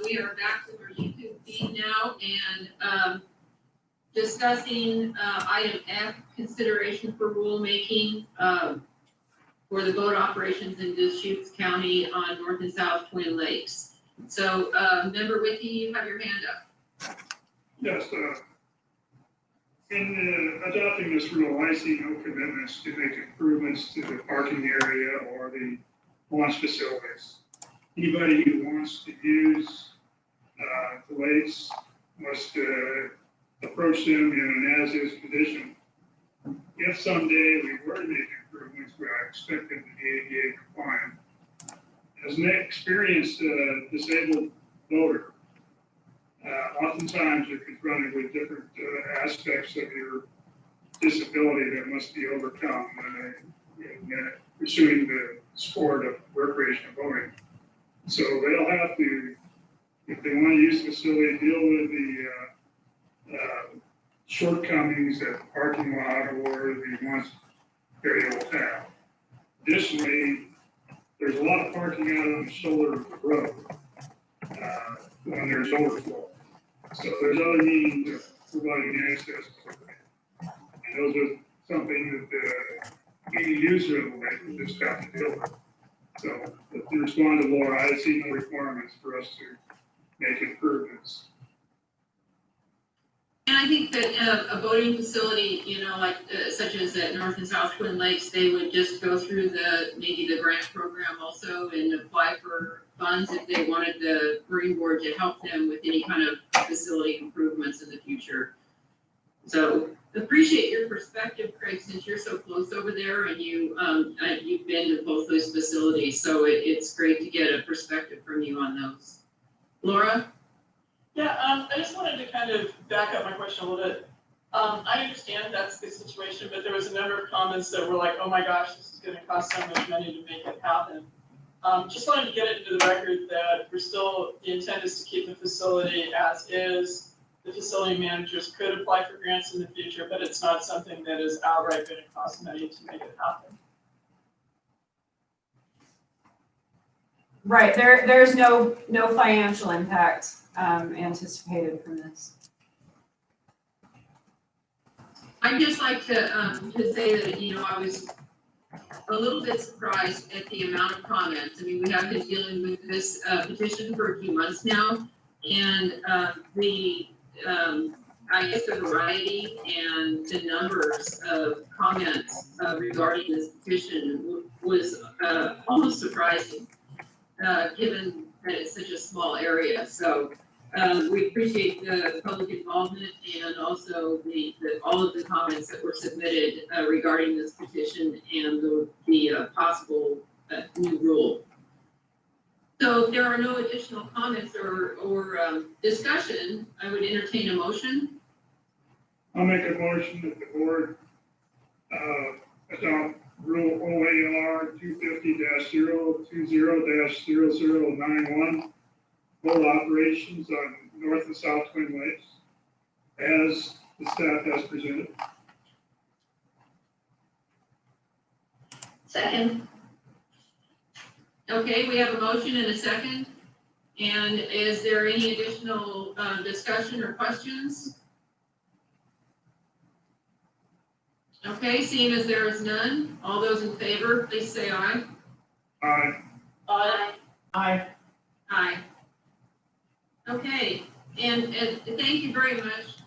we are back to our YouTube feed now and discussing item F, consideration for rulemaking for the boat operations in Deschutes County on North and South Twin Lakes. So, Member Wiki, you have your hand up. Yes, in adopting this rule, I see no commitments to make improvements to the parking area or the launch facilities. Anybody who wants to use the lakes must approach them in an as-is condition. If someday we were to make improvements, I expect them to be ADA compliant. As an experienced disabled voter, oftentimes you're confronted with different aspects of your disability that must be overcome in pursuing the sport of recreational boating. So they'll have to, if they want to use the facility, deal with the shortcomings that the parking lot or the launch area will have. Additionally, there's a lot of parking out on the shoulder of the road when there's overflow. So there's other means of providing access to it. And those are something that any user of the lake will just have to deal with. So to respond to Laura, I see no requirements for us to make improvements. And I think that a boating facility, you know, like such as at North and South Twin Lakes, they would just go through maybe the grant program also and apply for funds if they wanted the Marine Board to help them with any kind of facility improvements in the future. So appreciate your perspective, Craig, since you're so close over there and you've been to both those facilities. So it's great to get a perspective from you on those. Laura? Yeah, I just wanted to kind of back up my question a little bit. I understand that's the situation, but there was a number of comments that were like, oh my gosh, this is going to cost so much money to make it happen. Just wanted to get it into the record that the intent is to keep the facility as is. The facility managers could apply for grants in the future, but it's not something that is outright going to cost money to make it happen. Right, there's no financial impact anticipated from this. I'd just like to say that, you know, I was a little bit surprised at the amount of comments. I mean, we have been dealing with this petition for a few months now, and I guess the variety and the numbers of comments regarding this petition was almost surprising, given that it's such a small area. So we appreciate the public involvement and also all of the comments that were submitted regarding this petition and the possible new rule. So if there are no additional comments or discussion, I would entertain a motion. I'll make a motion that the board adopt Rule OAR 250-020-0091, boat operations on North and South Twin Lakes, as the staff has presented. Second. Okay, we have a motion and a second. And is there any additional discussion or questions? Okay, seeing as there is none, all those in favor, please say aye. Aye. Aye. Aye. Aye. Okay, and thank you very much,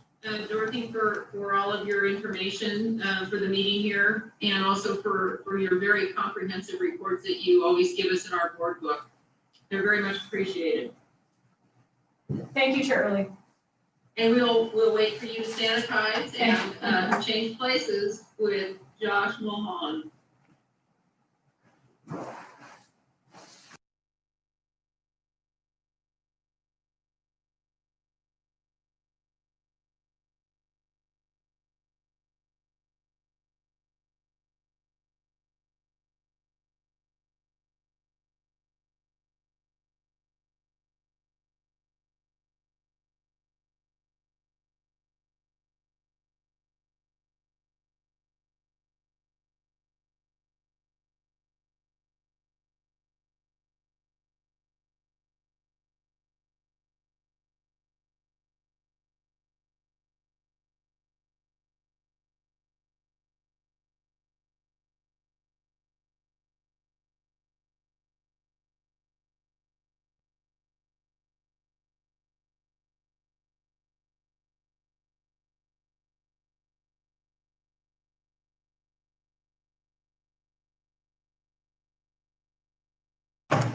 Dorothy, for all of your information for the meeting here, and also for your very comprehensive reports that you always give us in our board book. They're very much appreciated. Thank you, Shirley. And we'll wait for you to sanitize and change places with Josh Mulholland.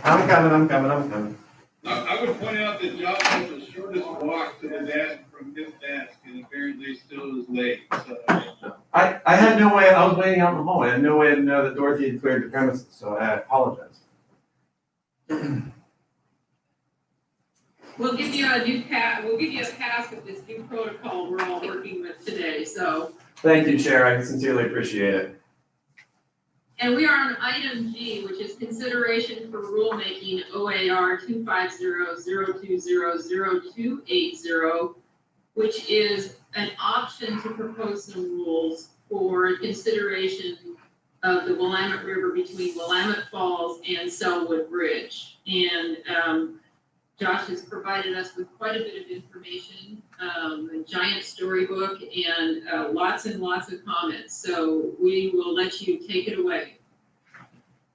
I'm coming. I would point out that Josh has the shortest walk to the desk from his desk, and apparently still is late, so. I had no way, I was waiting out in the hallway, I had no way to know that Dorothy had cleared the premises, so I apologize. We'll give you a pass with this new protocol we're all working with today, so. Thank you, Chair, I sincerely appreciate it. And we are on item G, which is consideration for rulemaking OAR 250-020-0280, which is an option to propose some rules for consideration of the Willamette River between Willamette Falls and Sellwood Bridge. And Josh has provided us with quite a bit of information, a giant storybook, and lots of comments. So we will let you take it away.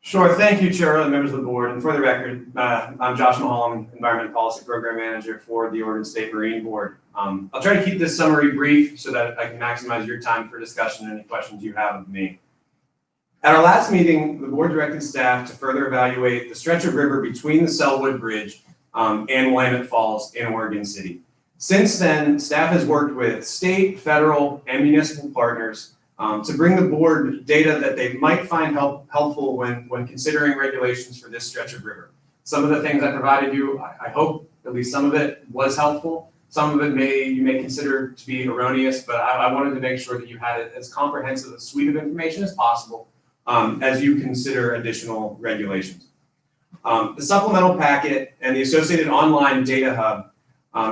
Sure, thank you, Chair and members of the board. And for the record, I'm Josh Mulholland, Environment Policy Program Manager for the Oregon State Marine Board. I'll try to keep this summary brief so that I can maximize your time for discussion and any questions you have of me. At our last meeting, the board directed staff to further evaluate the stretch of river between the Sellwood Bridge and Willamette Falls in Oregon City. Since then, staff has worked with state, federal, and municipal partners to bring the board data that they might find helpful when considering regulations for this stretch of river. Some of the things I provided you, I hope at least some of it was helpful. Some of it you may consider to be erroneous, but I wanted to make sure that you had as comprehensive a suite of information as possible as you consider additional regulations. The supplemental packet and the associated online data hub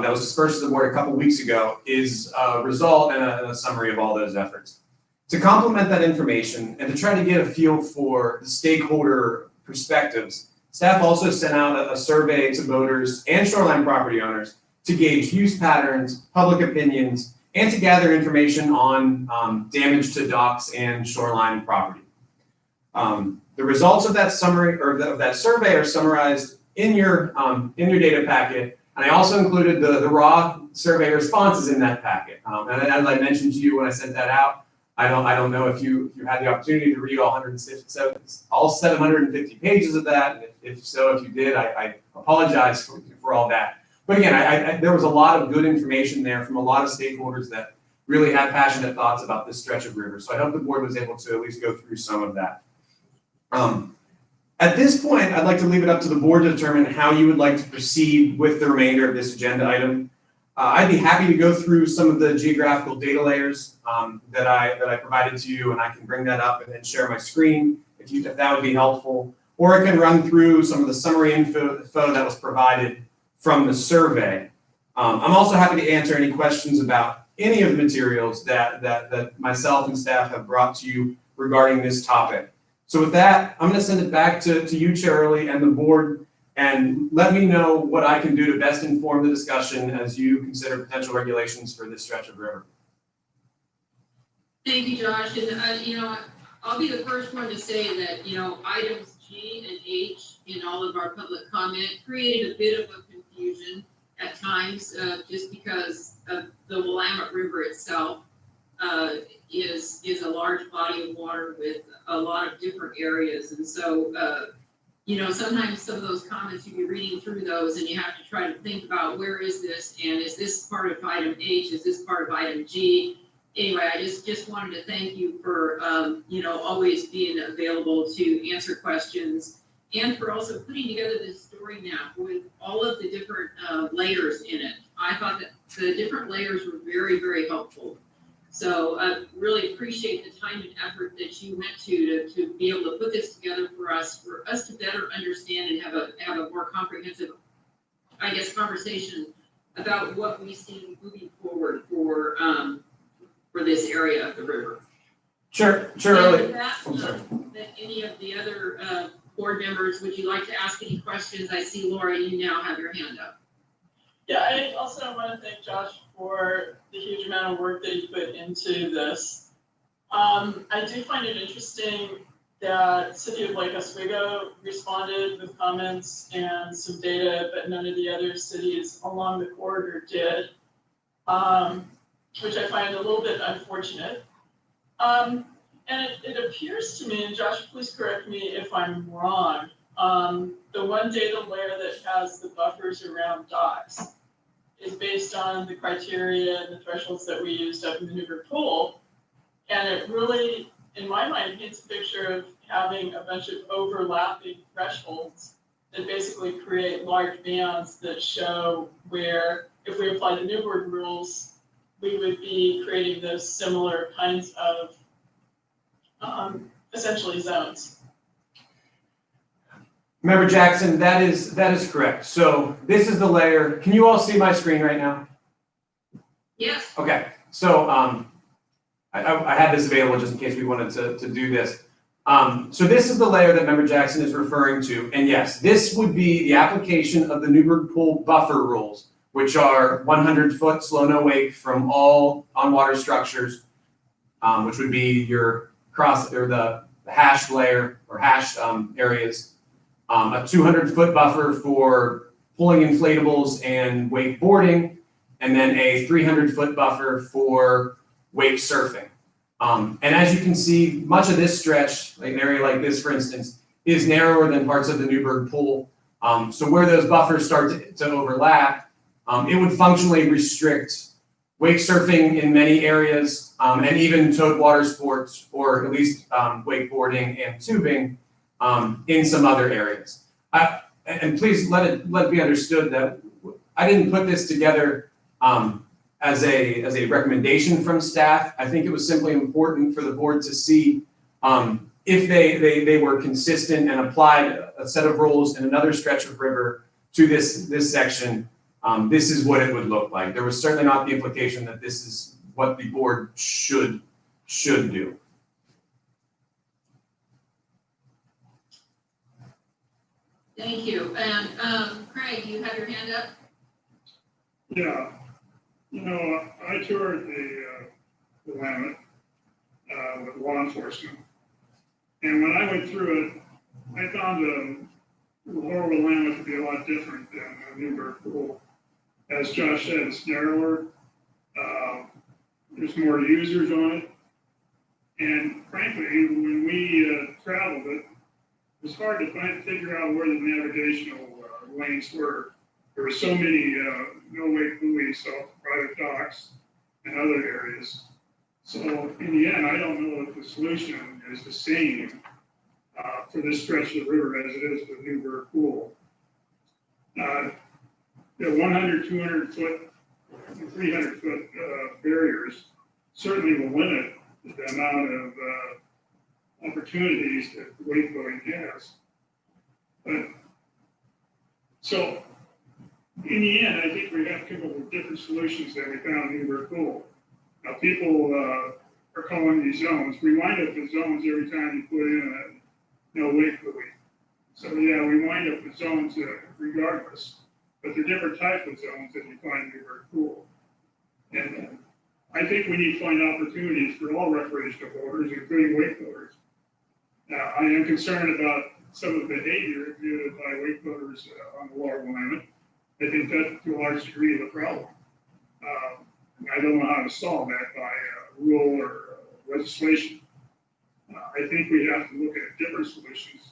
that was dispersed to the board a couple weeks ago is a result and a summary of all those efforts. To complement that information and to try to get a feel for the stakeholder perspectives, staff also sent out a survey to boaters and shoreline property owners to gauge use patterns, public opinions, and to gather information on damage to docks and shoreline property. The results of that summary or of that survey are summarized in your data packet, and I also included the raw survey responses in that packet. And as I mentioned to you when I sent that out, I don't know if you had the opportunity to read all 750 pages of that. And if so, if you did, I apologize for all that. But again, there was a lot of good information there from a lot of stakeholders that really had passionate thoughts about this stretch of river. So I hope the board was able to at least go through some of that. At this point, I'd like to leave it up to the board to determine how you would like to proceed with the remainder of this agenda item. I'd be happy to go through some of the geographical data layers that I provided to you, and I can bring that up and then share my screen if that would be helpful. Or I can run through some of the summary info that was provided from the survey. I'm also happy to answer any questions about any of the materials that myself and staff have brought to you regarding this topic. So with that, I'm going to send it back to you, Chair Early, and the board, and let me know what I can do to best inform the discussion as you consider potential regulations for this stretch of river. Thank you, Josh. And I'll be the first one to say that items G and H in all of our public comment created a bit of a confusion at times, just because of the Willamette River itself is a large body of water with a lot of different areas, and so sometimes some of those comments you'd be reading through those and you have to try to think about where is this, and is this part of item H, is this part of item G? Anyway, I just wanted to thank you for always being available to answer questions, and for also putting together this story map with all of the different layers in it. I thought that the different layers were very, very helpful. So I really appreciate the time and effort that you went to be able to put this together for us to better understand and have a more comprehensive, conversation about what we see moving forward for this area of the river. Sure. That any of the other board members, would you like to ask any questions? I see, Laura, you now have your hand up. Yeah, I also want to thank Josh for the huge amount of work that he put into this. I do find it interesting that City of Lake Oswego responded with comments and some data, but none of the other cities along the corridor did, which I find a little bit unfortunate. And it appears to me, and Josh, please correct me if I'm wrong, The one data layer that has the buffers around docks is based on the criteria and the thresholds that we used up in the Newburgh pool. And it really, in my mind, paints a picture of having a bunch of overlapping thresholds that basically create large bands that show where, if we apply the Newburgh rules, we would be creating those similar kinds of essentially zones. Member Jackson, that is correct. So this is the layer. Can you all see my screen right now? Yes, Okay, so I had this available just in case we wanted to do this. So this is the layer that Member Jackson is referring to. And yes, this would be the application of the Newburgh Pool buffer rules, which are 100-foot slow no wake from all on-water structures, which would be your cross or the hashed layer or hashed areas. A 200-foot buffer for pulling inflatables and wakeboarding, and then a 300-foot buffer for wake surfing. And as you can see, much of this stretch, like an area like this, for instance, is narrower than parts of the Newburgh pool. So where those buffers start to overlap, it would functionally restrict wake surfing in many areas, and even towed water sports, or at least wakeboarding and tubing in some other areas. And please let it be understood that I didn't put this together as a recommendation from staff. I think it was simply important for the board to see if they were consistent and applied a set of rules in another stretch of river to this section. This is what it would look like. There was certainly not the implication that this is what the board should do. thank you. And Craig, you have your hand up? Yeah, you know, I toured the Willamette with law enforcement. And when I went through it, I found the lower Willamette to be a lot different than the Newburgh pool. As Josh said, it's narrower. There's more users on it. And frankly, when we traveled it, it was hard to figure out where the navigational lanes were. There were so many no-wake buoys off private docks and other areas. So in the end, I don't know if the solution is the same for this stretch of the river as it is for the Newburgh pool. The 100, 200 foot, 300 foot barriers certainly will limit the amount of opportunities that wakeboarding has. But so in the end, I think we have to come up with different solutions than we found in Newburgh pool. Now people are calling these zones. We wind up with zones every time you put in a no wake buoy. So yeah, we wind up with zones regardless, but they're different types of zones that you find in Newburgh pool. And I think we need to find opportunities for all recreational boaters, including wakeboarders. Now, I am concerned about some of the behavior exhibited by wakeboarders on the lower Willamette. I think that's to a large degree the problem. I don't know how to solve that by rule or legislation. I think we have to look at different solutions.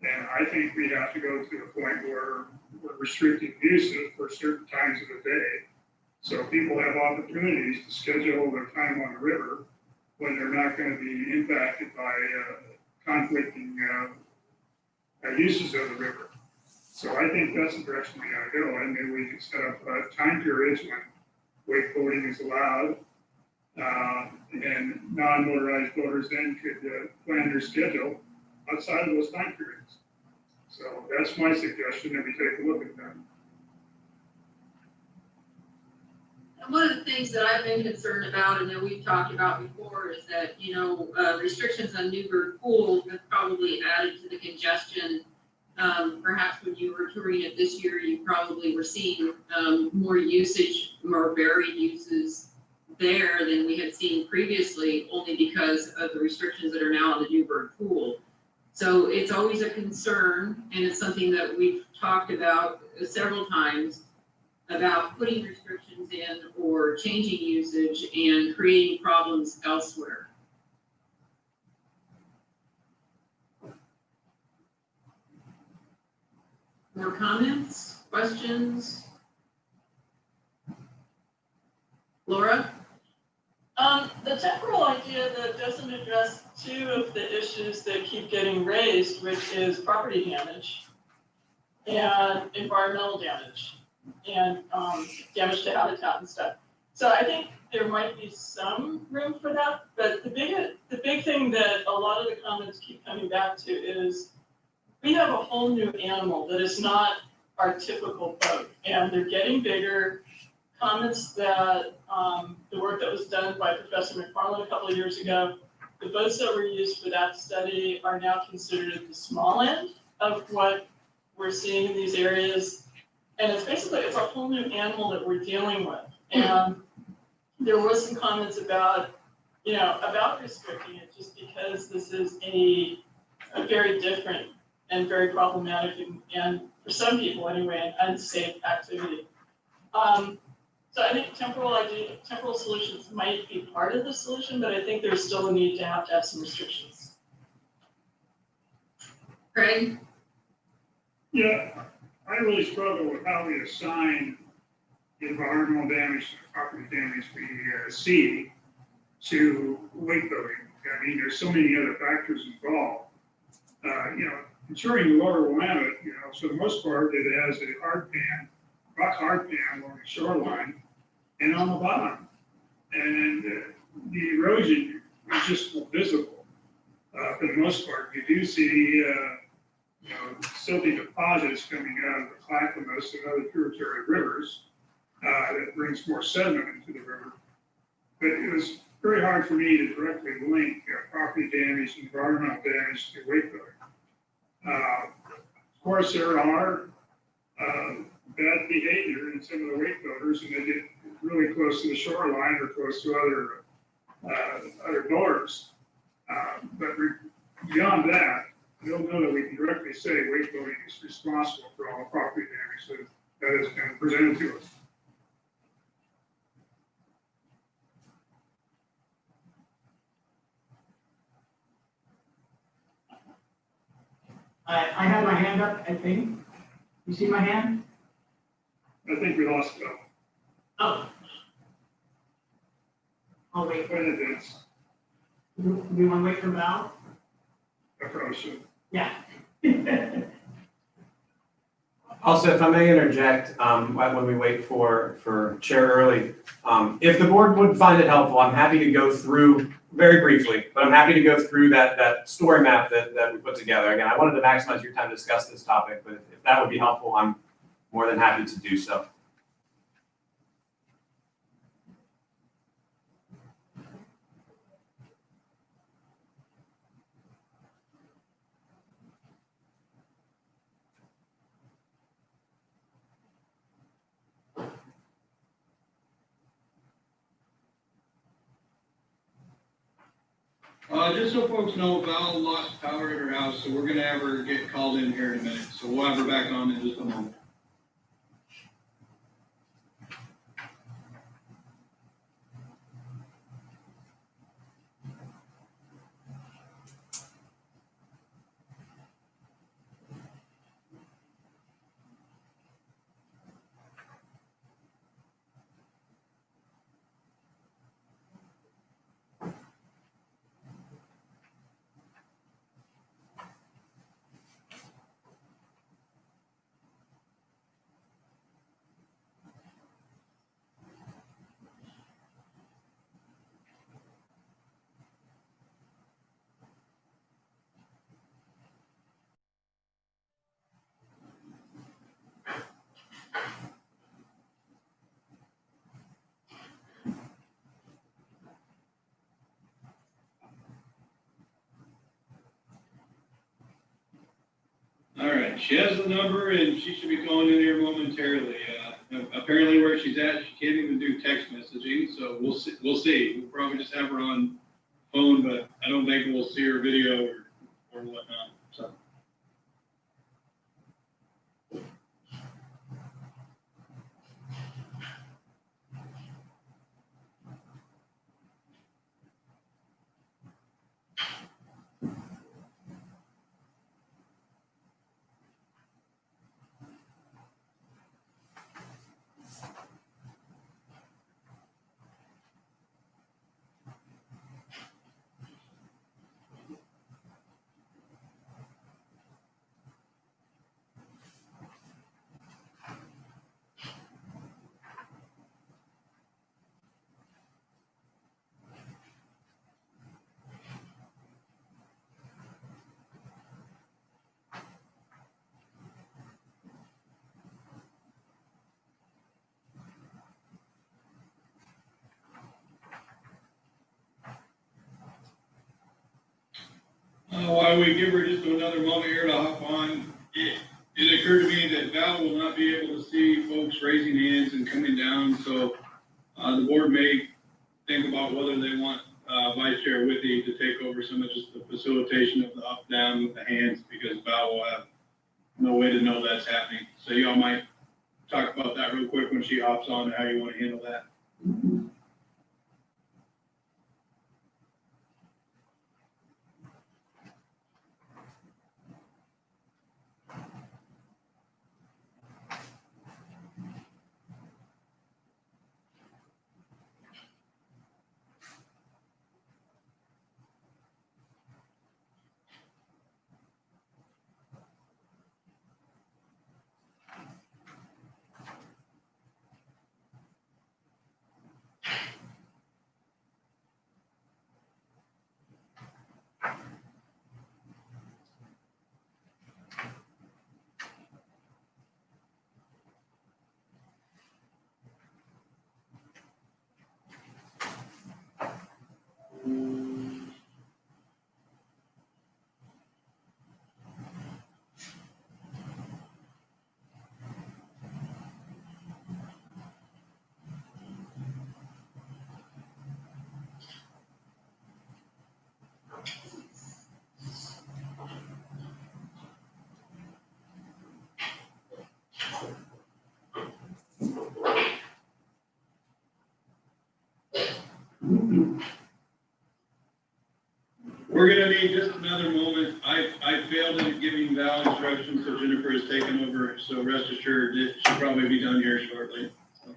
And I think we have to go to the point where we're restricting use for certain times of the day. So people have opportunities to schedule their time on the river when they're not going to be impacted by conflicting uses of the river. So I think that's the direction we got to go. And then we can set up time periods when wakeboarding is allowed, and non-motorized boaters then could plan their schedule outside of those time periods. So that's my suggestion, that we take a look at that. And one of the things that I've been concerned about, and that we've talked about before, is that, restrictions on Newburgh pool have probably added to the congestion. Perhaps when you were touring it this year, you probably were seeing more usage, more varied uses there than we had seen previously, only because of the restrictions that are now on the Newburgh pool. So it's always a concern, and it's something that we've talked about several times, about putting restrictions in or changing usage and creating problems elsewhere. More comments, questions? Laura? The temporal idea that doesn't address two of the issues that keep getting raised, which is property damage and environmental damage and damage to habitat and stuff. So I think there might be some room for that, but the big thing that a lot of the comments keep coming back to is we have a whole new animal that is not our typical boat, and they're getting bigger. Comments that the work that was done by Professor McFarland a couple of years ago, the boats that were used for that study are now considered at the small end of what we're seeing in these areas. And it's a whole new animal that we're dealing with. And there was some comments about restricting it just because this is a very different and very problematic and for some people anyway, an unsafe activity. So I think temporal solutions might be part of the solution, but I think there's still a need to have some restrictions. Craig? Yeah, I really struggle with how we assign environmental damage and property damage we see to wake boating. I mean, there's so many other factors involved. Ensuring the lower Willamette, for the most part, it has a rock hard pan along the shoreline and on the bottom. And the erosion is just visible. For the most part, you do see silty deposits coming out of the Clackamas and other tributary rivers that brings more sediment into the river. But it was very hard for me to directly link property damage and environmental damage to wake boating. Of course, there are bad behavior in some of the wake boaters, and they get really close to the shoreline or close to other boaters. But beyond that, I don't know that we can directly say wake boating is responsible for all the property damage that has been presented to us. I have my hand up, I think. You see my hand? I think we lost Phil. Oh. I'll wait. Go ahead, Vince. Do we want to wait for Val? I probably should. Yeah. Also, if I may interject, when we wait for Chair Early, if the board would find it helpful, I'm happy to go through, very briefly, but I'm happy to go through that story map that we put together. Again, I wanted to maximize your time to discuss this topic, but if that would be helpful, I'm more than happy to do so. Just so folks know, Val lost power at her house, so we're gonna have her get called in here in a minute. So we'll have her back on in just a moment. All right, she has the number and she should be calling in here momentarily. Apparently where she's at, she can't even do text messaging, so we'll see. We'll probably just have her on phone, but I don't think we'll see her video or whatnot, so. while we give her just another moment here to hop on, it occurred to me that Val will not be able to see folks raising hands and coming down, so the board may think about whether they want Vice Chair Withy to take over some of just the facilitation of the up, down with the hands, because Val will have no way to know that's happening. So y'all might talk about that real quick when she hops on, how you want to handle that. We're gonna need just another moment. I failed in giving Val instructions, so Jennifer has taken over, so rest assured, she'll probably be done here shortly. So.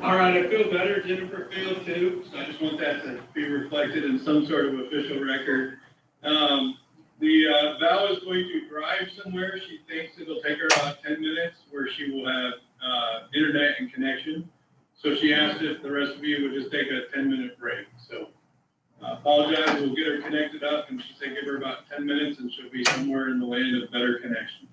All right, I feel better. Jennifer feels too, so I just want that to be reflected in some sort of official record. Val is going to drive somewhere. She thinks it'll take her about 10 minutes where she will have internet and connection. So she asked if the rest of you would just take a 10-minute break. So apologize, we'll get her connected up, and she said give her about 10 minutes and she'll be somewhere in the land of better connection.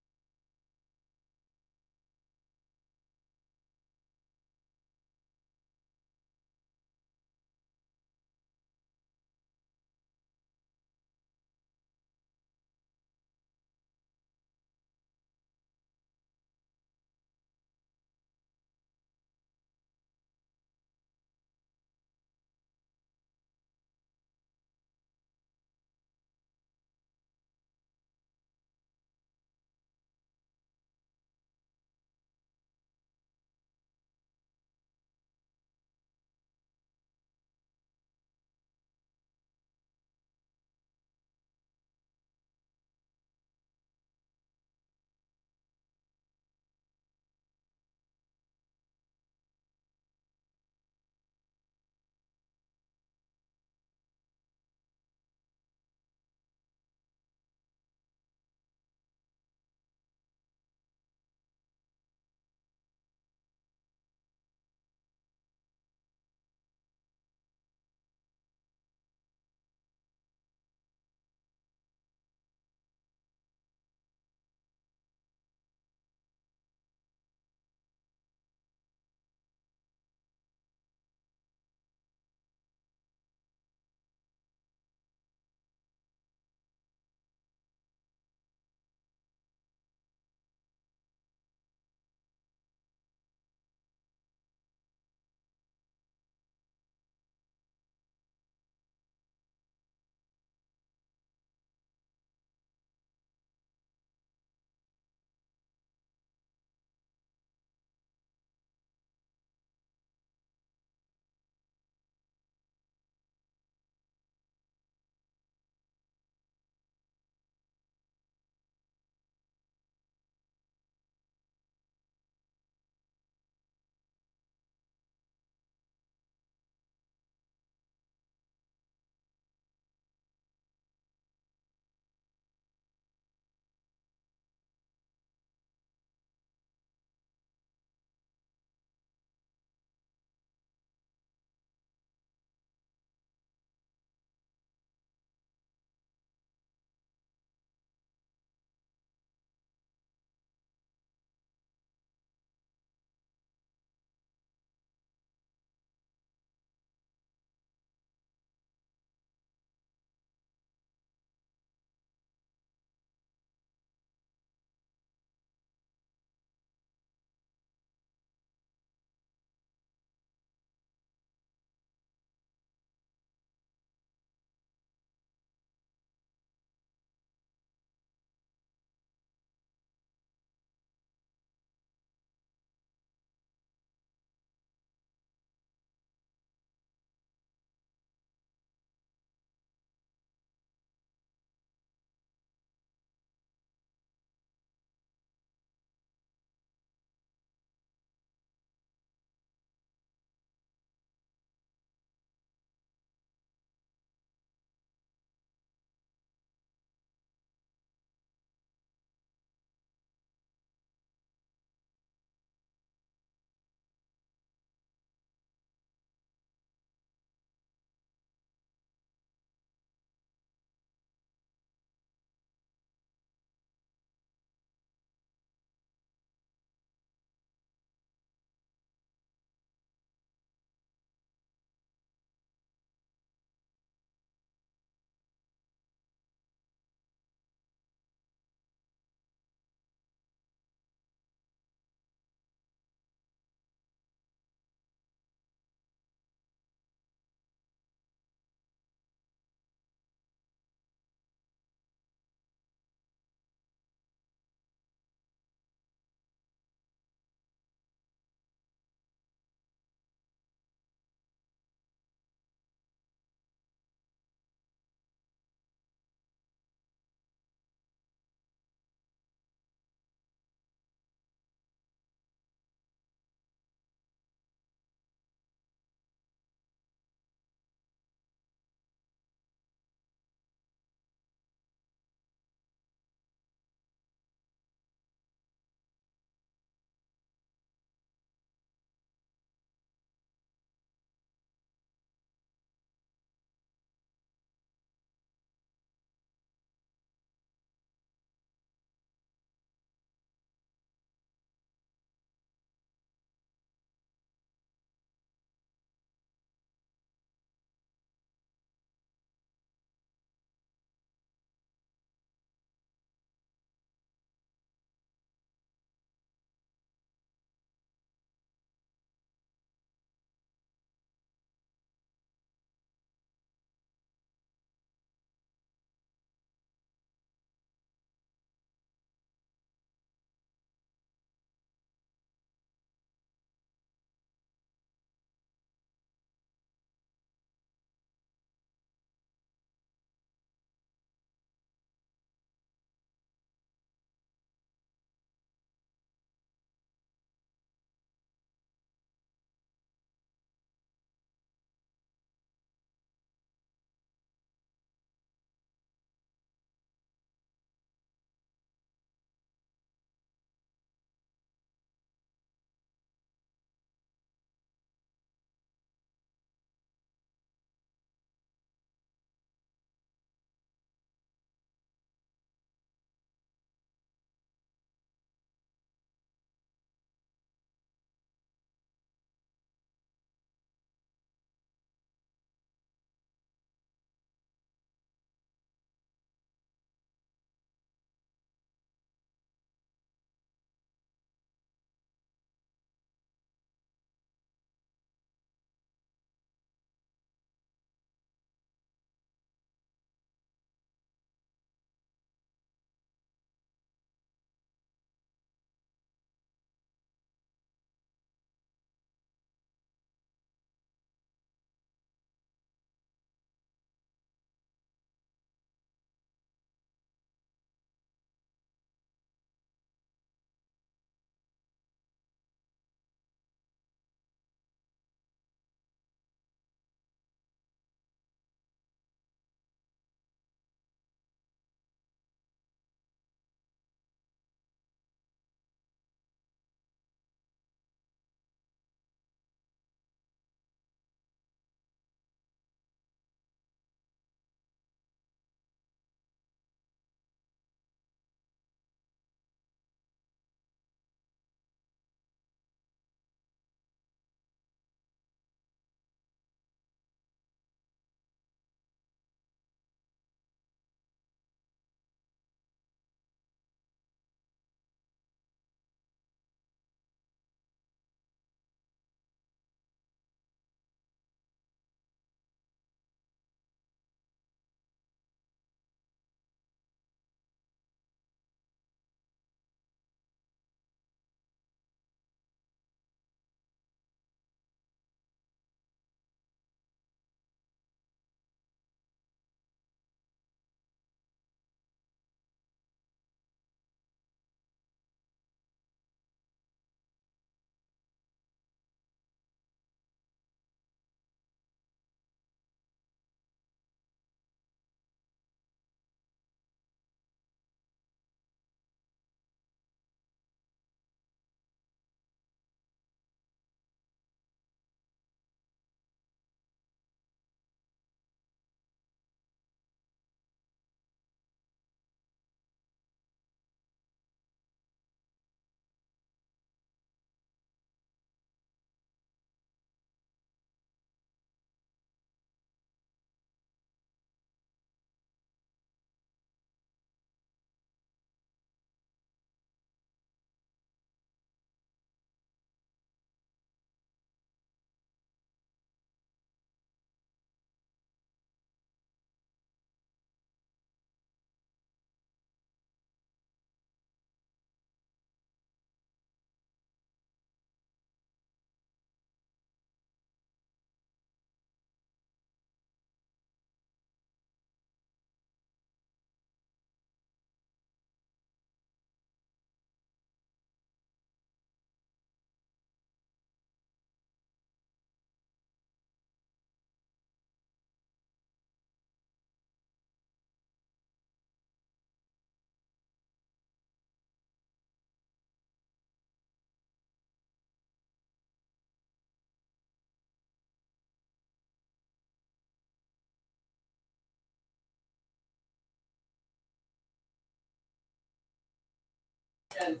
And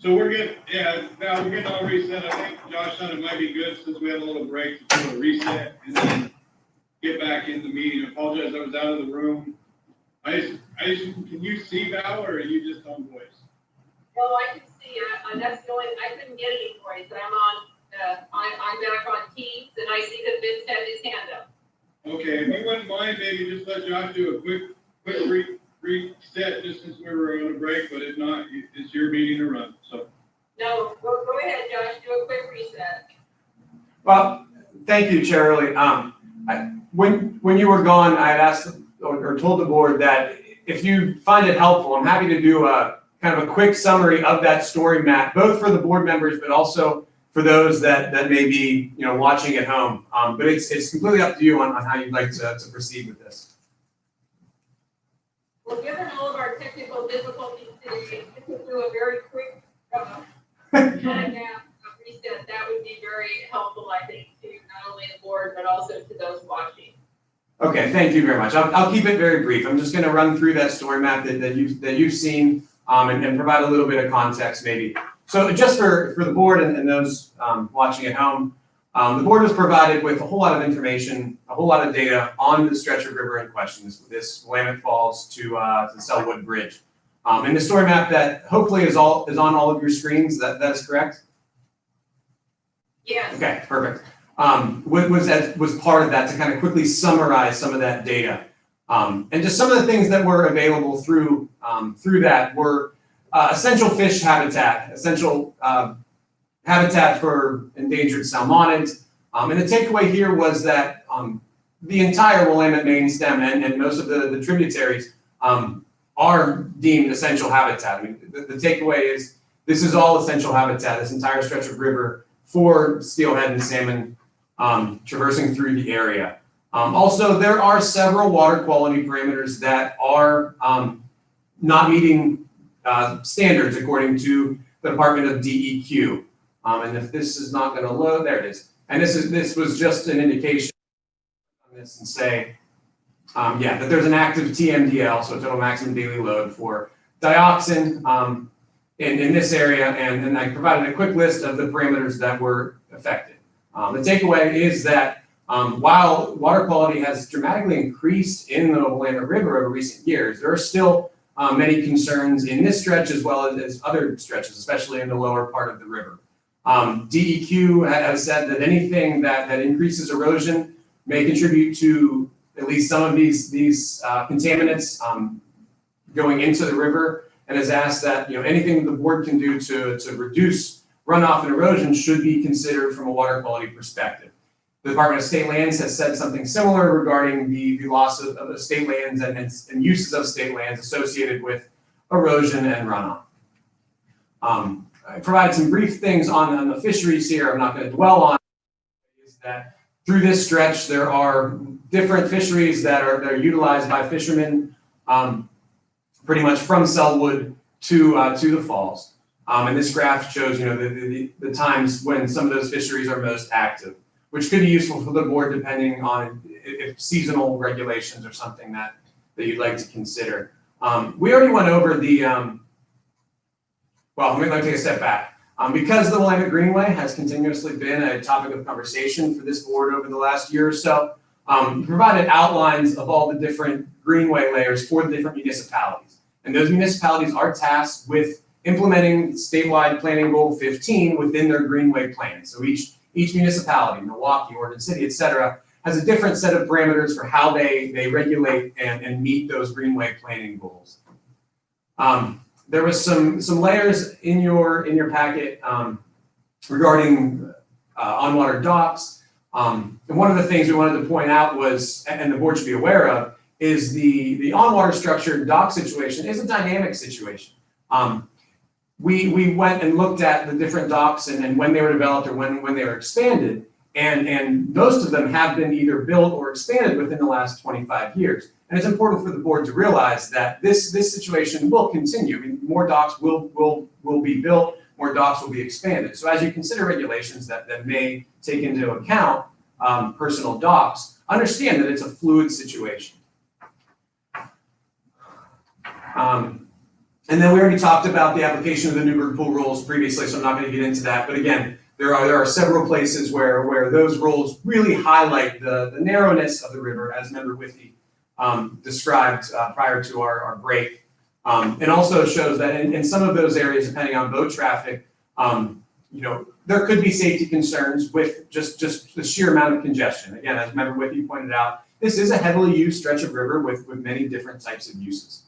So we're getting, Val, we're getting all reset. I think Josh thought it might be good since we had a little break to do a reset and then get back in the meeting. I apologize, I was out of the room. Can you see Val or are you just on voice? well, I can see, that's the only, I couldn't get any voice. I'm back on Teams and I see that Vince had his hand up. Okay, if you wouldn't mind, maybe just let Josh do a quick reset just since we were on a break, but if not, it's your meeting to run, so. No, go ahead, Josh, do a quick reset. Well, thank you, Chair Early. When you were gone, I had asked or told the board that if you find it helpful, I'm happy to do a kind of a quick summary of that story map, both for the board members, but also for those that may be, watching at home. But it's completely up to you on how you'd like to proceed with this. Well, given all of our technical difficulties today, if we could do a very quick reset, that would be very helpful, I think, to not only the board, but also to those watching. Okay, thank you very much. I'll keep it very brief. I'm just going to run through that story map that you've seen and provide a little bit of context maybe. So just for the board and those watching at home, the board was provided with a whole lot of information, a whole lot of data on the stretch of river in question, this Willamette Falls to the Sellwood Bridge. And the story map that hopefully is on all of your screens, that is correct? Yes. Okay, perfect. Was part of that to kind of quickly summarize some of that data. And just some of the things that were available through that were essential fish habitat, essential habitat for endangered salmonids. And the takeaway here was that the entire Willamette main stem and most of the tributaries are deemed essential habitat. I mean, the takeaway is this is all essential habitat, this entire stretch of river for steelhead and salmon traversing through the area. Also, there are several water quality parameters that are not meeting standards according to the Department of DEQ. And if this is not going to load, there it is. And this was just an indication on this and say, that there's an active TMDL, so total maximum daily load for dioxin in this area. And then I provided a quick list of the parameters that were affected. The takeaway is that while water quality has dramatically increased in the Willamette River over recent years, there are still many concerns in this stretch as well as other stretches, especially in the lower part of the river. DEQ has said that anything that increases erosion may contribute to at least some of these contaminants going into the river, and has asked that anything the board can do to reduce runoff and erosion should be considered from a water quality perspective. The Department of State Lands has said something similar regarding the loss of state lands and uses of state lands associated with erosion and runoff. I provided some brief things on the fisheries here. I'm not going to dwell on. Is that through this stretch there are different fisheries that are utilized by fishermen, pretty much from Sellwood to the falls. And this graph shows the times when some of those fisheries are most active, which could be useful for the board depending on if seasonal regulations are something that you'd like to consider. We already went over the, well, let me take a step back. Because the Willamette Greenway has continuously been a topic of conversation for this board over the last year or so, provided outlines of all the different Greenway layers for the different municipalities. And those municipalities are tasked with implementing statewide planning goal 15 within their Greenway plan. So each municipality, Milwaukee, Oregon City, et cetera, has a different set of parameters for how they regulate and meet those Greenway planning goals. There was some layers in your packet regarding on-water docks. And one of the things we wanted to point out was, and the board should be aware of, is the on-water structured dock situation is a dynamic situation. We went and looked at the different docks and when they were developed or when they were expanded, and most of them have been either built or expanded within the last 25 years. And it's important for the board to realize that this situation will continue. I mean, more docks will be built, more docks will be expanded. So as you consider regulations that may take into account personal docks, understand that it's a fluid situation. And then we already talked about the application of the Newburgh pool rules previously, so I'm not going to get into that. But again, there are several places where those rules really highlight the narrowness of the river, as Member Withy described prior to our break. And also shows that in some of those areas, depending on boat traffic, there could be safety concerns with just the sheer amount of congestion. Again, as Member Withy pointed out, this is a heavily used stretch of river with many different types of uses.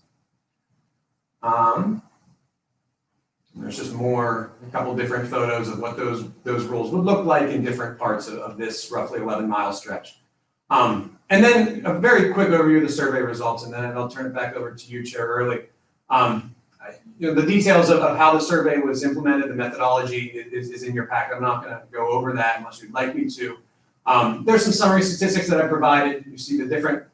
There's just a couple different photos of what those rules would look like in different parts of this roughly 11-mile stretch. And then a very quick overview of the survey results, and then I'll turn it back over to you, Chair Early. The details of how the survey was implemented, the methodology is in your packet. I'm not going to go over that unless you'd like me to. There's some summary statistics that I provided. You see the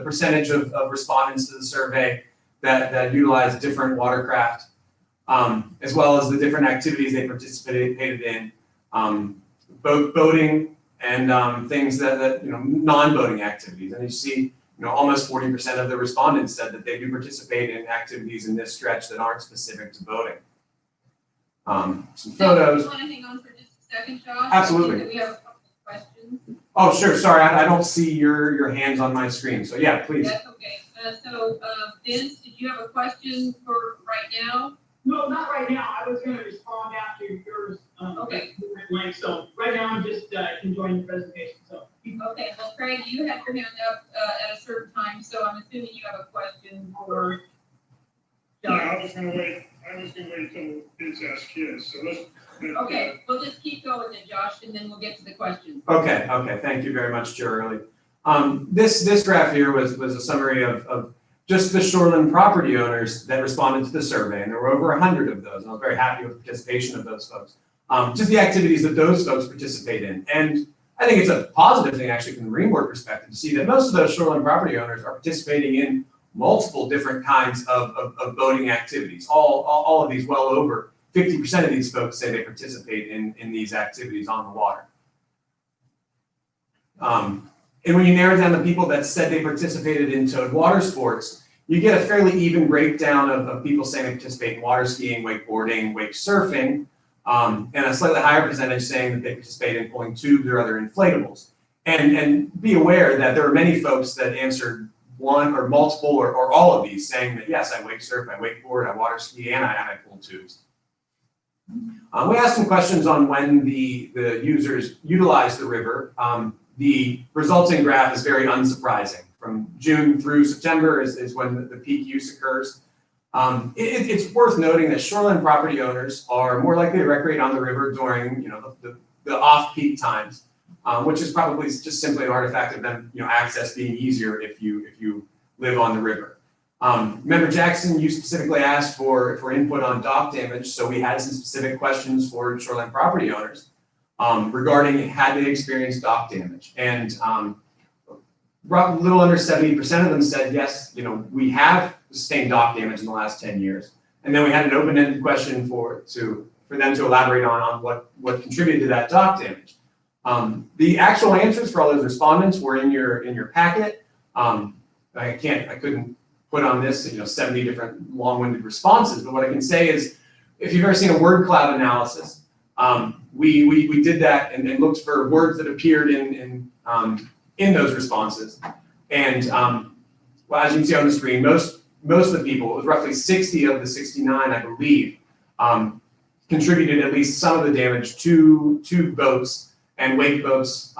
percentage of respondents to the survey that utilize different watercraft, as well as the different activities they participated in, boating and things that non-boating activities. And you see, almost 40% of the respondents said that they do participate in activities in this stretch that aren't specific to boating. Some photos. Do you want to hang on for just a second, Josh? Absolutely. We have a couple of questions. Oh, sure. Sorry, I don't see your hands on my screen. So yeah, please. That's okay. Vince, did you have a question for right now? No, not right now. I was gonna respond after yours. Okay. Link. So right now I'm just enjoying the presentation, so. Okay, well, Craig, you had your hand up at a certain time, so I'm assuming you have a question for Yeah, Josh. I was gonna wait till Vince asks his, so let's. Okay, we'll just keep going then, Josh, and then we'll get to the questions. Okay. Thank you very much, Chair Early. This graph here was a summary of just the shoreline property owners that responded to the survey, and there were over 100 of those, and I was very happy with the participation of those folks. Just the activities that those folks participate in. And I think it's a positive thing, actually, from the Marine Board perspective, to see that most of those shoreline property owners are participating in multiple different kinds of boating activities. All of these, well over 50% of these folks say they participate in these activities on the water. And when you narrow down the people that said they participated in towed water sports, you get a fairly even breakdown of people saying they participate in water skiing, wakeboarding, wake surfing, and a slightly higher percentage saying that they participate in pulling tubes or other inflatables. And be aware that there are many folks that answered one or multiple or all of these, saying that yes, I wake surf, I wakeboard, I water ski, and I pull tubes. We asked some questions on when the users utilize the river. The resulting graph is very unsurprising. From June through September is when the peak use occurs. It's worth noting that shoreline property owners are more likely to recreate on the river during the off-peak times, which is probably just simply an artifact of them access being easier if you live on the river. Member Jackson, you specifically asked for input on dock damage, so we had some specific questions for shoreline property owners regarding had they experienced dock damage. And a little under 70% of them said, yes, we have sustained dock damage in the last 10 years. And then we had an open-ended question for them to elaborate on what contributed to that dock damage. The actual answers for all those respondents were in your packet. I couldn't put on this 70 different long-winded responses, but what I can say is, if you've ever seen a word cloud analysis, we did that and looked for words that appeared in those responses. And well, as you can see on the screen, most of the people, it was roughly 60 of the 69, I believe, contributed at least some of the damage to boats, and wake boats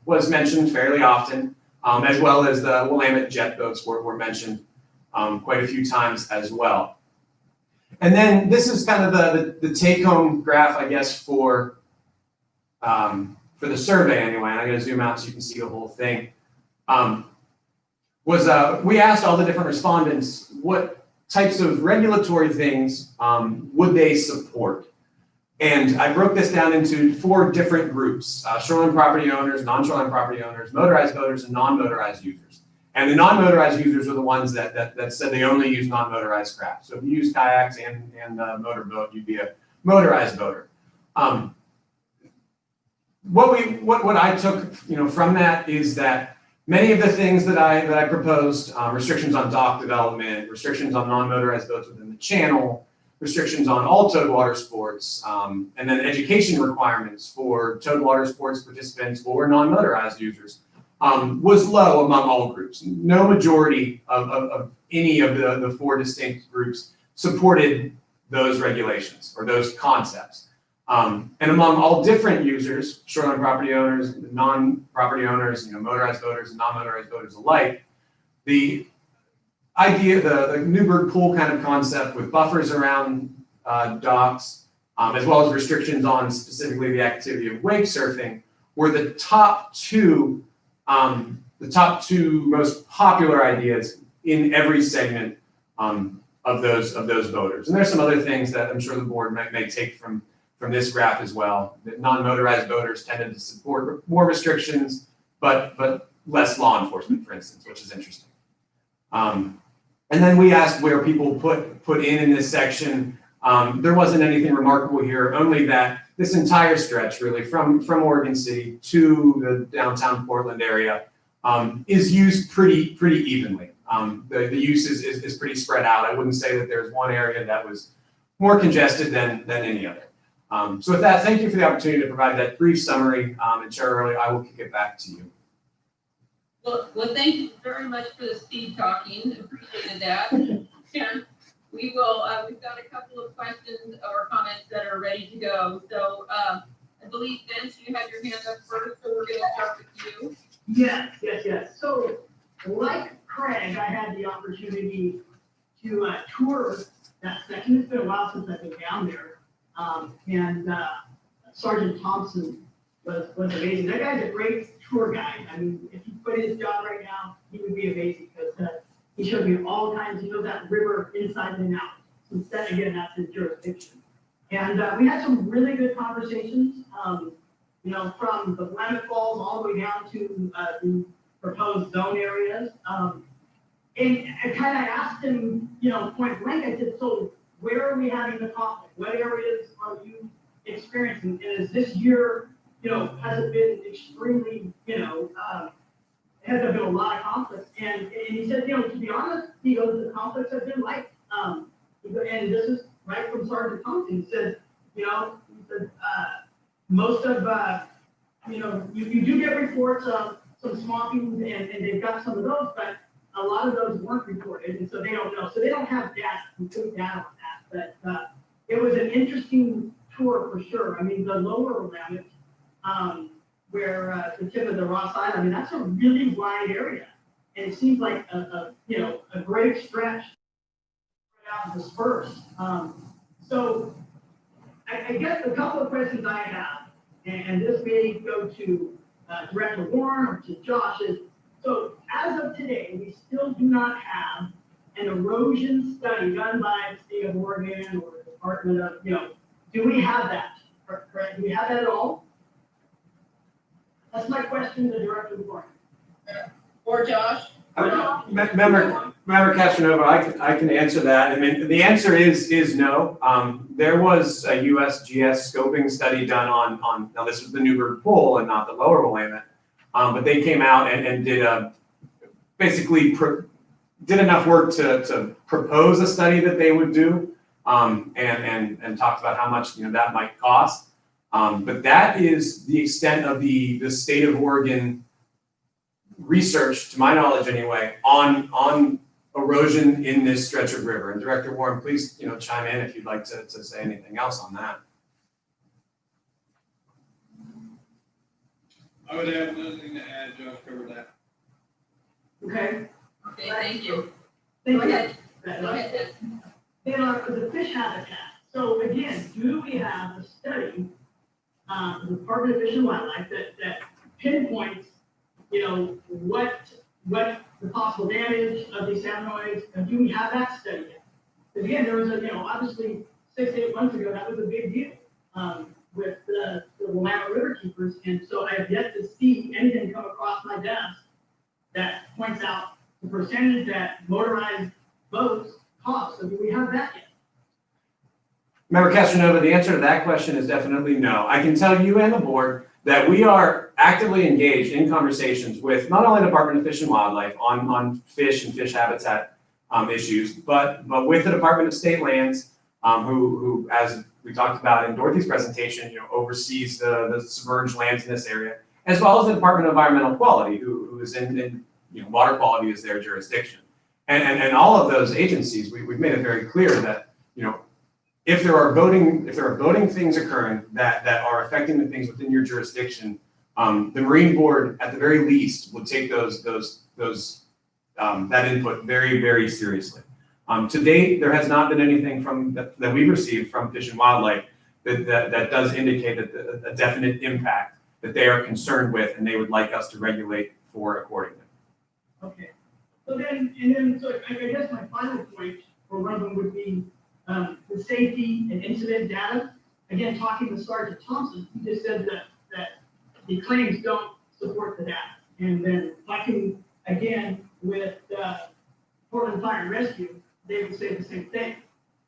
was mentioned fairly often, as well as the Willamette jet boats were mentioned quite a few times as well. And then this is kind of the take-home graph, I guess, for the survey anyway, and I'm going to zoom out so you can see the whole thing. We asked all the different respondents what types of regulatory things would they support. And I broke this down into 4 different groups: shoreline property owners, non-shoreline property owners, motorized boaters, and non-motorized users. And the non-motorized users are the ones that said they only use non-motorized craft. So if you use kayaks and motorboat, you'd be a motorized boater. What I took from that is that Many of the things that I proposed, restrictions on dock development, restrictions on non-motorized boats within the channel, restrictions on all towed water sports, and then education requirements for towed water sports participants or non-motorized users, was low among all groups. No majority of any of the four distinct groups supported those regulations or those concepts. And among all different users, shoreline property owners, non-property owners, motorized boaters and non-motorized boaters alike, the idea, the Newburgh pool kind of concept with buffers around docks, as well as restrictions on specifically the activity of wake surfing, were the top two most popular ideas in every segment of those voters. And there's some other things that I'm sure the board may take from this graph as well. That non-motorized boaters tended to support more restrictions, but less law enforcement, for instance, which is interesting. And then we asked where people put in this section. There wasn't anything remarkable here, only that this entire stretch, really, from Oregon City to the downtown Portland area, is used pretty evenly. The use is pretty spread out. I wouldn't say that there's one area that was more congested than any other. So with that, thank you for the opportunity to provide that brief summary. And Chair Early, I will kick it back to you. Well, thank you very much for the speed talking, appreciated that. And we will, we've got a couple of questions or comments that are ready to go. So I believe, Vince, you had your hand up first, so we're gonna start with you. Yes. So like Craig, I had the opportunity to tour that section. It's been a while since I've been down there. And Sergeant Thompson was amazing. That guy's a great tour guide. I mean, if he put his job right now, he would be amazing because he showed me all kinds. He knows that river inside and out. Since then, again, that's his jurisdiction. And we had some really good conversations. From the Willamette Falls all the way down to the proposed zone areas. And I kind of asked him, point blank. I said, so where are we having the conflict? What areas are you experiencing? And is this year, has it been extremely, has there been a lot of conflicts? And he said, to be honest, he goes, the conflicts have been light. And this is right from Sergeant Thompson. He said, most of, you do get reports of some swamping, and they've got some of those, but a lot of those weren't reported, and so they don't know. So they don't have complete data on that. But it was an interesting tour for sure. I mean, the lower Willamette, where the tip of the Ross Island, I mean, that's a really wide area, and it seems like a great stretch out and dispersed. So I guess a couple of questions I have, and this may go to Director Warren or to Josh, is so as of today, we still do not have an erosion study done by the state of Oregon or the Department of, do we have that? Correct? Do we have that at all? That's my question to Director Warren. Or Josh? Member Castronova, I can answer that. I mean, the answer is no. There was a USGS scoping study done on now this was the Newburgh pool and not the lower Willamette, but they came out and did basically did enough work to propose a study that they would do, and talked about how much that might cost. But that is the extent of the state of Oregon research, to my knowledge anyway, on erosion in this stretch of river. And Director Warren, please, chime in if you'd like to say anything else on that. I would have nothing to add. Josh covered that. Okay. Okay, thank you. Thank Go you. ahead. Go ahead. The fish habitat. So again, do we have a study, the Department of Fish and Wildlife that pinpoints, what the possible damage of these salmonoids, and do we have that study yet? Again, there was obviously 6-8 months ago, that was a big deal with the Willamette River keepers, and so I have yet to see anything come across my desk that points out the percentage that motorized boats cost. So do we have that yet? Member Castronova, the answer to that question is definitely no. I can tell you and the board that we are actively engaged in conversations with not only the Department of Fish and Wildlife on fish and fish habitat issues, but with the Department of State Lands, who, as we talked about in Dorothy's presentation, oversees the submerged lands in this area, as well as the Department of Environmental Quality, who is in water quality is their jurisdiction. And all of those agencies, we've made it very clear that, if there are voting things occurring that are affecting the things within your jurisdiction, the Marine Board, at the very least, would take that input very, very seriously. To date, there has not been anything that we've received from Fish and Wildlife that does indicate that a definite impact that they are concerned with and they would like us to regulate for accordingly. Okay. So I guess my final point, or one of them would be the safety and incident data. Again, talking to Sergeant Thompson, he just said that the claims don't support the data. And then talking again with Portland Fire and Rescue, they would say the same thing.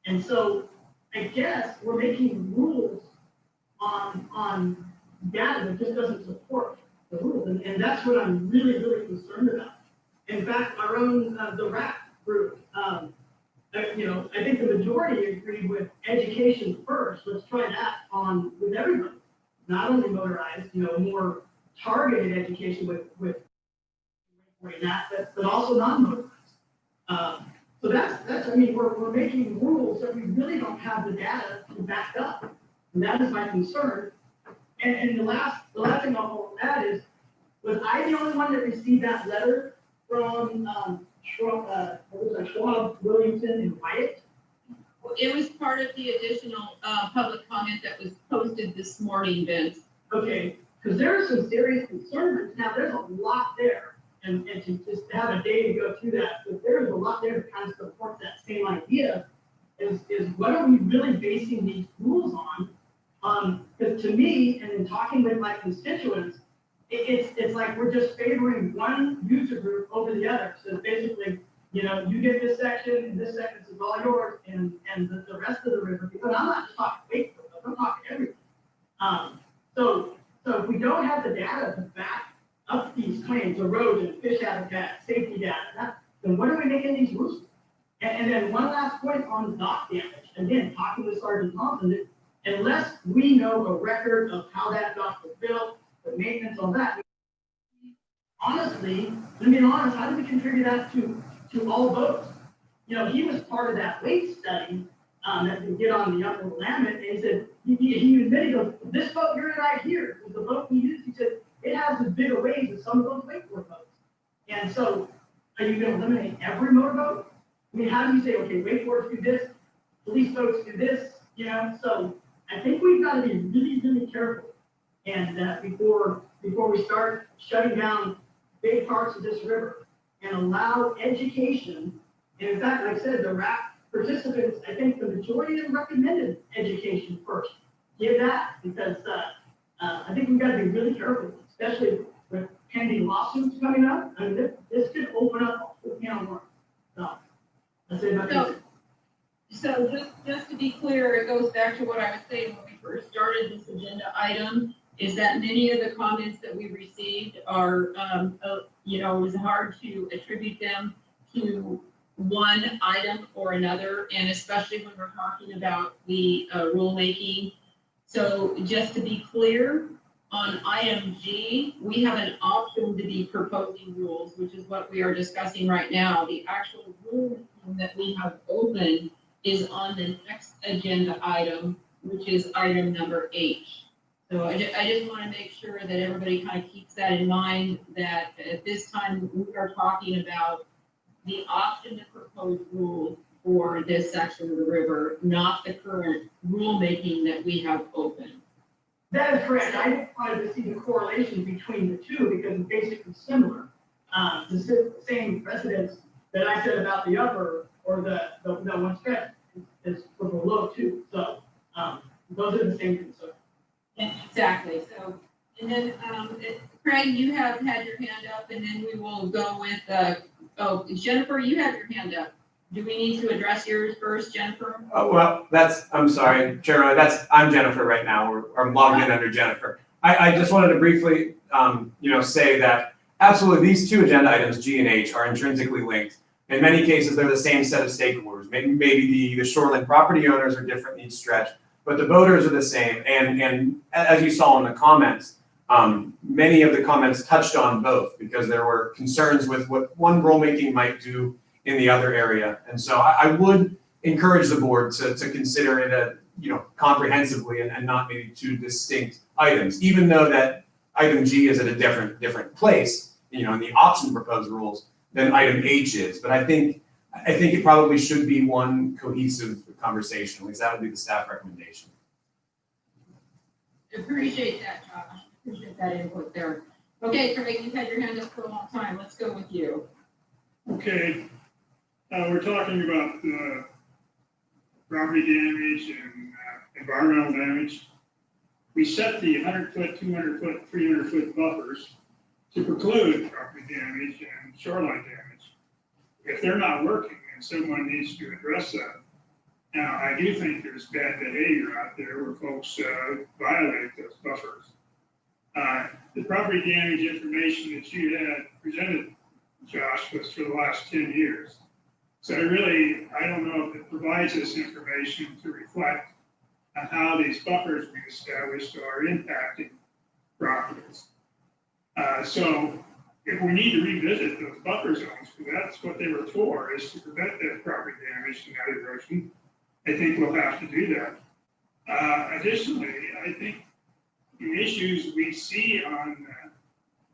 And so I guess we're making rules on data that just doesn't support the rules. And that's what I'm really, really concerned about. In fact, our own, the RAP group, I think the majority agreed with education first. Let's try that on with everybody, not only motorized, more targeted education with that, but also non-motorized. So that's, we're making rules that we really don't have the data to back up. And that is my concern. And the last thing I'll add is, was I the only one that received that letter from Schwab, Williamson, and Wyatt? It was part of the additional public comment that was posted this morning, Vince. Okay, because there are some serious concerns. Now, there's a lot there, and to just have a day to go through that, but there's a lot there to kind of support that same idea, is what are we really basing these rules on? Because to me, and in talking with my constituents, it's like we're just favoring one user group over the other. So basically, you get this section, and this section is all yours, and the rest of the river, because I'm not just talking Wakefield, I'm talking everything. So if we don't have the data to back up these claims, erosion, fish habitat, safety data, then what are we making these rules for? And then one last point on dock damage. Again, talking with Sergeant Thompson, unless we know a record of how that dock was built, the maintenance on that, honestly, to be honest, how do we contribute that to all boats? He was part of that weight study that we get on the upper Willamette, and he said, he admitted, he goes, this boat you're in right here was the boat we used. He said, it has as big a waves as some of those wakeboard boats. And so, are you going to eliminate every motorboat? How do you say, okay, wakeboards do this, police boats do this, So I think we've got to be really, really careful. And before we start shutting down big parts of this river and allow education, and in fact, like I said, the RAP participants, I think the majority of them recommended education first. Give that, because I think we've got to be really careful, especially with pending lawsuits coming up. I mean, this could open up a can of worms. So that's it about this. So just to be clear, it goes back to what I was saying when we first started this agenda item, is that many of the comments that we received are, it was hard to attribute them to one item or another, and especially when we're talking about the rulemaking. So just to be clear, on item G, we have an option to be proposing rules, which is what we are discussing right now. The actual rule that we have open is on the next agenda item, which is item number H. So I just want to make sure that everybody kind of keeps that in mind, that at this time we are talking about the option to propose rules for this section of the river, not the current rulemaking that we have open. That is correct. I wanted to see the correlation between the two because it's basically similar. The same precedents that I said about the upper or the one stretch is for the low too. So those are the same concerns. Exactly. So, and then Craig, you have had your hand up, and then we will go with Jennifer, you have your hand up. Do we need to address yours first, Jennifer? Oh, well, I'm sorry, Chair, I'm Jennifer right now, or I'm logged in under Jennifer. I just wanted to briefly, say that absolutely these two agenda items, G and H, are intrinsically linked. In many cases, they're the same set of stakeholders. Maybe the shoreline property owners are different in each stretch, but the boaters are the same. And as you saw in the comments, many of the comments touched on both because there were concerns with what one rulemaking might do in the other area. And so I would encourage the board to consider it comprehensively and not maybe two distinct items, even though that item G is at a different place, in the option proposed rules than item H is. But I think it probably should be one cohesive conversation. At least that would be the staff recommendation. Appreciate that, Josh. Appreciate that input there. Okay, Craig, you've had your hand up for a long time. Let's go with you. Okay, we're talking about property damage and environmental damage. We set the 100-foot, 200-foot, 300-foot buffers to preclude property damage and shoreline damage. If they're not working, then someone needs to address that. Now, I do think there's bad behavior out there where folks violate those buffers. The property damage information that you had presented, Josh, was for the last 10 years. So I don't know if it provides us information to reflect on how these buffers we established are impacting properties. So if we need to revisit those buffer zones, because that's what they were for, is to prevent that property damage and that erosion, I think we'll have to do that. Additionally, I think the issues we see on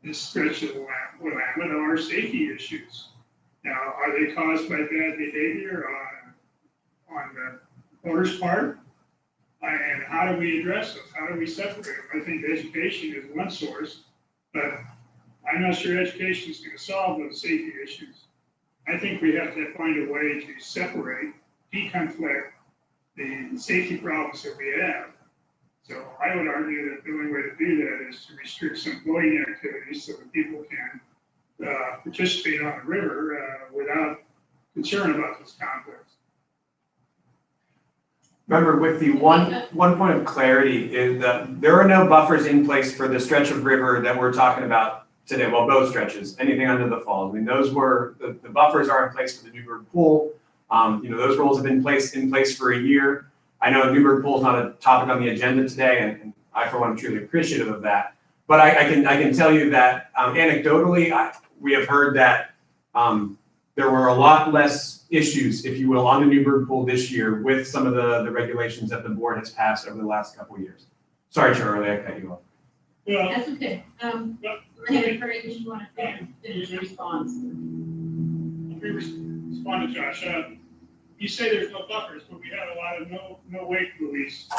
this stretch of Willamette are safety issues. Now, are they caused by bad behavior on the owner's part? And how do we address those? How do we separate them? I think education is one source, but I'm not sure education is going to solve those safety issues. I think we have to find a way to separate, deconflict the safety problems that we have. So I would argue that the only way to do that is to restrict some boating activities so that people can participate on the river without concern about those conflicts. Remember, with the one point of clarity is that there are no buffers in place for the stretch of river that we're talking about today. Well, both stretches, anything under the falls. I mean, those were the buffers are in place for the Newburgh pool. Those rules have been in place for a year. I know Newburgh pool is not a topic on the agenda today, and I, for one, am truly appreciative of that. But I can tell you that anecdotally, we have heard that there were a lot less issues, if you will, on the Newburgh pool this year with some of the regulations that the board has passed over the last couple of years. Sorry, Charlie, I cut you off. Well, That's okay. Craig, you want to finish your response? let me respond to Josh. You say there's no buffers, but we had a lot of no wake buoys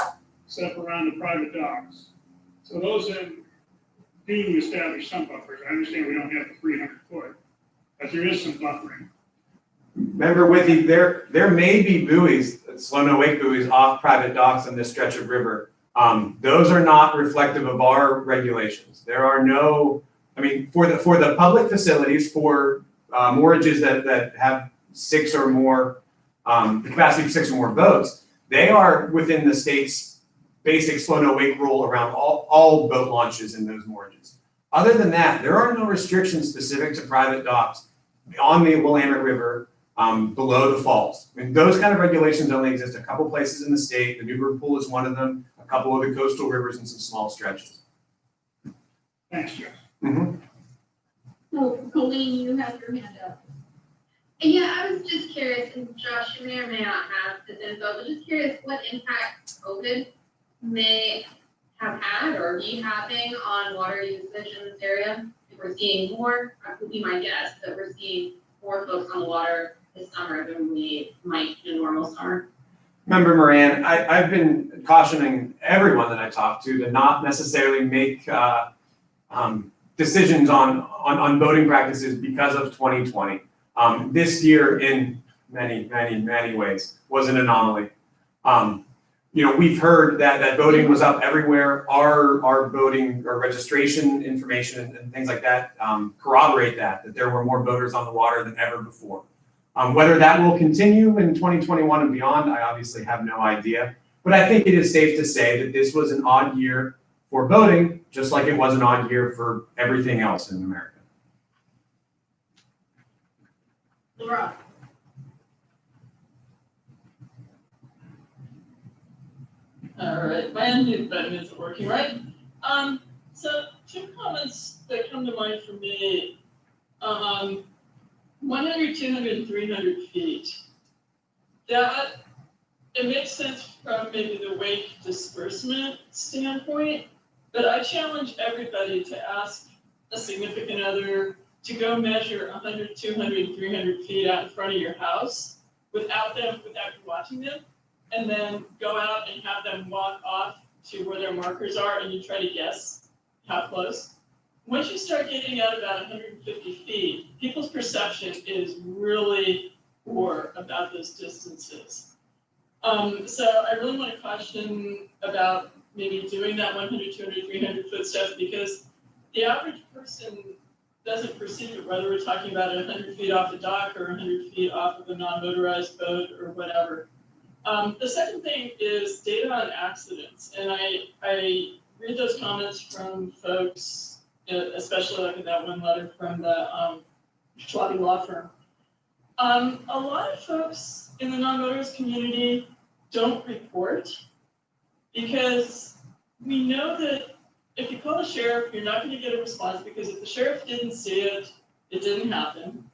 set up around the private docks. So those do establish some buffers. I understand we don't have the 300 foot, but there is some buffering. Remember, Withy, there may be buoys, slow no wake buoys off private docks on this stretch of river. Those are not reflective of our regulations. There are no, for the public facilities, for moorages that have 6 or more, the capacity of 6 or more boats, they are within the state's basic slow no wake rule around all boat launches in those moorages. Other than that, there are no restrictions specific to private docks on the Willamette River below the falls. Those kind of regulations only exist a couple places in the state. The Newburgh pool is one of them, a couple of the coastal rivers and some small stretches. Thanks, Josh. Mm-hmm. So, Colleen, you have your hand up. Yeah, I was just curious, and Josh, you may or may not have this info, but just curious what impact COVID may have had or be having on water usage in this area. If we're seeing more, that would be my guess, that we're seeing more folks on the water this summer than we might in a normal summer. Remember, Moran, I've been cautioning everyone that I talk to not necessarily make decisions on boating practices because of 2020. This year, in many ways, was an anomaly. We've heard that boating was up everywhere. Our boating or registration information and things like that corroborate that there were more boaters on the water than ever before. Whether that will continue in 2021 and beyond, I obviously have no idea. But I think it is safe to say that this was an odd year for boating, just like it was an odd year for everything else in America. Laura? All right, my unmute button isn't working, right? So two comments that come to mind for me. 100, 200, 300 feet. That, it makes sense from maybe the wake disbursement standpoint, but I challenge everybody to ask a significant other to go measure 100, 200, 300 feet out in front of your house without you watching them, and then go out and have them walk off to where their markers are, and you try to guess how close. Once you start getting out about 150 feet, people's perception is really poor about those distances. So I really want to caution about maybe doing that 100, 200, 300 foot stuff, because the average person doesn't perceive it, whether we're talking about 100 feet off the dock or 100 feet off of a non-motorized boat or whatever. The second thing is data on accidents, and I read those comments from folks, especially like in that one letter from the Schwab law firm. A lot of folks in the non-motorist community don't report, because we know that if you call the sheriff, you're not going to get a response, because if the sheriff didn't see it, it didn't happen.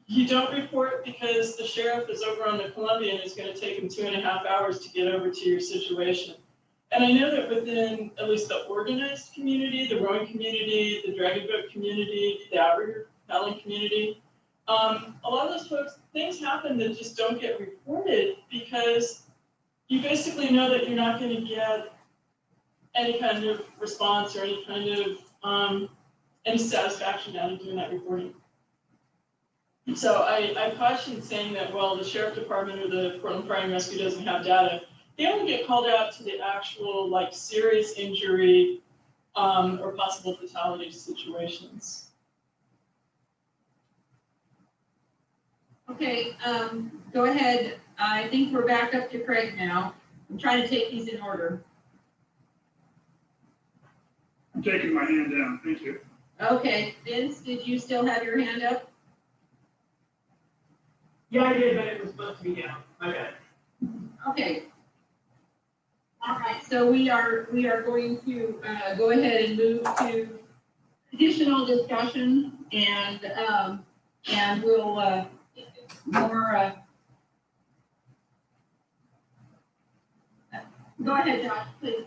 You don't report because the sheriff is over on the Columbia and it's going to take him 2.5 hours to get over to your situation. And I know that within at least the organized community, the rowing community, the dragon boat community, the outrigger paddling community, a lot of those folks, things happen that just don't get reported because you basically know that you're not going to get any kind of response or any kind of any satisfaction out of doing that reporting. So I caution saying that, well, the sheriff department or the Portland Fire and Rescue doesn't have data. They only get called out to the actual like serious injury or possible fatality situations. Okay, go ahead. I think we're back up to Craig now. I'm trying to take these in order. I'm taking my hand down, thank you. Okay, Vince, did you still have your hand up? Yeah, I did, but it was supposed to be down. Okay. Okay. All right, so we are going to go ahead and move to additional discussion, and we'll more. Go ahead, Josh, please.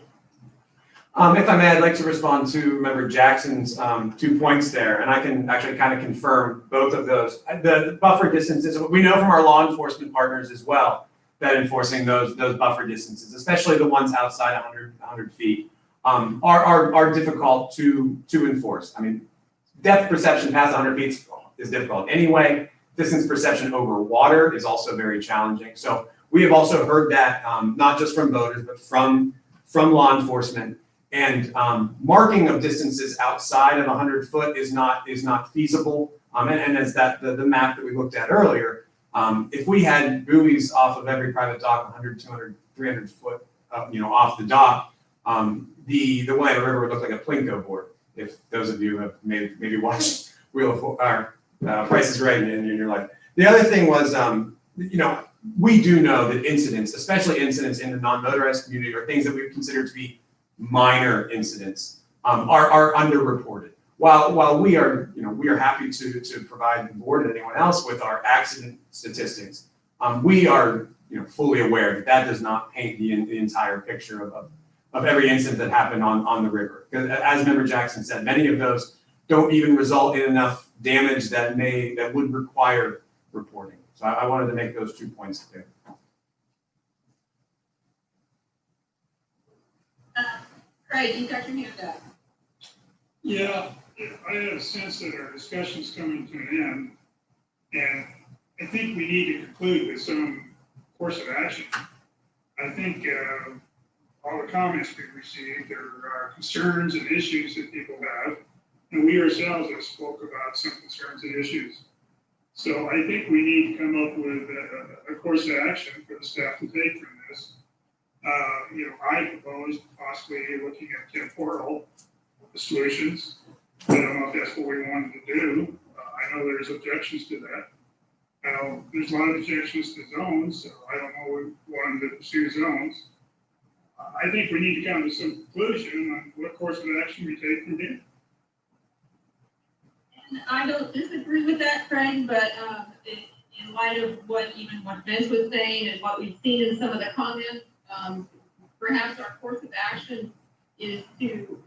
If I may, I'd like to respond to Member Jackson's 2 points there, and I can actually kind of confirm both of those. The buffer distances, we know from our law enforcement partners as well that enforcing those buffer distances, especially the ones outside 100 feet, are difficult to enforce. I mean, depth perception past 100 feet is difficult anyway. Distance perception over water is also very challenging. So we have also heard that not just from boaters, but from law enforcement. And marking of distances outside of 100 foot is not feasible. And as the map that we looked at earlier, if we had buoys off of every private dock, 100, 200, 300 foot, off the dock, the Willamette River would look like a Plinko board. If those of you have maybe watched Price is Right in your life. The other thing was, we do know that incidents, especially incidents in the non-motorized community, are things that we would consider to be minor incidents, are underreported. While we are happy to provide the board and anyone else with our accident statistics, we are fully aware that does not paint the entire picture of every incident that happened on the river. Because as Member Jackson said, many of those don't even result in enough damage that would require reporting. So I wanted to make those 2 points clear. Craig, you got your hand up. Yeah, I have a sense that our discussion's coming to an end, and I think we need to conclude with some course of action. I think all the comments we've received, there are concerns and issues that people have, and we ourselves have spoke about some concerns and issues. So I think we need to come up with a course of action for the staff to take from this. I proposed possibly looking at temporal solutions. I don't know if that's what we wanted to do. I know there's objections to that. I know there's a lot of objections to zones, so I don't know if we wanted to pursue zones. I think we need to come to some conclusion on what course of action we take from here. And I don't disagree with that, Craig, but in light of what Vince was saying and what we've seen in some of the comments, perhaps our course of action is to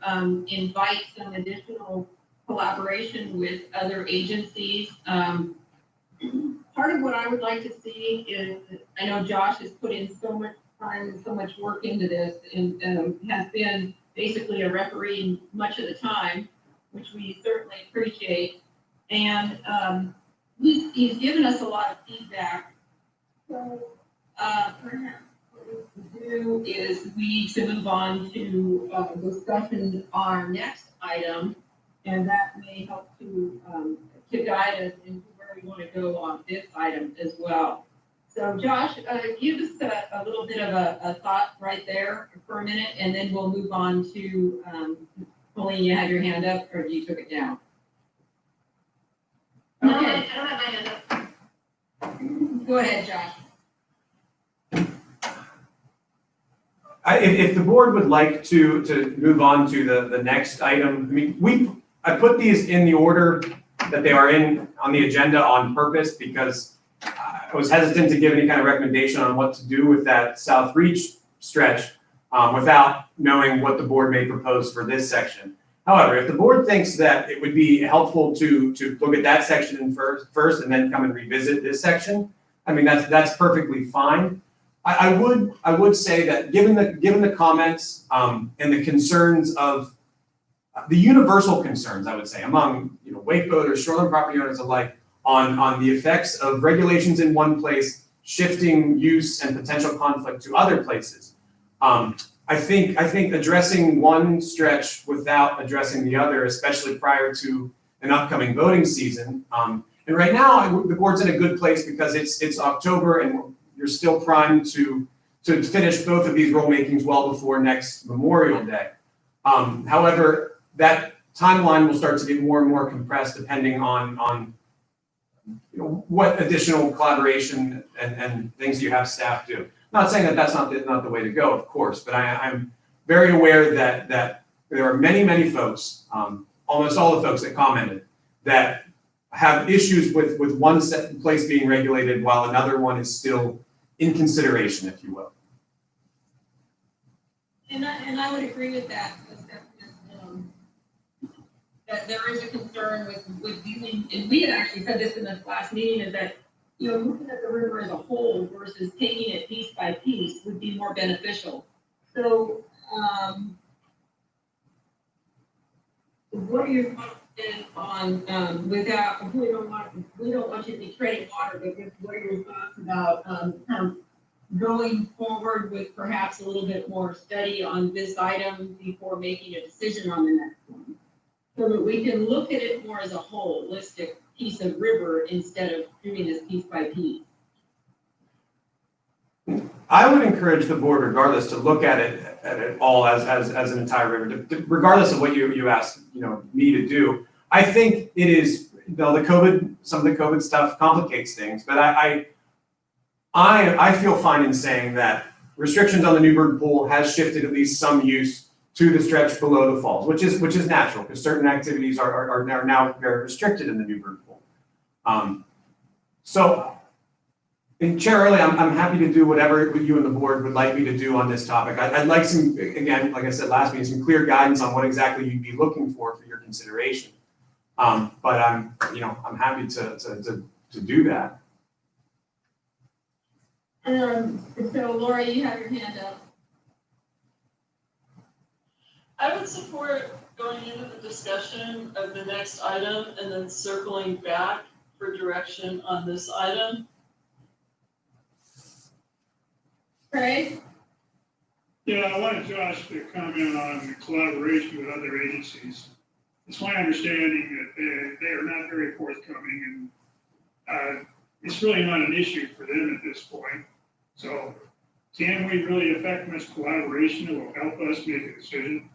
invite some additional collaboration with other agencies. Part of what I would like to see is, I know Josh has put in so much time and so much work into this and has been basically a referee much of the time, which we certainly appreciate. And he's given us a lot of feedback. So perhaps what we can do is we need to move on to discussion on our next item, and that may help to guide us into where we want to go on this item as well. So Josh, give us a little bit of a thought right there for a minute, and then we'll move on to, Pauline, you had your hand up, or you took it down? No, Okay. I don't have my hand up. Go ahead, Josh. If the board would like to move on to the next item, I mean, I put these in the order that they are in on the agenda on purpose because I was hesitant to give any kind of recommendation on what to do with that South Reach stretch without knowing what the board may propose for this section. However, if the board thinks that it would be helpful to look at that section first and then come and revisit this section, I mean, that's perfectly fine. I would say that given the comments and the concerns of the universal concerns, I would say, among wake boaters, shoreline property owners alike, on the effects of regulations in one place shifting use and potential conflict to other places. I think addressing one stretch without addressing the other, especially prior to an upcoming voting season. And right now, the board's in a good place because it's October and you're still primed to finish both of these rulemakings well before next Memorial Day. However, that timeline will start to get more and more compressed depending on what additional collaboration and things you have staff do. Not saying that that's not the way to go, of course, but I'm very aware that there are many folks, almost all the folks that commented, that have issues with one place being regulated while another one is still in consideration, if you will. And I would agree with that. That there is a concern with viewing, and we had actually said this in this last meeting, is that looking at the river as a whole versus taking it piece by piece would be more beneficial. So, what are your thoughts on without we don't want you to be treading water, but just what are your thoughts about kind of going forward with perhaps a little bit more study on this item before making a decision on the next one, so that we can look at it more as a holistic piece of river instead of doing this piece by piece? I would encourage the board, regardless, to look at it all as an entire river, regardless of what you ask me to do. I think it is some of the COVID stuff complicates things, but I feel fine in saying that restrictions on the Newburgh pool has shifted at least some use to the stretch below the falls, which is natural because certain activities are now very restricted in the Newburgh pool. So, and Chair Early, I'm happy to do whatever you and the board would like me to do on this topic. I'd like some, again, like I said last meeting, some clear guidance on what exactly you'd be looking for your consideration. But I'm happy to do that. So Laura, you have your hand up. I would support going into the discussion of the next item and then circling back for direction on this item. Craig? Yeah, I wanted Josh to comment on the collaboration with other agencies. It's my understanding that they are not very forthcoming, and it's really not an issue for them at this point. So Can we really affect much collaboration that will help us make a decision?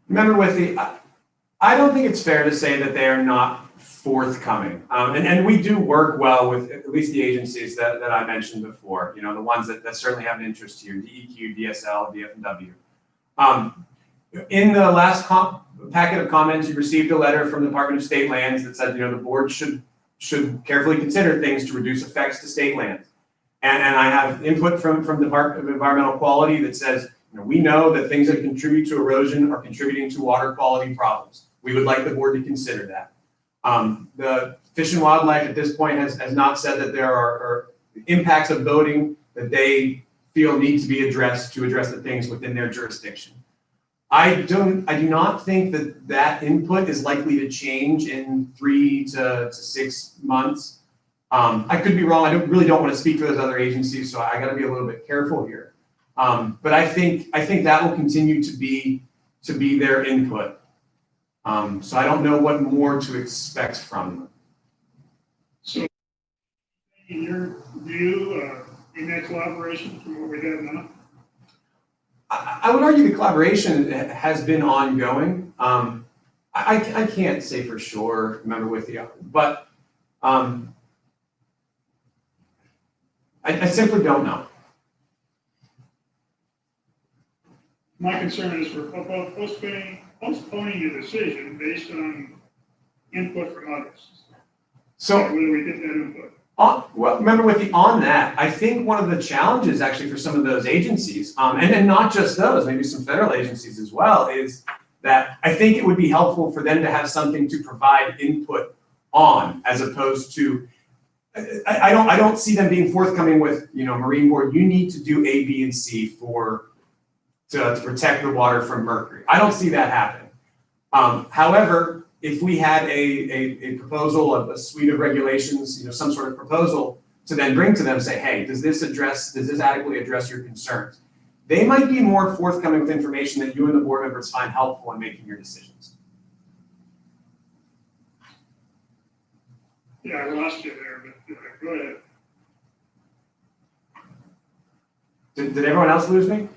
Remember with I don't think it's fair to say that they are not forthcoming. And we do work well with at least the agencies that I mentioned before, you know, the ones that certainly have an interest here, DEQ, DSL, DF&W. In the last packet of comments, you received a letter from the Department of State Lands that said, you know, the board should carefully consider things to reduce effects to state lands. And I have input from the Department of Environmental Quality that says, you know, we know that things that contribute to erosion are contributing to water quality problems. We would like the board to consider that. The Fish and Wildlife at this point has not said that there are impacts of boating that they feel need to be addressed to address the things within their jurisdiction. I do not think that input is likely to change in 3 to 6 months. I could be wrong. I really don't want to speak for those other agencies, so I got to be a little bit careful here. But I think that will continue to be their input. So I don't know what more to expect from them. So, in your view, in that collaboration from what we have now? I would argue the collaboration has been ongoing. I can't say for sure, remember with you, but I simply don't know. My concern is we're postponing a decision based on input from others. So whether we get that input. Well, remember on that, I think one of the challenges actually for some of those agencies, and not just those, maybe some federal agencies as well, is that I think it would be helpful for them to have something to provide input on, as opposed to, I don't see them being forthcoming with, you know, Marine Board, you need to do A, B, and C to protect the water from mercury. I don't see that happening. However, if we had a proposal of a suite of regulations, you know, some sort of proposal to then bring to them, say, hey, does this adequately address your concerns? They might be more forthcoming with information that you and the board members find helpful in making your decisions. Yeah, I lost you there, but go ahead. Did everyone else lose me?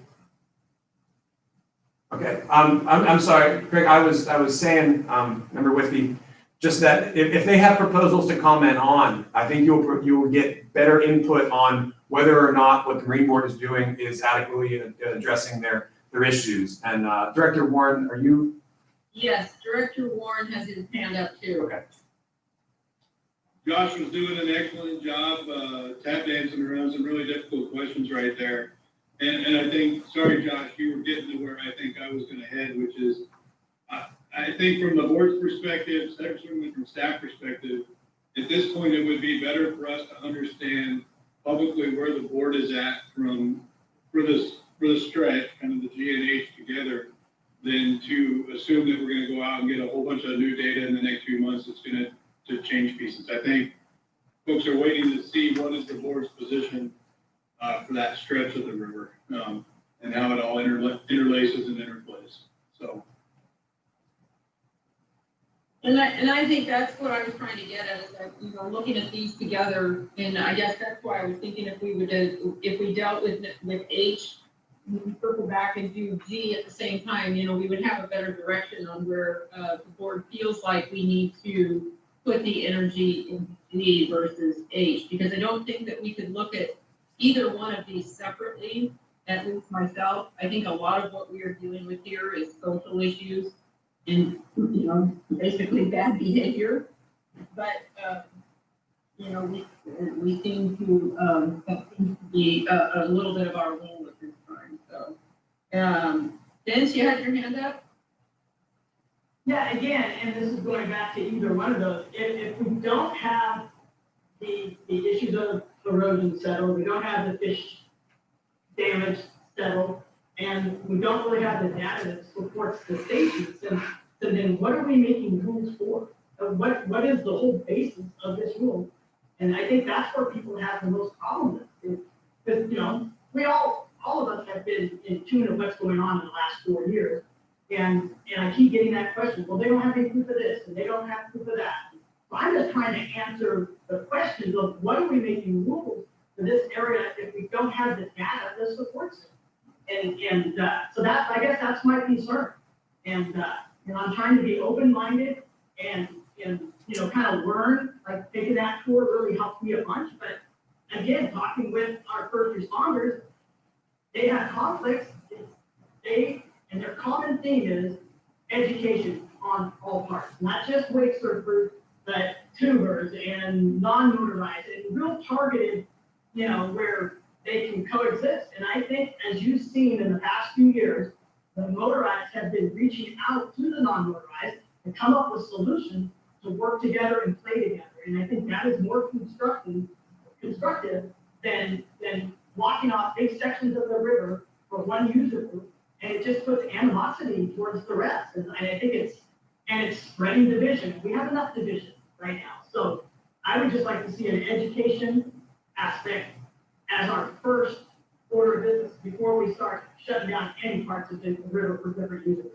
Okay, I'm sorry, Craig, I was saying, remember with me, just that if they have proposals to comment on, I think you will get better input on whether or not what the Marine Board is doing is adequately addressing their issues. And Director Warren, are you? Yes, Director Warren has his hand up too. Okay. Josh was doing an excellent job, tap dancing around some really difficult questions right there. And I think, sorry, Josh, you were getting to where I think I was going to head, which is, I think from the board's perspective, certainly from staff perspective, at this point, it would be better for us to understand publicly where the board is at for the stretch, kind of the G and H together, than to assume that we're going to go out and get a whole bunch of new data in the next few months that's going to change pieces. I think folks are waiting to see what is the board's position for that stretch of the river, and how it all interlaces and interplays. So. And I think that's what I was trying to get at, is that, you know, looking at these together, and I guess that's why I was thinking if we dealt with H, we would circle back and do G at the same time, you know, we would have a better direction on where the board feels like we need to put the energy in G versus H, because I don't think that we could look at either one of these separately, at least myself. I think a lot of what we are dealing with here is social issues and, you know, basically bad behavior. But, you know, we seem to, that seems to be a little bit of our role at this time. So, Dennis, you had your hand up? Yeah, again, and this is going back to either one of those, if we don't have the issues of erosion settled, we don't have the fish damage settled, and we don't really have the data that supports the safety, so then what are we making rules for? What is the whole basis of this rule? And I think that's where people have the most problem with, because, you know, all of us have been in tune of what's going on in the last 4 years. And I keep getting that question, well, they don't have any proof of this, and they don't have proof of that. So I'm just trying to answer the questions of what are we making rules for this area if we don't have the data that supports it? So that, I guess that's my concern. And I'm trying to be open-minded and kind of learn, like taking that tour really helped me a bunch. But again, talking with our first responders, they have conflicts. And their common theme is education on all parts, not just wake surfers, but tubers and non-motorized and real targeted, where they can coexist. And I think, as you've seen in the past few years, the motorized have been reaching out to the non-motorized and come up with solutions to work together and play together. And I think that is more constructive than blocking off big sections of the river for one user group. And it just puts animosity towards the rest. And I think it's spreading division. We have enough division right now. So I would just like to see an education aspect as our first order of business before we start shutting down any parts of the river for different users.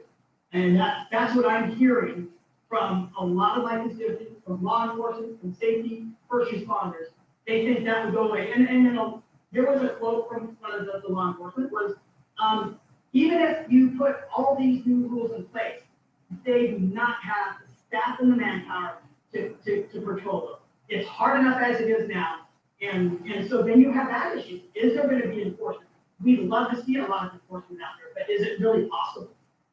And that's what I'm hearing from a lot of my constituents, from law enforcement, from safety, first responders. They think that would go away. And there was a quote from one of the law enforcement was, even if you put all these new rules in place, they do not have the staff and the manpower to patrol them. It's hard enough as it is now. And so then you have that issue. Is there going to be enforcement? We'd love to see a lot of enforcement out there, but is it really possible?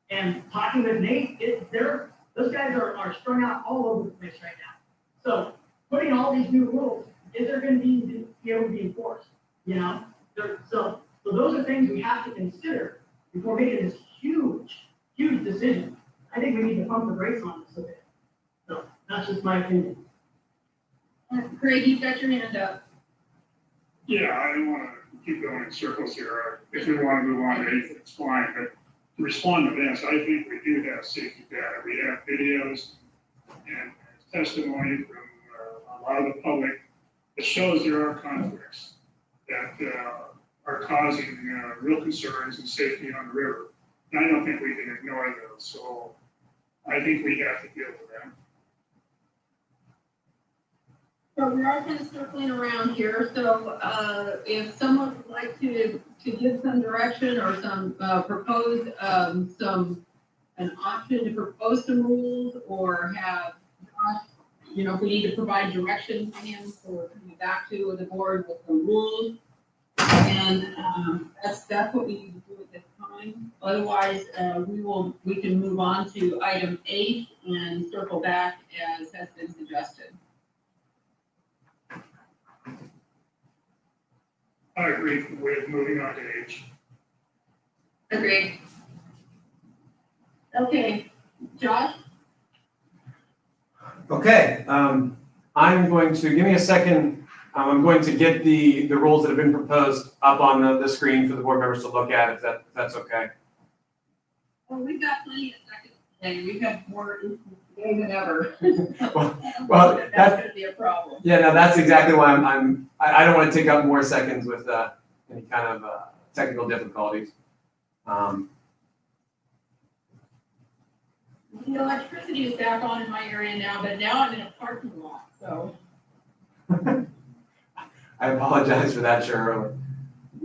And talking with Nate, those guys are strung out all over the place right now. So putting all these new rules, is there going to be able to be enforced? So those are things we have to consider before making this huge decision. I think we need to pump the brakes on this a bit. So that's just my opinion. Craig, you've got your hand up. Yeah, I don't want to keep going in circles here. If we want to move on to anything, it's fine. But to respond to this, I think we do have safety data. We have videos and testimony from a lot of the public that shows there are conflicts that are causing real concerns and safety on the river. And I don't think we can ignore those. So I think we have to deal with them. So we are kind of circling around here, so if someone would like to give some direction or some propose an option to propose some rules or have, if we need to provide direction to him for coming back to the board with the rules. And that's what we need to do at this time. Otherwise, we can move on to item 8 and circle back as has been suggested. I agree with moving on to H. Agreed. Okay, Josh? Okay, I'm going to, give me a second. I'm going to get the rules that have been proposed up on the screen for the board members to look at, if that's okay. Well, we've got plenty of seconds today. We've got more today than ever. Well, That's gonna be a problem. Yeah, no, that's exactly why I don't want to take up more seconds with any kind of technical difficulties. The electricity is back on in my area now, but now I'm in a parking lot, so. I apologize for that, Shirley.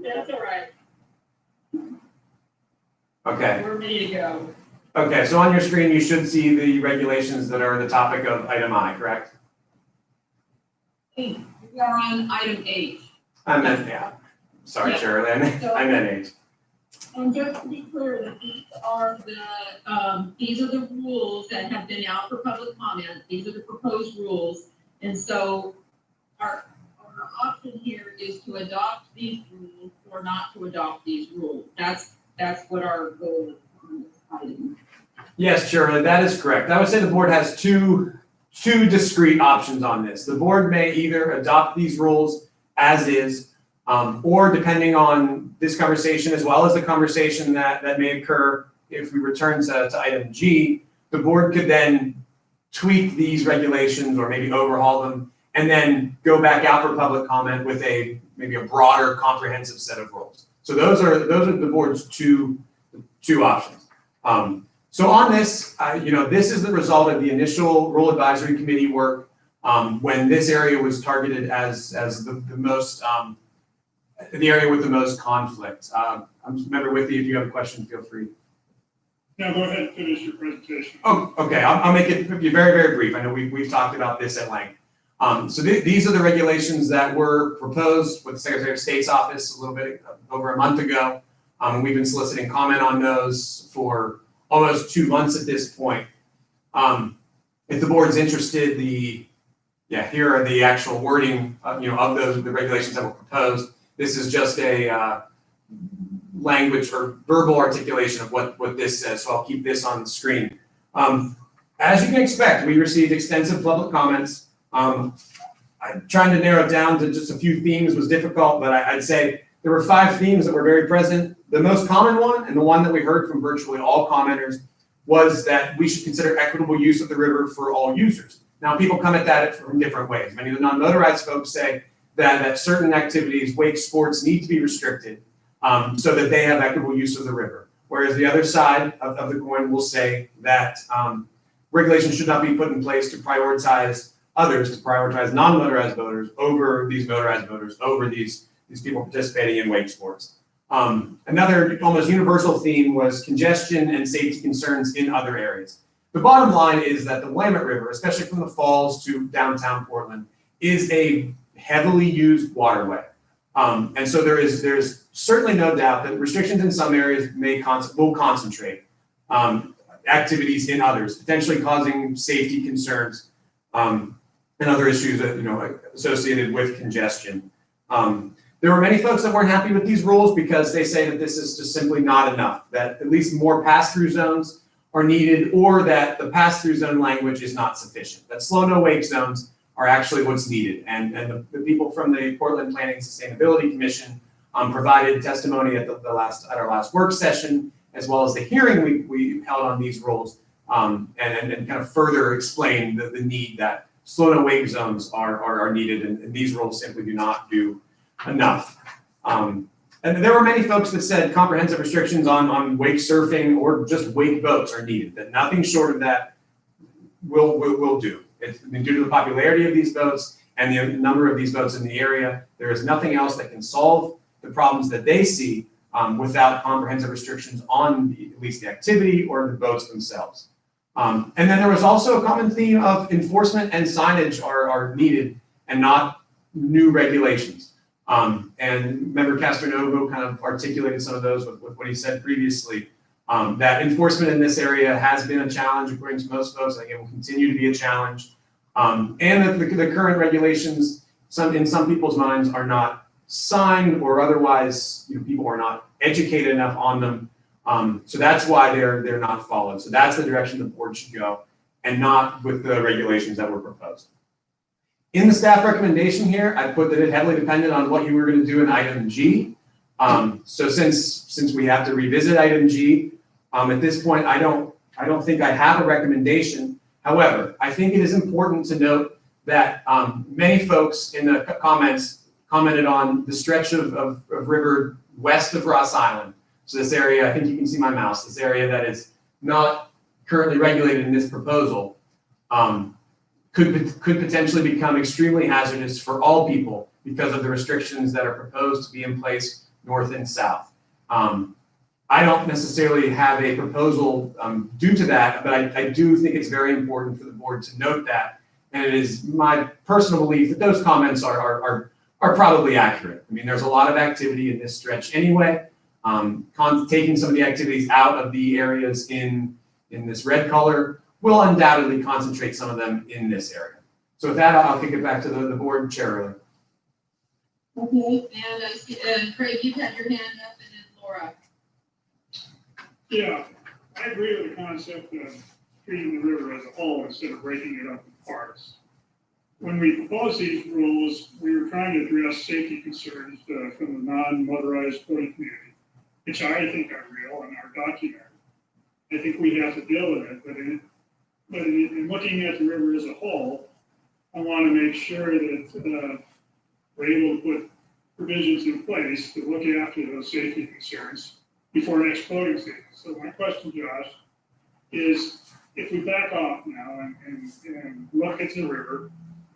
That's all right. Okay. We're ready to go. Okay, so on your screen, you should see the regulations that are the topic of item I, correct? We are on item 8. I meant, yeah. Sorry, Yeah. Shirley, I meant 8. And just to be clear, that these are the rules that have been out for public comment. These are the proposed rules. And so our option here is to adopt these rules or not to adopt these rules. That's what our goal is on this item. Yes, Shirley, that is correct. I would say the board has two discrete options on this. The board may either adopt these rules as is, or depending on this conversation, as well as the conversation that may occur if we return to item G, the board could then tweak these regulations or maybe overhaul them and then go back out for public comment with maybe a broader comprehensive set of rules. So those are the board's two options. So on this, this is the result of the initial rule advisory committee work when this area was targeted as the most, the area with the most conflict. I'm member with you. If you have a question, feel free. Now go ahead and finish your presentation. Oh, okay. I'll make it be very, very brief. I know we've talked about this at length. So these are the regulations that were proposed with the Secretary of State's office a little bit over a month ago. We've been soliciting comment on those for almost 2 months at this point. If the board's interested, here are the actual wording of the regulations that were proposed. This is just a language or verbal articulation of what this says, so I'll keep this on the screen. As you can expect, we received extensive public comments. Trying to narrow it down to just a few themes was difficult, but I'd say there were 5 themes that were very present. The most common one, and the one that we heard from virtually all commenters, was that we should consider equitable use of the river for all users. Now, people come at that from different ways. Many of the non-motorized folks say that certain activities, wake sports, need to be restricted so that they have equitable use of the river. Whereas the other side of the coin will say that regulations should not be put in place to prioritize others, to prioritize non-motorized boaters over these motorized boaters, over these people participating in wake sports. Another almost universal theme was congestion and safety concerns in other areas. The bottom line is that the Willamette River, especially from the falls to downtown Portland, is a heavily used waterway. And so there's certainly no doubt that restrictions in some areas will concentrate activities in others, potentially causing safety concerns and other issues that associated with congestion. There were many folks that weren't happy with these rules because they say that this is just simply not enough, that at least more pass-through zones are needed, or that the pass-through zone language is not sufficient, that slow no wake zones are actually what's needed. And the people from the Portland Planning and Sustainability Commission provided testimony at our last work session, as well as the hearing we held on these rules, and kind of further explain the need that slow no wake zones are needed, and these rules simply do not do enough. And there were many folks that said comprehensive restrictions on wake surfing or just wake boats are needed, that nothing short of that will do. Due to the popularity of these boats and the number of these boats in the area, there is nothing else that can solve the problems that they see without comprehensive restrictions on at least the activity or the boats themselves. And then there was also a common theme of enforcement and signage are needed and not new regulations. And Member Castronovo kind of articulated some of those with what he said previously, that enforcement in this area has been a challenge according to most folks. I think it will continue to be a challenge. And that the current regulations, in some people's minds, are not signed or otherwise, people are not educated enough on them. So that's why they're not followed. So that's the direction the board should go, and not with the regulations that were proposed. In the staff recommendation here, I put that it heavily depended on what you were going to do in item G. So since we have to revisit item G, at this point, I don't think I have a recommendation. However, I think it is important to note that many folks in the comments commented on the stretch of river west of Ross Island. So this area, I think you can see my mouse, this area that is not currently regulated in this proposal, could potentially become extremely hazardous for all people because of the restrictions that are proposed to be in place north and south. I don't necessarily have a proposal due to that, but I do think it's very important for the board to note that. And it is my personal belief that those comments are probably accurate. I mean, there's a lot of activity in this stretch anyway. Taking some of the activities out of the areas in this red color will undoubtedly concentrate some of them in this area. So with that, I'll kick it back to the board chair. Okay, and I see, Craig, you've had your hand up, and then Laura. Yeah, I agree with the concept of treating the river as a whole instead of breaking it up in parts. When we proposed these rules, we were trying to address safety concerns from the non-motorized boating community, which I think are real and are documented. I think we have to deal with it, but in looking at the river as a whole, I want to make sure that we're able to put provisions in place to look after those safety concerns before next boating season. So my question, Josh, is if we back off now and look at the river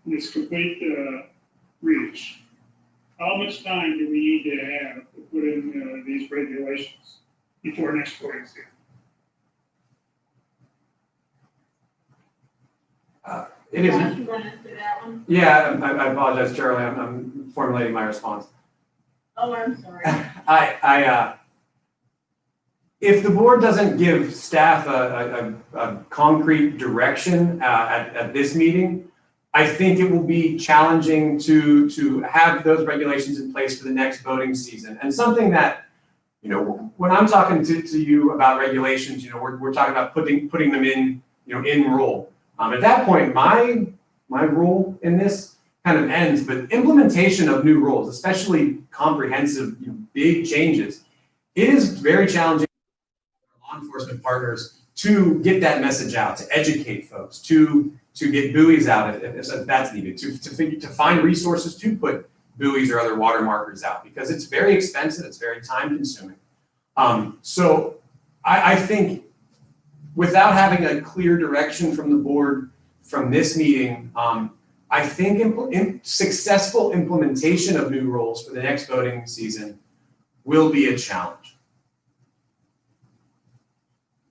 this complete, reach, how much time do we need to have to put in, these regulations before next voting season? It is, Josh, you want to answer that one? yeah, I apologize, Charlie, I'm formulating my response. Oh, I'm sorry. If the board doesn't give staff a concrete direction at this meeting, I think it will be challenging to have those regulations in place for the next voting season. And something that, you know, when I'm talking to you about regulations, you know, we're talking about putting them in, you know, in rule. At that point, my role in this kind of ends, but implementation of new rules, especially comprehensive, you know, big changes, it is very challenging for law enforcement partners to get that message out, to educate folks, to get buoys out if that's needed, to find resources to put buoys or other water markers out, because it's very expensive, it's very time consuming. So I think without having a clear direction from the board from this meeting, I think successful implementation of new rules for the next voting season will be a challenge.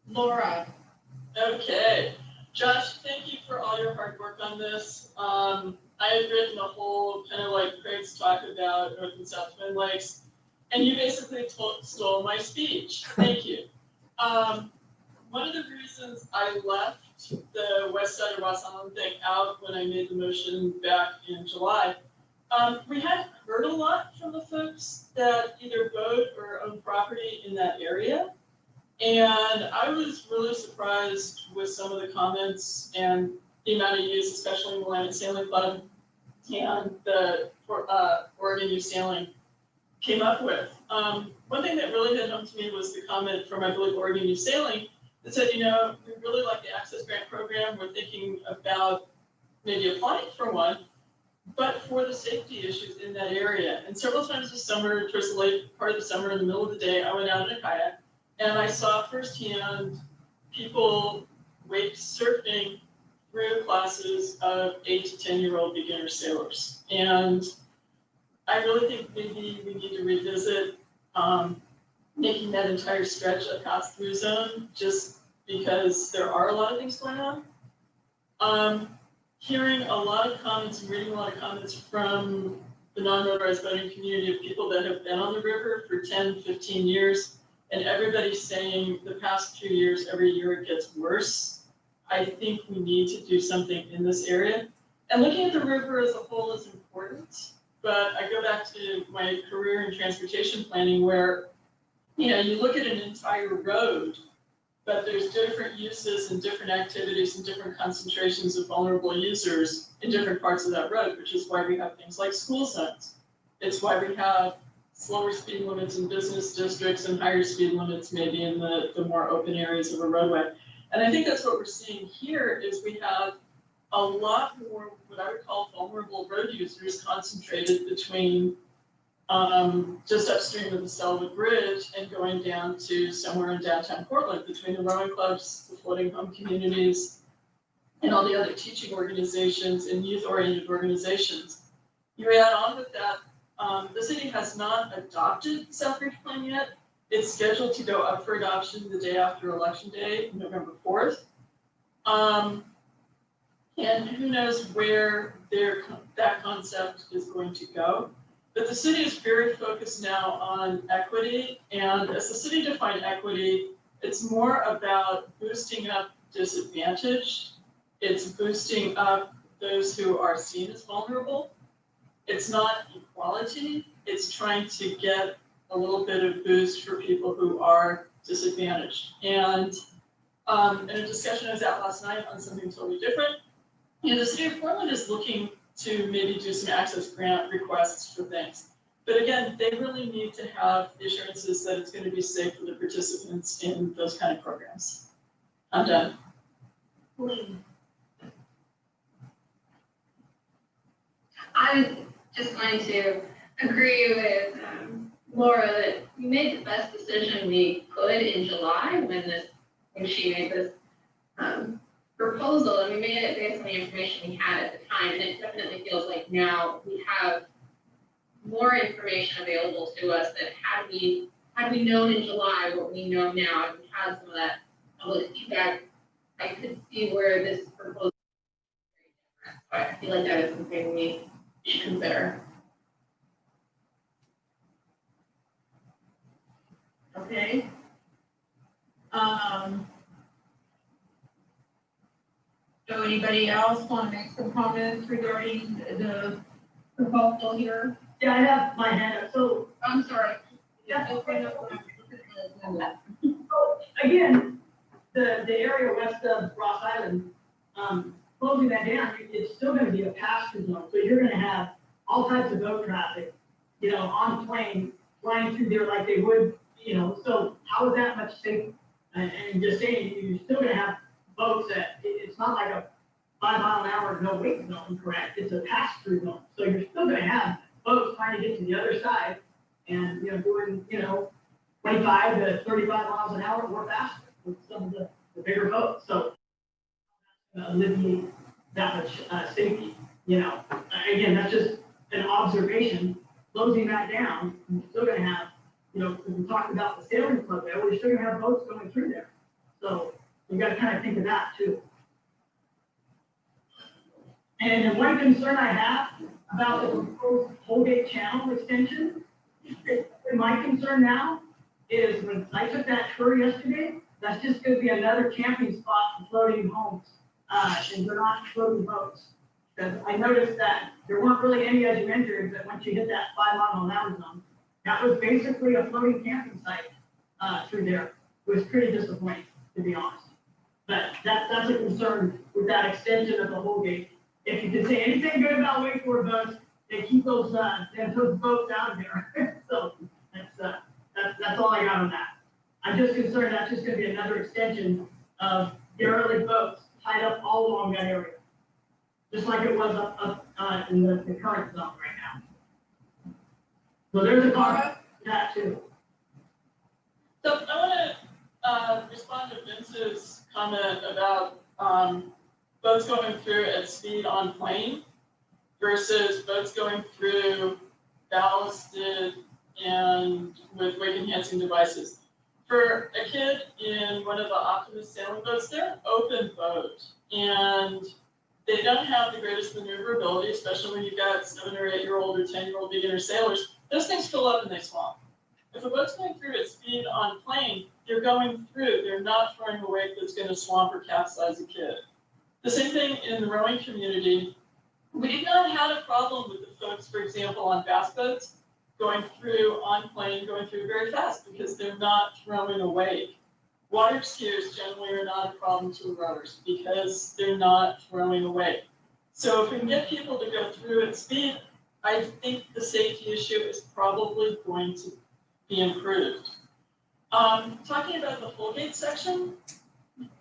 Laura, Okay, Josh, thank you for all your hard work on this. I had written a whole kind of like Craig's talk about North and South Twin Lakes, and you basically stole my speech. Thank you. One of the reasons I left the West Side of Ross Island thing out when I made the motion back in July, we hadn't heard a lot from the folks that either vote or own property in that area. And I was really surprised with some of the comments and the amount of use, especially in the Willamette Sailing Club and the Oregon Youth Sailing came up with. One thing that really hit home to me was the comment from, I believe, Oregon Youth Sailing that said, you know, we really like the Access Grant program. We're thinking about maybe applying for one, but for the safety issues in that area. And several times this summer, towards the late part of the summer, in the middle of the day, I went out in a kayak and I saw firsthand people wake surfing through classes of 8 to 10-year-old beginner sailors. And I really think maybe we need to revisit making that entire stretch a pass-through zone, just because there are a lot of things going on. Hearing a lot of comments and reading a lot of comments from the non-motorized boating community of people that have been on the river for 10, 15 years, and everybody's saying the past 2 years, every year it gets worse. I think we need to do something in this area. And looking at the river as a whole is important, but I go back to my career in transportation planning where, you know, you look at an entire road, but there's different uses and different activities and different concentrations of vulnerable users in different parts of that road, which is why we have things like school zones. It's why we have slower speed limits in business districts and higher speed limits maybe in the more open areas of a roadway. And I think that's what we're seeing here is we have a lot more what I would call vulnerable road users concentrated between just upstream of the Sellwood Bridge and going down to somewhere in downtown Portland between the rowing clubs, the floating home communities, and all the other teaching organizations and youth-oriented organizations. You add on with that, the city has not adopted the South Ridge Plan yet. It's scheduled to go up for adoption the day after Election Day, November 4th. And who knows where that concept is going to go. But the city is very focused now on equity. And as the city defined equity, it's more about boosting up disadvantage. It's boosting up those who are seen as vulnerable. It's not equality. It's trying to get a little bit of boost for people who are disadvantaged. And in a discussion I was at last night on something totally different, you know, the city of Portland is looking to maybe do some access grant requests for things. But again, they really need to have assurances that it's going to be safe for the participants in those kind of programs. I'm done. I'm just going to agree with Laura that we made the best decision we could in July when she made this proposal, and we made it based on the information we had at the time, and it definitely feels like now we have more information available to us that had we known in July what we know now, and we had some of that public feedback, I could see where this proposal is very different. So I feel like that is something we should consider. Okay. So anybody else want to make some comments regarding the proposal here? Yeah, I have my hand up, so, I'm sorry. yeah, Open up when I look at the agenda. so, again, the area west of Ross Island, closing that down, it's still gonna be a pass-through zone, so you're gonna have all types of boat traffic, you know, on plane, flying through there like they would, you know, so how is that much safer? And just saying, you're still gonna have boats that, it's not like a 5 mile an hour no wake zone, correct? It's a pass-through zone, so you're still gonna have boats trying to get to the other side and, you know, doing, you know, 25 to 35 miles an hour or faster with some of the bigger boats, so alleviate that much safety, you know. Again, that's just an observation. Closing that down, you're still gonna have, you know, we talked about the sailing club there, we're still gonna have boats going through there. So you gotta kind of think of that too. And then one concern I have about the proposed Colgate channel extension, my concern now is when I took that tour yesterday, that's just gonna be another camping spot for floating homes. And they're not floating boats. Because I noticed that there weren't really any as you entered, but once you hit that 5 mile an hour zone, that was basically a floating camping site through there. It was pretty disappointing, to be honest. But that's a concern with that extension of the Colgate. If you could say anything good about wakeboard boats, they keep those boats out of there. So that's all I got on that. I'm just concerned that's just gonna be another extension of derelict boats tied up all along that area. Just like it was up in the current zone right now. So there's a comment to that too. So I want to respond to Vince's comment about boats going through at speed on plane versus boats going through ballasted and with wake enhancing devices. For a kid in one of the Optimus sailing boats, they're an open boat and they don't have the greatest maneuverability, especially when you've got 7 or 8-year-old or 10-year-old beginner sailors. Those things fill up and they swamp. If a boat's going through at speed on plane, they're going through. They're not throwing a wake that's going to swamp or capsize a kid. The same thing in the rowing community. We've not had a problem with the folks, for example, on bass boats going through on plane, going through very fast because they're not throwing a wake. Water skiers generally are not a problem to rowers because they're not throwing a wake. So if we can get people to go through at speed, I think the safety issue is probably going to be improved. Talking about the Colgate section,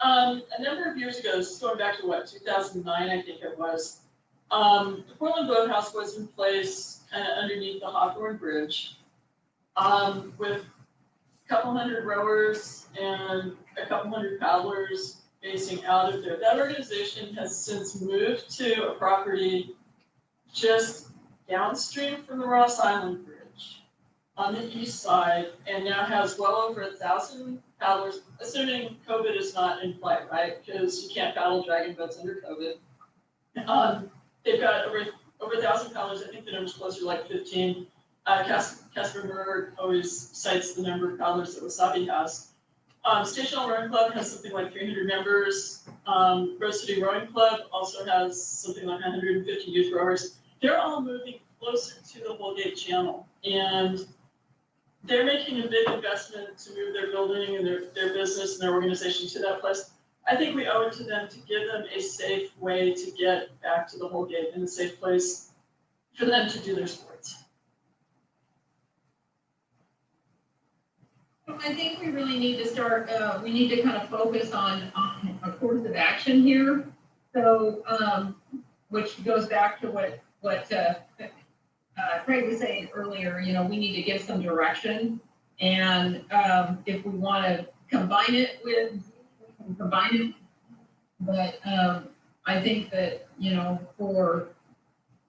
a number of years ago, this is going back to what, 2009, I think it was, the Portland Boathouse was in place kind of underneath the Hawthorne Bridge with a couple hundred rowers and a couple hundred paddlers facing out of there. That organization has since moved to a property just downstream from the Ross Island Bridge on the east side and now has well over 1,000 paddlers, assuming COVID is not in play, right? Because you can't paddle dragon boats under COVID. They've got over 1,000 paddlers. I think the number's closer to like 15. Casper Berg always cites the number of paddlers that Wasabi has. Stational Rowing Club has something like 300 members. Rose City Rowing Club also has something like 150 youth rowers. They're all moving closer to the Colgate Channel, and they're making a big investment to move their building and their business and their organization to that place. I think we owe it to them to give them a safe way to get back to the Colgate and a safe place for them to do their sports. I think we really need to start, we need to kind of focus on a course of action here. So, which goes back to what Craig was saying earlier, you know, we need to give some direction. And if we want to combine it But, I think that, you know, for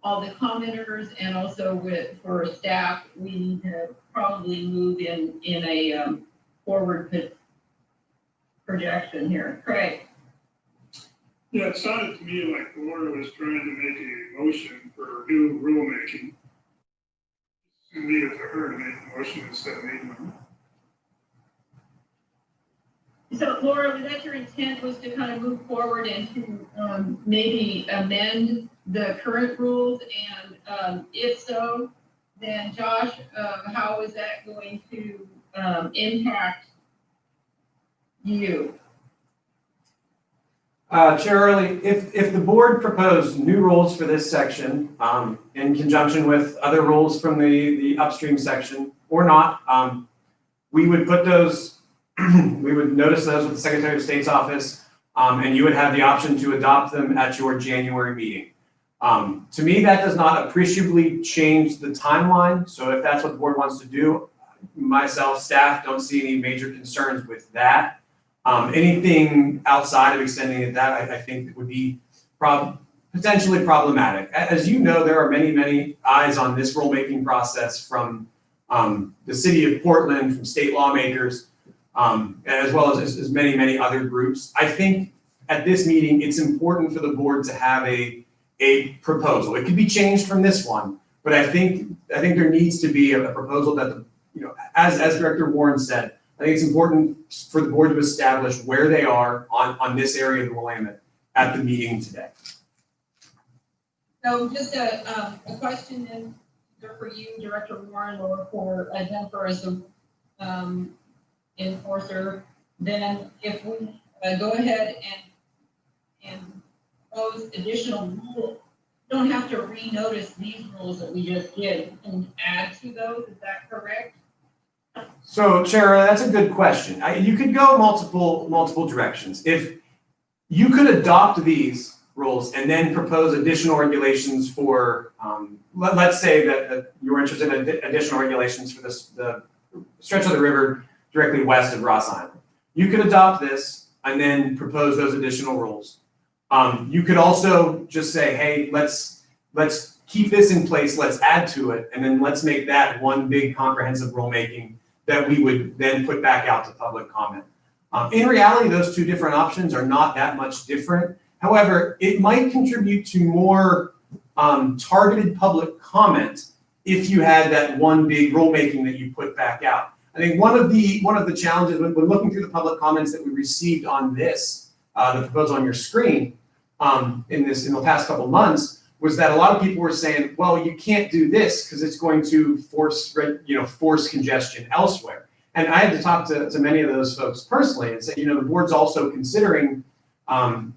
all the commenters and also for staff, we need to probably move in a, forward projection here. Craig? Yeah, it sounded to me like Laura was trying to make a motion for new rulemaking. Leave it to her to make the motion instead of making one. So Laura, was that your intent, was to kind of move forward and to maybe amend the current rules? And if so, then Josh, how is that going to impact you? Chair Early, if the board proposed new rules for this section, in conjunction with other rules from the upstream section or not, we would put those, we would notice those with the Secretary of State's office, and you would have the option to adopt them at your January meeting. To me, that does not appreciably change the timeline. So if that's what the board wants to do, myself, staff don't see any major concerns with that. Anything outside of extending it that I think would be potentially problematic. As you know, there are many eyes on this rulemaking process from the city of Portland, from state lawmakers, as well as many other groups. I think at this meeting, it's important for the board to have a proposal. It could be changed from this one, but I think there needs to be a proposal that, as Director Warren said, I think it's important for the board to establish where they are on this area of the Willamette at the meeting today. So just a question then, either for you, Director Warren, or for Jennifer as the enforcer. Then if we go ahead and propose additional rules, don't have to renotice these rules that we just did and add to those, is that correct? So, Chair, that's a good question. You could go multiple directions. If you could adopt these rules and then propose additional regulations for, let's say that you're interested in additional regulations for the stretch of the river directly west of Ross Island. You could adopt this and then propose those additional rules. You could also just say, hey, let's keep this in place, let's add to it, and then let's make that one big comprehensive rulemaking that we would then put back out to public comment. In reality, those two different options are not that much different. However, it might contribute to more targeted public comment if you had that one big rulemaking that you put back out. I think one of the challenges when looking through the public comments that we received on this, the proposal on your screen, in the past couple months, was that a lot of people were saying, well, you can't do this because it's going to force congestion elsewhere. And I had to talk to many of those folks personally and say, the board's also considering,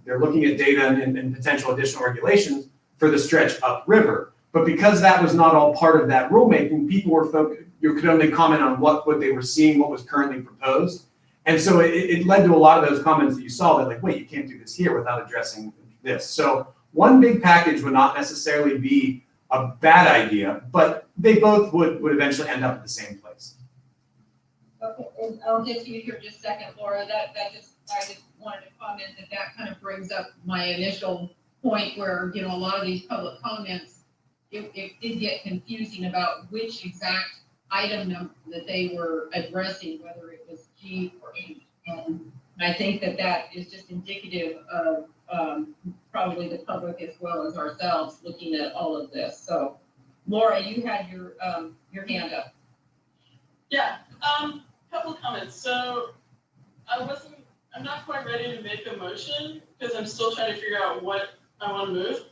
they're looking at data and potential additional regulations for the stretch upriver. But because that was not all part of that rulemaking, people were you could only comment on what they were seeing, what was currently proposed. And so it led to a lot of those comments that you saw that like, wait, you can't do this here without addressing this. So one big package would not necessarily be a bad idea, but they both would eventually end up at the same place. Okay, and I'll get to you here in just a second, Laura. I just wanted to comment that kind of brings up my initial point where, a lot of these public comments, it did get confusing about which exact item number that they were addressing, whether it was G or H. And I think that is just indicative of probably the public as well as ourselves looking at all of this. So, Laura, you had your hand up. Yeah, couple of comments. So I'm not quite ready to make a motion because I'm still trying to figure out what I want to move.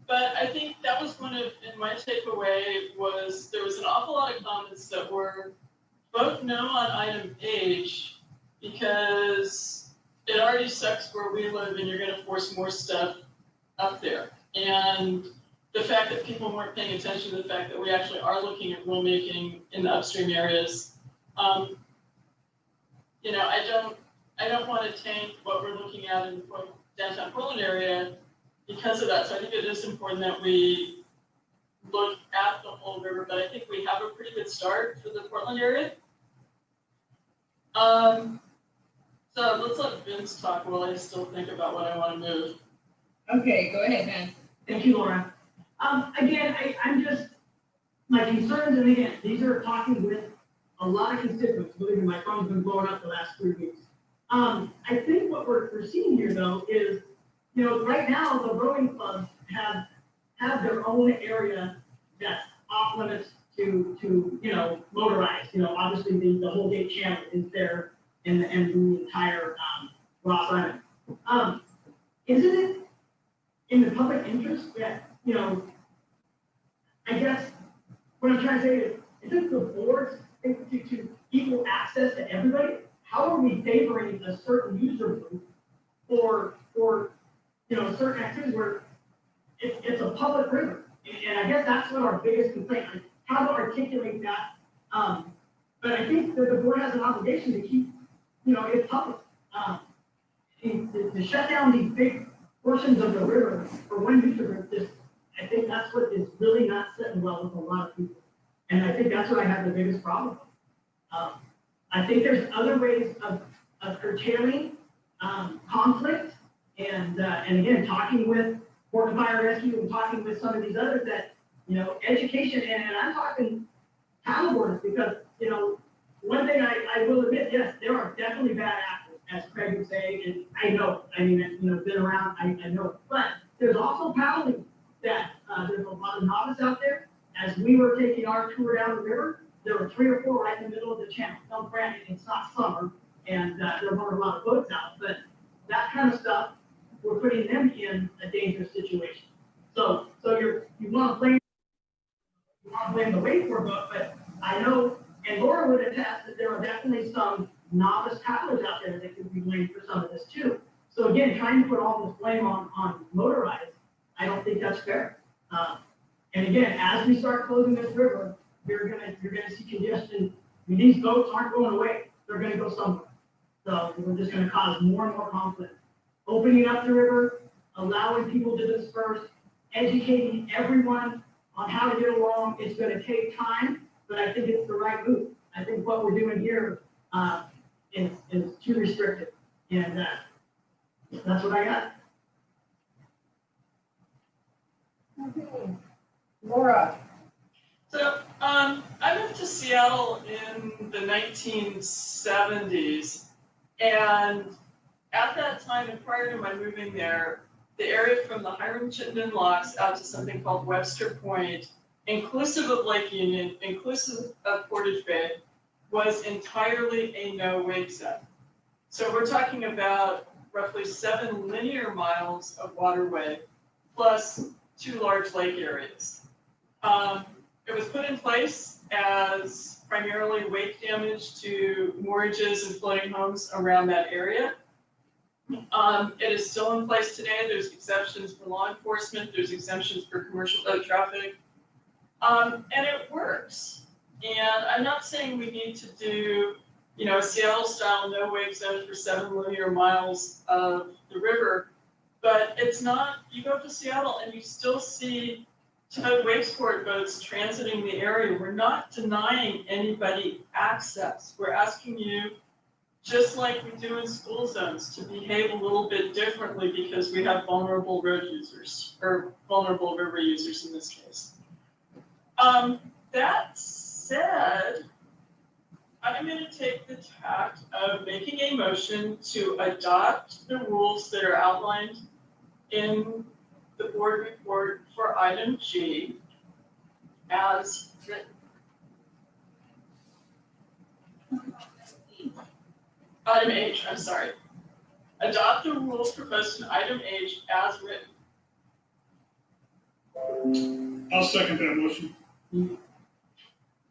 But I think that was and my takeaway was there was an awful lot of comments that were vote no on item H because it already sucks where we live and you're going to force more stuff up there. And the fact that people weren't paying attention to the fact that we actually are looking at rulemaking in the upstream areas. I don't want to tank what we're looking at in the downtown Portland area because of that. So I think it is important that we look at the whole river, but I think we have a pretty good start for the Portland area. So let's let Vince talk while I still think about what I want to move. Okay, go ahead, Vince. Thank you, Laura. Again, I'm just, my concerns, and again, these are talking with a lot of constituents, believe me, my phone's been blowing up the last 3 weeks. I think what we're seeing here though is, you know, right now, the rowing clubs have their own area that's off limits to, you know, motorized. You know, obviously the Colgate channel is there and the entire, Ross Island. Isn't it in the public interest that, you know, I guess what I'm trying to say is, isn't the boards to equal access to everybody? How are we favoring a certain user group for, you know, certain activities where it's a public river? And I guess that's what our biggest complaint, like how to articulate that. But I think that the board has an obligation to keep, you know, it public. To shut down these big portions of the river for one user group, just, I think that's what is really not sitting well with a lot of people. And I think that's what I have the biggest problem with. I think there's other ways of curtailing conflict and again, talking with Port and Fire Rescue and talking with some of these others that, you know, education, and I'm talking paddle boards because, you know, one thing I will admit, yes, there are definitely bad actors, as Craig would say, and I know, I mean, you know, been around, I know, but there's also paddling that there's a lot of novice out there. As we were taking our tour down the river, there were 3 or 4 right in the middle of the channel. Now, granted, it's not summer, and there weren't a lot of boats out, but that kind of stuff, we're putting them in a dangerous situation. So you want to blame the wakeboard boat, but I know, and Laura would attest that there are definitely some novice paddlers out there that could be blamed for some of this too. So again, trying to put all this blame on motorized, I don't think that's fair. And again, as we start closing this river, you're gonna see congestion. I mean, these boats aren't going away; they're gonna go somewhere. So we're just gonna cause more and more conflict. Opening up the river, allowing people to disperse, educating everyone on how to get along. It's gonna take time, but I think it's the right move. I think what we're doing here is too restrictive, and that's what I got. Okay. Laura. So, I moved to Seattle in the 1970s, and at that time, and prior to my moving there, the area from the Hiram-Chittenden locks out to something called Webster Point, inclusive of Lake Union, inclusive of Portage Bay, was entirely a no-wake zone. So we're talking about roughly 7 linear miles of waterway, plus 2 large lake areas. It was put in place as primarily wake damage to moorages and floating homes around that area. It is still in place today. There's exceptions for law enforcement. There's exemptions for commercial boat traffic. And it works. And I'm not saying we need to do, you know, a Seattle-style no-wake zone for 7 linear miles of the river, but it's not, you go to Seattle and you still see towed wake sport boats transiting the area. We're not denying anybody access. We're asking you, just like we do in school zones, to behave a little bit differently because we have vulnerable road users, or vulnerable river users in this case. That said, I'm going to take the tact of making a motion to adopt the rules that are outlined in the board report for item G as written. Item H, I'm sorry. Adopt the rules proposed in item H as written. I'll second that motion.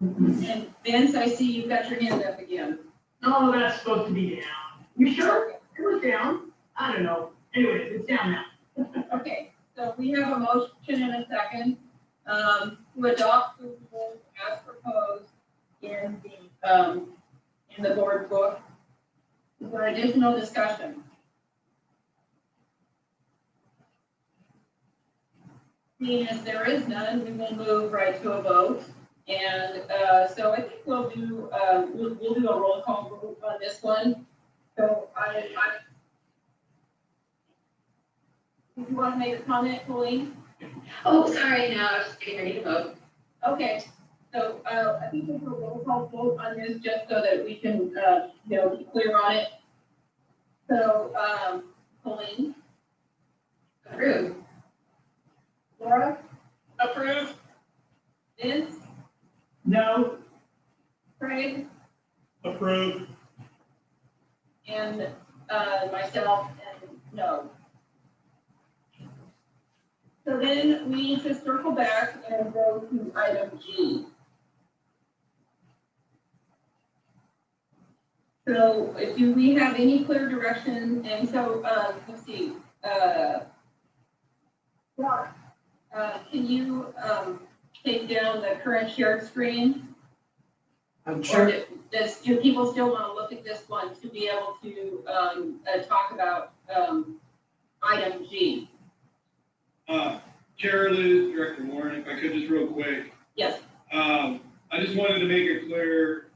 And Vince, I see you've got your hand up again. No, that's supposed to be down. You sure? It was down. I don't know. Anyways, it's down now. Okay, so we have a motion and a second to adopt the rules as proposed in the board book. Is there additional discussion? Seeing as there is none, we will move right to a vote. And so I think we'll do a roll call vote on this one. So did you want to make a comment, Colleen? Oh, sorry, no, I was just getting ready to vote. Okay, so, I think we'll do a roll call vote on this just so that we can, be clear on it. So, Colleen, Approved. Laura, Approve? Vince, No, Craig, Approved. and, myself, and no. So then we need to circle back and go to item G. So do we have any clear direction? And so, let's see, Rob, can you, take down the current shared screen? I'm Or sure. do people still want to look at this one to be able to, talk about, item G? Chair, Liz, Director Warren, if I could just real quick. Yes. I just wanted to make it clear,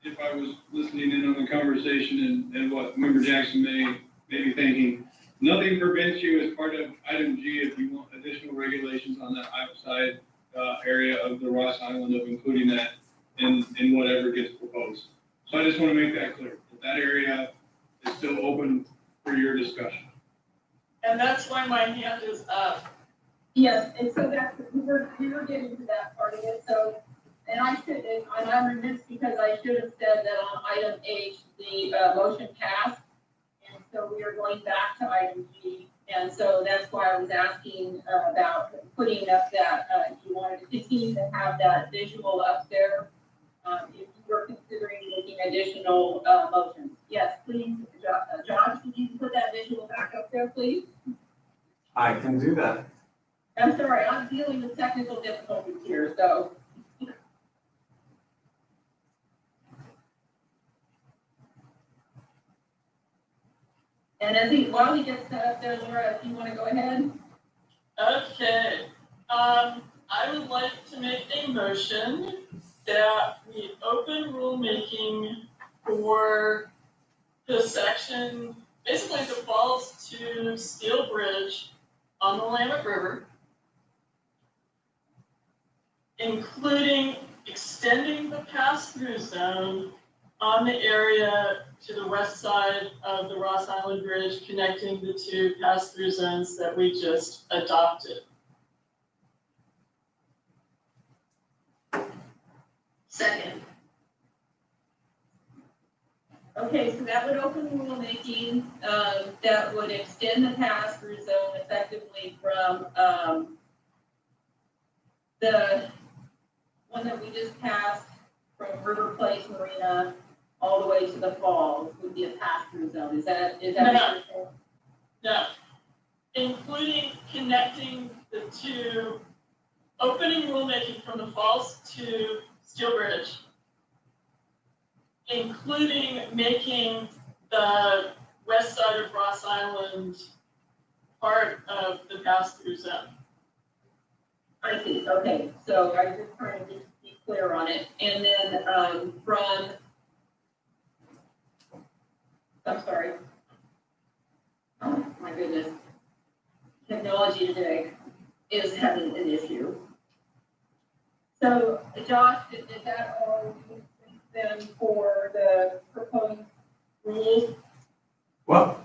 if I was listening in on the conversation and what Member Jackson may be thinking, nothing prevents you as part of item G if you want additional regulations on that outside area of the Ross Island of including that in whatever gets proposed. So I just want to make that clear, that area is still open for your discussion. And that's why my hand is up. Yes, and so that's, we were getting to that part of it, so, and I'm remiss because I should have said that on item H, the, motion passed. And so we are going back to item G, and so that's why I was asking, about putting up that, if you wanted to continue to have that visual up there. If you were considering making additional, motions. Yes, please, Josh, could you put that visual back up there, please? I can do that. I'm sorry, I'm dealing with technical difficulties here, so. And while he gets that up there, Laura, if you want to go ahead. Okay, I would like to make a motion that we open rulemaking for the section, basically the falls to Steel Bridge on the Willamette River, including extending the pass-through zone on the area to the west side of the Ross Island Bridge, connecting the two pass-through zones that we just adopted. Second. Okay, so that would open rulemaking, that would extend the pass-through zone effectively from, the one that we just passed from River Place Marina all the way to the falls would be a pass-through zone. Is that? No. No, including connecting the two, opening rulemaking from the falls to Steel Bridge, including making the west side of Ross Island part of the pass-through zone. I see, okay, so I was just trying to be clear on it, and then, I'm sorry. Oh, my goodness. Technology today is having an issue. So, Josh, is that all then for the proposed rules? Well,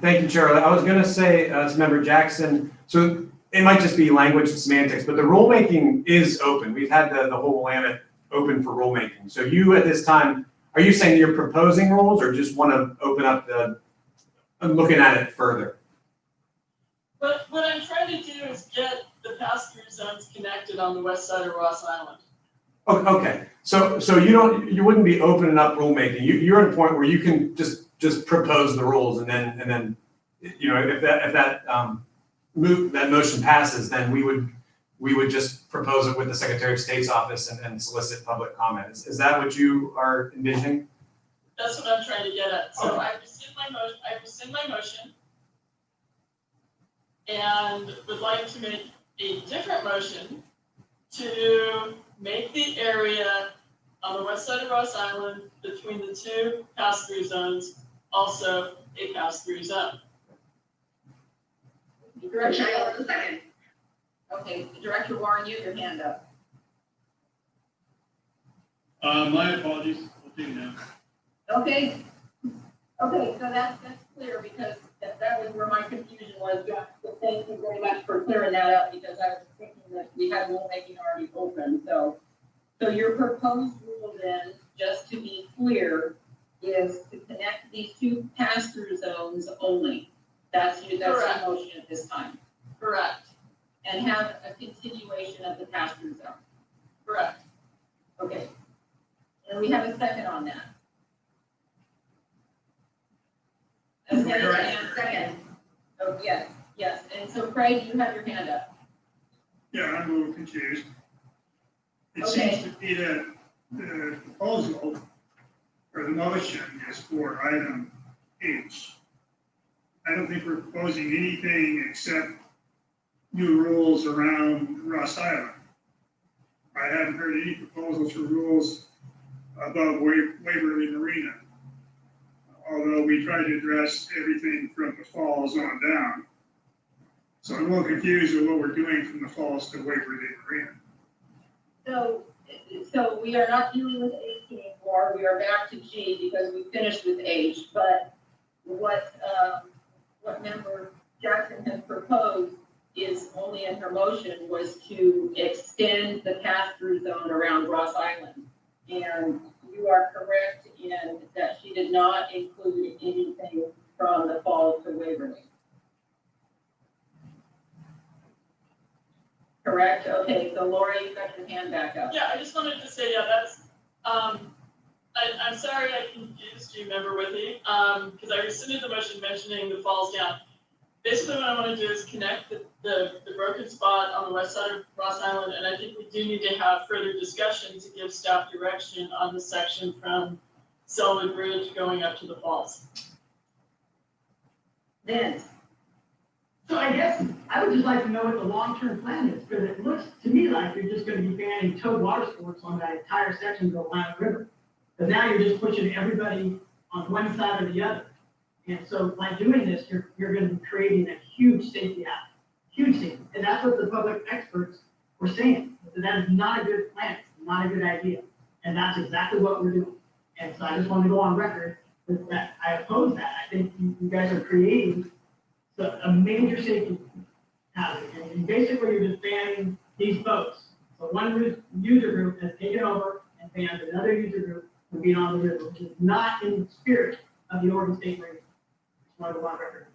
thank you, Chair. I was gonna say, to Member Jackson, so it might just be language and semantics, but the rulemaking is open. We've had the whole Willamette open for rulemaking. So you, at this time, are you saying you're proposing rules or just want to open up looking at it further? But what I'm trying to do is get the pass-through zones connected on the west side of Ross Island. Okay, so you wouldn't be opening up rulemaking. You're at a point where you can just propose the rules and then if that motion passes, then we would just propose it with the Secretary of State's office and solicit public comment. Is that what you are envisioning? That's what I'm trying to get at. So Okay. I rescind my motion and would like to make a different motion to make the area on the west side of Ross Island between the two pass-through zones also a pass-through zone. Director Taylor, the second. Okay, Director Warren, you have your hand up. My apologies, I'll take it now. Okay, so that's clear, because that was where my confusion was, Josh. So thank you very much for clearing that up, because I was thinking that we had rulemaking already open, so. So your proposed rule then, just to be clear, is to connect these two pass-through zones only. That's your Correct. motion at this time. Correct, And have a continuation of the pass-through zone. correct. Okay. And we have a second on that. Okay, and second. Oh, yes. And so Craig, you have your hand up. Yeah, I'm a little confused. It Okay. seems to be that the proposal or the motion is for item H. I don't think we're proposing anything except new rules around Ross Island. I haven't heard any proposals for rules above Waverly Marina. Although we tried to address everything from the falls on down. So I'm a little confused with what we're doing from the falls to Waverly Marina. So we are not dealing with H anymore, we are back to G because we finished with H, but what member Jackson has proposed is only in her motion was to extend the pass-through zone around Ross Island. And you are correct in that she did not include anything from the falls to Waverly. Correct? Okay, so Lori, you've got your hand back up. Yeah, I just wanted to say, yeah, that's, I'm sorry I confused you, Member Withy, because I rescinded the motion mentioning the falls down. Basically, what I want to do is connect the broken spot on the west side of Ross Island, and I think we do need to have further discussion to give staff direction on the section from Sellwood Bridge going up to the falls. Vince? So I guess I would just like to know what the long-term plan is, because it looks to me like you're just gonna be banning towed water sports on that entire section of the Willamette River. But now you're just pushing everybody on one side or the other. And so by doing this, you're gonna be creating a huge safety hazard, huge safety. And that's what the public experts were saying, that is not a good plan, it's not a good idea. And that's exactly what we're doing. And so I just want to go on record that I oppose that. I think you guys are creating a major safety hazard. And basically you're just banning these boats. So one user group has taken over and banned another user group from being on the river, which is not in the spirit of the Oregon State Marine. Just want to go on record.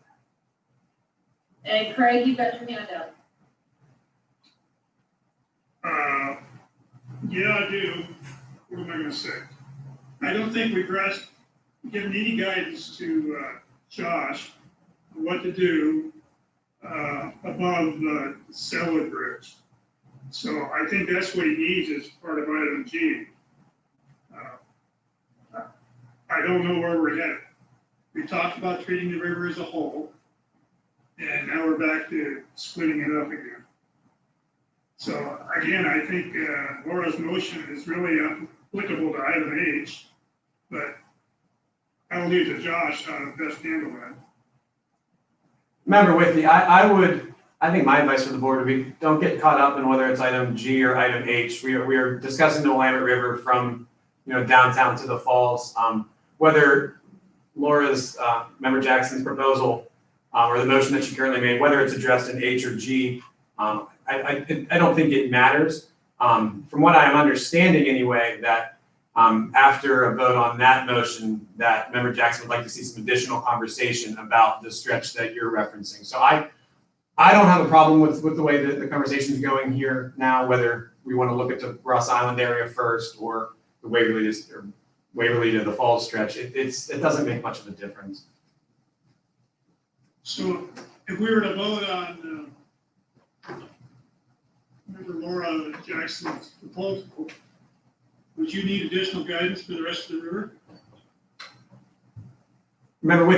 And Craig, you've got your hand up. Yeah, I do. What am I gonna say? I don't think we've given any guidance to Josh on what to do above the Sellwood Bridge. So I think that's what he needs as part of item G. I don't know where we're headed. We talked about treating the river as a whole, and now we're back to splitting it up again. So again, I think Laura's motion is really applicable to item H, but I will leave to Josh how to best handle that. Member Withy, I think my advice for the board would be, don't get caught up in whether it's item G or item H. We are discussing the Willamette River from, downtown to the falls. Whether Laura's, Member Jackson's proposal, or the motion that she currently made, whether it's addressed in H or G, I don't think it matters. From what I'm understanding anyway, that after a vote on that motion, that Member Jackson would like to see some additional conversation about the stretch that you're referencing. So I don't have a problem with the way that the conversation is going here now, whether we want to look at the Ross Island area first or the Waverly to the Falls stretch. It doesn't make much of a difference. So if we were to vote on Member Laura Jackson's proposal, would you need additional guidance for the rest of the river? Remember,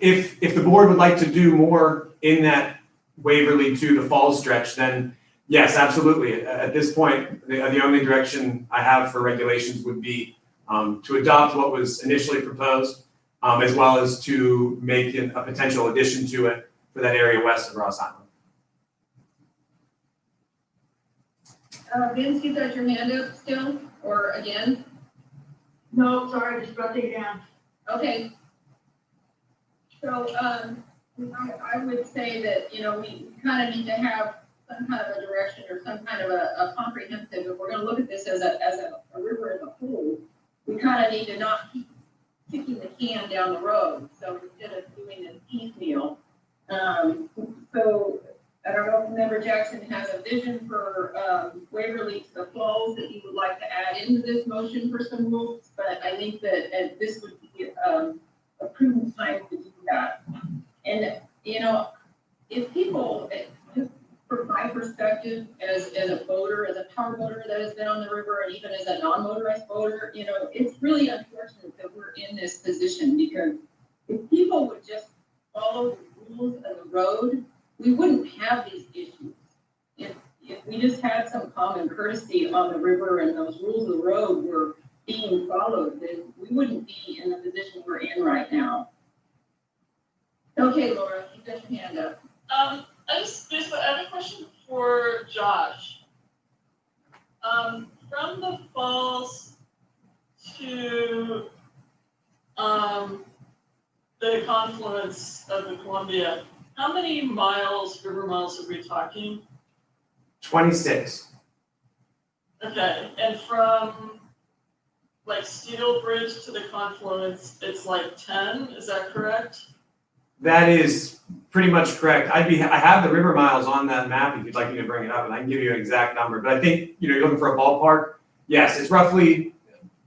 if the board would like to do more in that Waverly to the Falls stretch, then yes, absolutely. At this point, the only direction I have for regulations would be to adopt what was initially proposed, as well as to make a potential addition to it for that area west of Ross Island. Vince, you got your hand up still, or again? No, sorry, just about to take it down. Okay. So, I would say that, you know, we kind of need to have some kind of a direction or some kind of a comprehensive, if we're gonna look at this as a river as a whole, we kind of need to not keep kicking the can down the road. So instead of doing this piecemeal, so I don't know if Member Jackson has a vision for Waverly to the Falls that you would like to add into this motion for some rules, but I think that this would be a prudent time to do that. And, you know, if people, just from my perspective as a boater, as a power boater that has been on the river, and even as a non-motorized boater, you know, it's really unfortunate that we're in this position, because if people would just follow the rules of the road, we wouldn't have these issues. If we just had some common courtesy on the river and those rules of the road were being followed, then we wouldn't be in the position we're in right now. Okay, Laura, you got your hand up. I have a question for Josh. From the falls to the confluence of the Columbia, how many miles, river miles, are we talking? 26. Okay, and from like Steel Bridge to the confluence, it's like 10, is that correct? That is pretty much correct. I have the river miles on that map if you'd like me to bring it up, and I can give you an exact number. But I think, you know, you're looking for a ballpark. Yes, it's roughly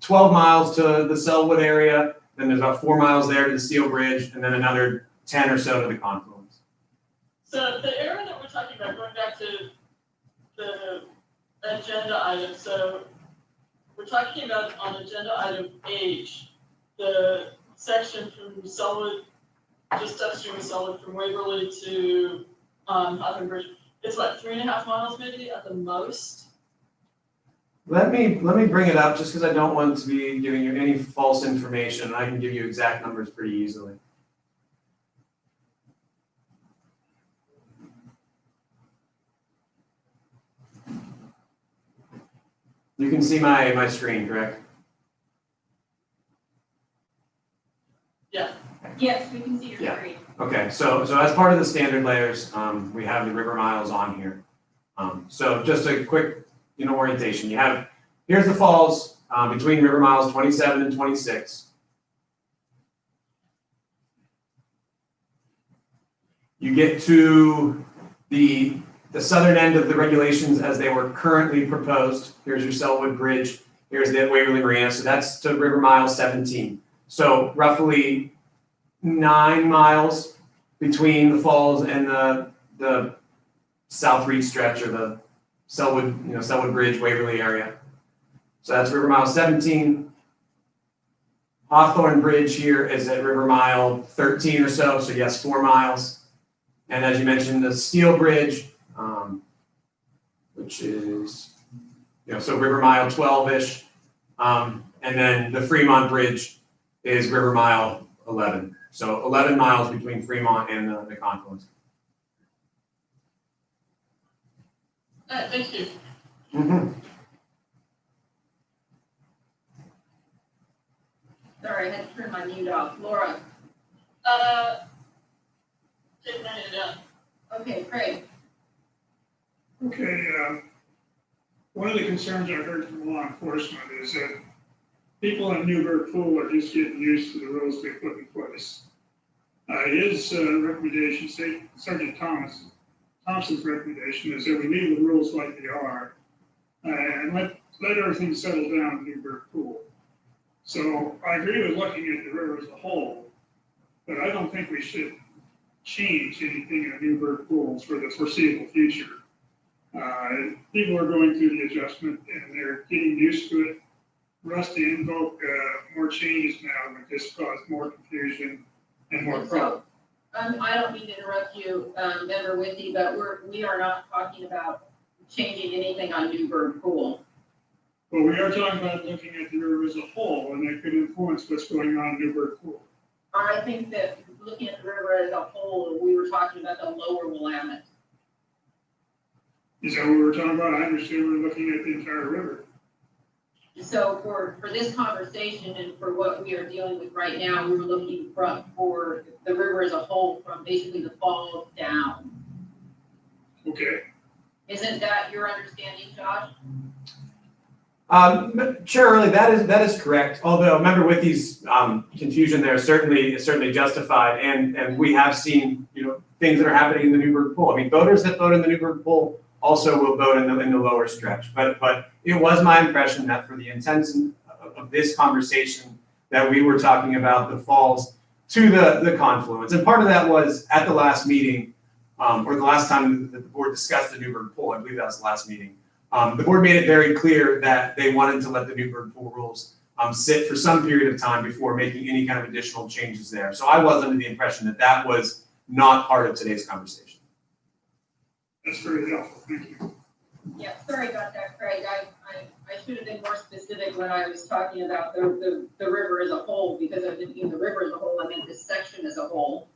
12 miles to the Sellwood area, then there's about 4 miles there to the Steel Bridge, and then another 10 or so to the confluence. So the area that we're talking about, going back to the agenda item, so we're talking about on agenda item H, the section from Sellwood, just upstream of Sellwood, from Waverly to Hawthorne Bridge. It's what, 3.5 miles maybe at the most? Let me bring it up just because I don't want to be giving you any false information. I can give you exact numbers pretty easily. You can see my screen, correct? Yeah. Yes, we can see your Yeah. screen. Okay, so as part of the standard layers, we have the river miles on here. So just a quick, you know, orientation. Here's the falls between river miles 27 and 26. You get to the southern end of the regulations as they were currently proposed. Here's your Sellwood Bridge. Here's the Waverly Marina. So that's to river mile 17. So roughly 9 miles between the falls and the South Reach stretch, or the Sellwood Bridge, Waverly area. So that's river mile 17. Hawthorne Bridge here is at river mile 13 or so. So yes, 4 miles. And as you mentioned, the Steel Bridge, which is, so river mile 12-ish. And then the Fremont Bridge is river mile 11. So 11 miles between Fremont and the confluence. Thank you. Mm-hmm. Sorry, I had to turn my mute off. Laura. Take my hand down. Okay, Craig. Okay, one of the concerns I heard from law enforcement is that people in Newburgh Pool are just getting used to the rules they put in place. His recommendation, Sergeant Thompson's recommendation, is that we leave the rules like they are and let everything settle down in Newburgh Pool. So I agree with looking at the river as a whole, but I don't think we should change anything in the Newburgh pools for the foreseeable future. People are going through the adjustment and they're getting used to it. For us to invoke more changes now would just cause more confusion and more problems. I don't mean to interrupt you, Member Withy, but we are not talking about changing anything on Newburgh Pool. But we are talking about looking at the river as a whole, and that could influence what's going on in Newburgh Pool. I think that looking at the river as a whole, we were talking about the lower Willamette. Is that what we're talking about? I understand we're looking at the entire river. So for this conversation and for what we are dealing with right now, we were looking for the river as a whole from basically the falls down. Okay, Isn't that your understanding, Josh? Chair Early, that is correct. Although, remember, with these confusion there, certainly justified, and we have seen things that are happening in the Newburgh pool. I mean, voters that vote in the Newburgh pool also will vote in the lower stretch. But it was my impression that for the intents of this conversation, that we were talking about the falls to the confluence, and part of that was at the last meeting, or the last time that the board discussed the Newburgh pool. I believe that was the last meeting. The board made it very clear that they wanted to let the Newburgh pool rules sit for some period of time before making any kind of additional changes there. So I was under the impression that that was not part of today's conversation. that's very helpful, thank you. Yeah, sorry about that, Craig. I should have been more specific when I was talking about the river as a whole, because I didn't mean the river as a whole, I meant this section as a whole.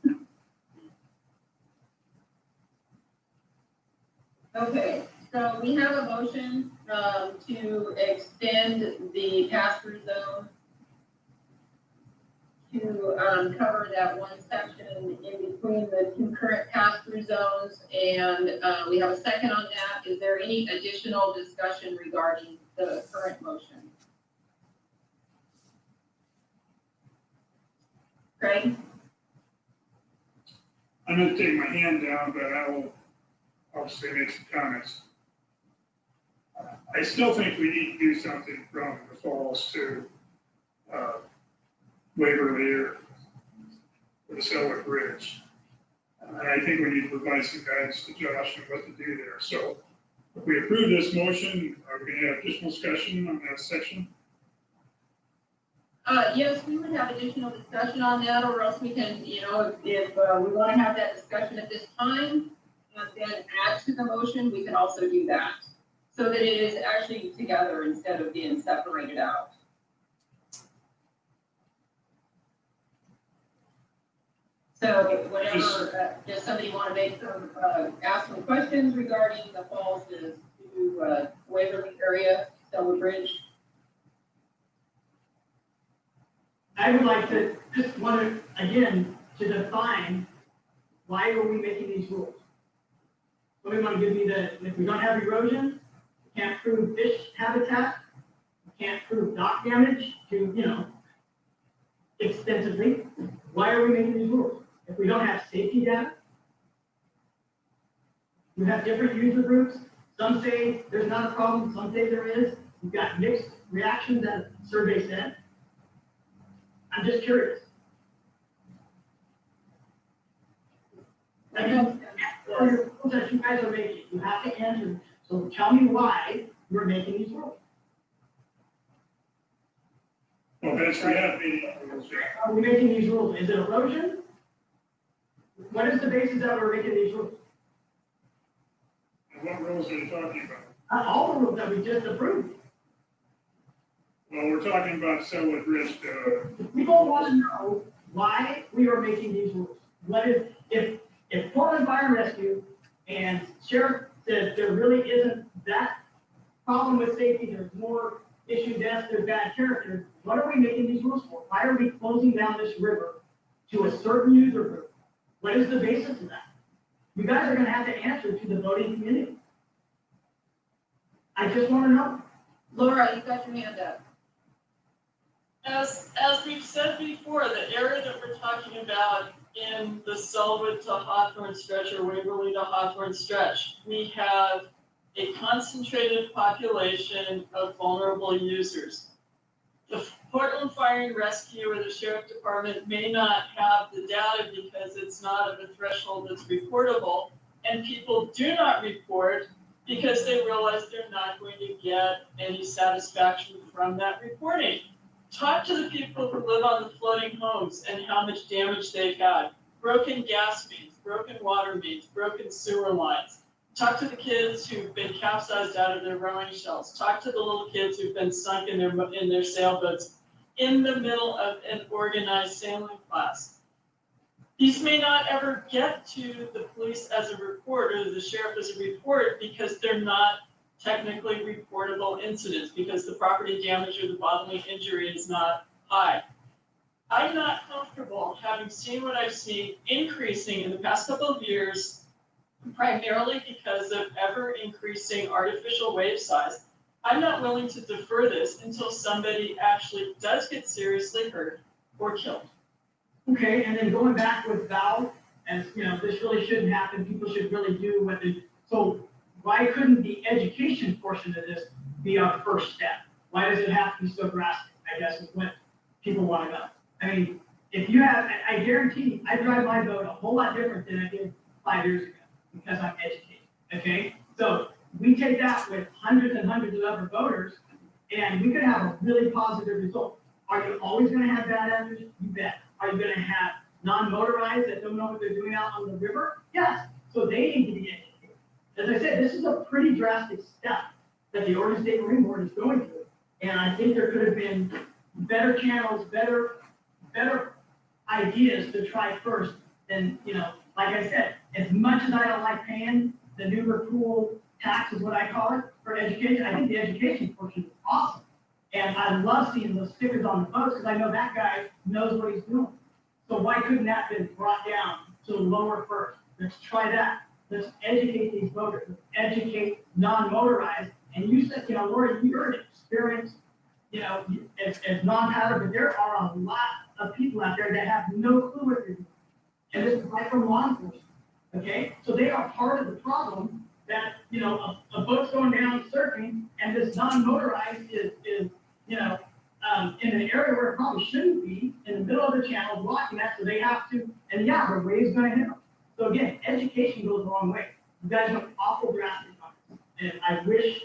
Okay, so we have a motion to extend the pass-through zone to cover that one section in between the two current pass-through zones, and we have a second on that. Is there any additional discussion regarding the current motion? Craig? I'm gonna take my hand down, but I will obviously make some comments. I still think we need to do something from the falls to Waverly or the Sellwood Bridge. And I think we need to provide some guidance to Josh on what to do there. So if we approve this motion, are we gonna have additional discussion on that section? Yes, we would have additional discussion on that, or else we can, if we want to have that discussion at this time, and then add to the motion, we can also do that. So that it is actually together instead of being separated out. So whatever, does somebody want to make some, ask some questions regarding the falls to Waverly area, Sellwood Bridge? I would like to just want to, again, to define why are we making these rules? Somebody want to give me if we don't have erosion, we can't prove fish habitat, we can't prove dock damage to, extensively. Why are we making these rules? If we don't have safety data, we have different user groups. Some say there's not a problem, some say there is. We've got mixed reactions, as the survey said. I'm just curious. I mean, for your rules that you guys are making, you have to answer. So tell me why you're making these rules. Well, Vince, we have meeting rules here. Are we making these rules? Is it erosion? What is the basis that we're making these rules? And what rules are you talking about? Not all the rules that we just approved. Well, we're talking about Sellwood Bridge. People want to know why we are making these rules. What if Portland Fire and Rescue and Sheriff says there really isn't that problem with safety, there's more issue deaths, there's bad character, what are we making these rules for? Why are we closing down this river to a certain user group? What is the basis of that? You guys are going to have to answer to the voting community. I just want to know. Laura, you got your hand up. As we've said before, the area that we're talking about in the Sellwood to Hawthorne stretch or Waverly to Hawthorne stretch, we have a concentrated population of vulnerable users. The Portland Fire and Rescue or the Sheriff Department may not have the data because it's not of a threshold that's reportable, and people do not report because they realize they're not going to get any satisfaction from that reporting. Talk to the people who live on the floating homes and how much damage they've had. Broken gas mains, broken water mains, broken sewer lines. Talk to the kids who've been capsized out of their rowing shells. Talk to the little kids who've been sunk in their sailboats in the middle of an organized sailing class. These may not ever get to the police as a report or the sheriff as a report because they're not technically reportable incidents, because the property damage or the bodily injury is not high. I'm not comfortable, having seen what I've seen increasing in the past couple of years, primarily because of ever increasing artificial wave size. I'm not willing to defer this until somebody actually does get seriously hurt or killed. Okay, and then going back with Val, and this really shouldn't happen, people should really do what they, so why couldn't the education portion of this be our first step? Why does it have to be so drastic, I guess, is what people want to know. I mean, if you have, I guarantee, I drive my boat a whole lot different than I did 5 years ago, because I'm educated, okay? So we take that with hundreds and hundreds of other voters, and we could have a really positive result. Are you always gonna have bad actors? You bet. Are you gonna have non-motorized that don't know what they're doing out on the river? Yes, so they need to be educated. As I said, this is a pretty drastic step that the Oregon State Marine Board is going through. And I think there could have been better channels, better ideas to try first. And, like I said, as much as I don't like paying the Newburgh pool tax is what I call it for education, I think the education portion is awesome. And I love seeing those stickers on the boats because I know that guy knows what he's doing. So why couldn't that have been brought down to lower first? Let's try that. Let's educate these voters, let's educate non-motorized. And you said, Lori, you're an experienced, as non-paddler, but there are a lot of people out there that have no clue what they're doing. And this is right from law enforcement, okay? So they are part of the problem that, a boat's going down surfing and this non-motorized is in an area where it probably shouldn't be, in the middle of the channel, blocking that, so they have to, and yeah, the wave's gonna hit them. So again, education goes a long way. You guys are awful drastic on this. And I wish,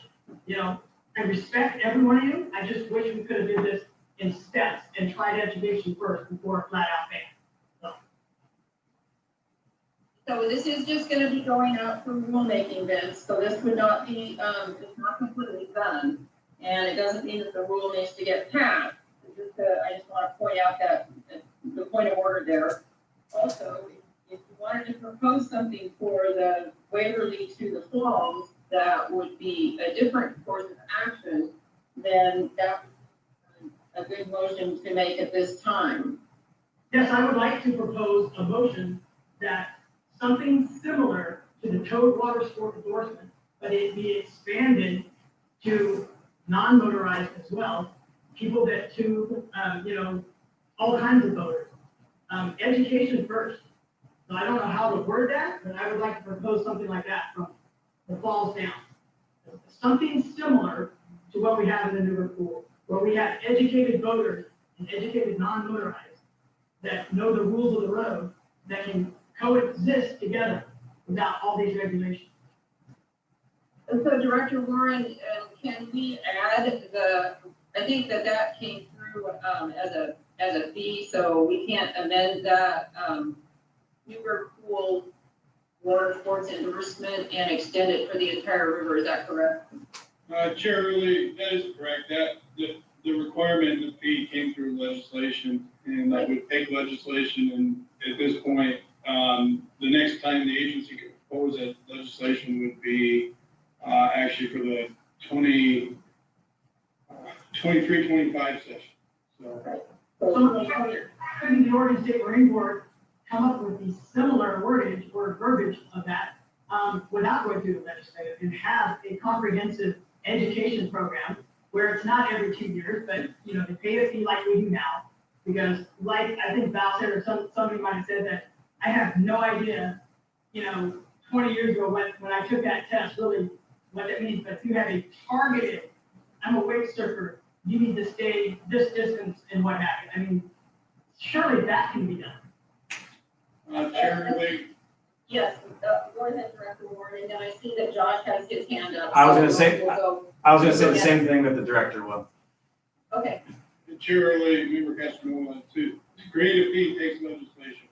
I respect every one of you. I just wish we could have did this in steps and tried education first before a flat out ban. So this is just gonna be going out for rulemaking, Vince, so this would not be, it's not completely done. And it doesn't mean that the rule needs to get passed. I just wanna point out that the point of order there. Also, if you wanted to propose something for the Waverly to the Falls, that would be a different course of action, then that's a good motion to make at this time. Yes, I would like to propose a motion that something similar to the towed water sport endorsement, but it be expanded to non-motorized as well, people that tube, all kinds of boaters. Education first. So I don't know how to word that, but I would like to propose something like that from the falls down. Something similar to what we have in the Newburgh pool, where we have educated voters and educated non-motorized that know the rules of the road, that can coexist together without all these regulations. And so Director Warren, can we add I think that came through as a fee, so we can't amend that Newburgh pool water sports endorsement and extend it for the entire river, is that correct? Chair Rulli, that is correct. The requirement of the fee came through legislation, and that would take legislation, and at this point, the next time the agency could propose that legislation would be actually for the 23-25 session. So. Couldn't the Oregon State Marine Board come up with the similar wordage or verbiage of that without going through the legislature and have a comprehensive education program where it's not every 2 years, but they pay a fee like we do now? Because like I think Val said, or somebody might have said that I have no idea, 20 years ago when I took that test, really what that means. But if you have a targeted, I'm a wake surfer, you need to stay this distance and what have you. I mean, surely that can be done. Chair Rulli. Yes, go ahead, Director Warren, and then I see that Josh has his hand up. I was gonna say the Yeah. same thing that the director will. Okay, Chair Rulli, Member Casanova, to create a fee takes legislation.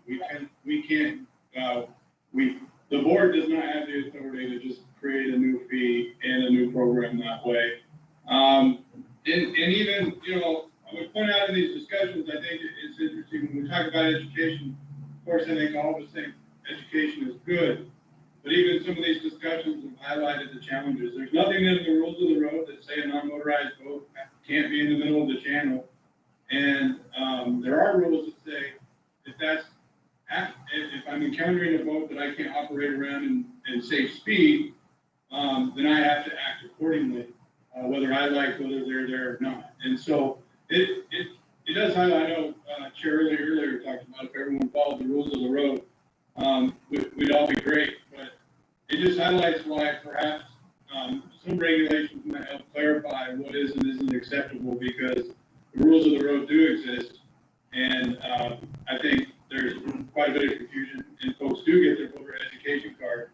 The board does not have the authority to just create a new fee and a new program that way. And even, I'm a point out in these discussions, I think it's interesting, when we talk about education, of course, I think all of us think education is good, but even some of these discussions have highlighted the challenges. There's nothing in the rules of the road that say a non-motorized boat can't be in the middle of the channel. And there are rules that say if I'm encountering a boat that I can't operate around in safe speed, then I have to act accordingly, whether I like whether they're there or not. And so it does highlight. I know Chair earlier talked about if everyone followed the rules of the road, we'd all be great. But it just highlights why perhaps some regulations might help clarify what is and isn't acceptable, because the rules of the road do exist. And I think there's quite a bit of confusion, and folks do get their boater education card.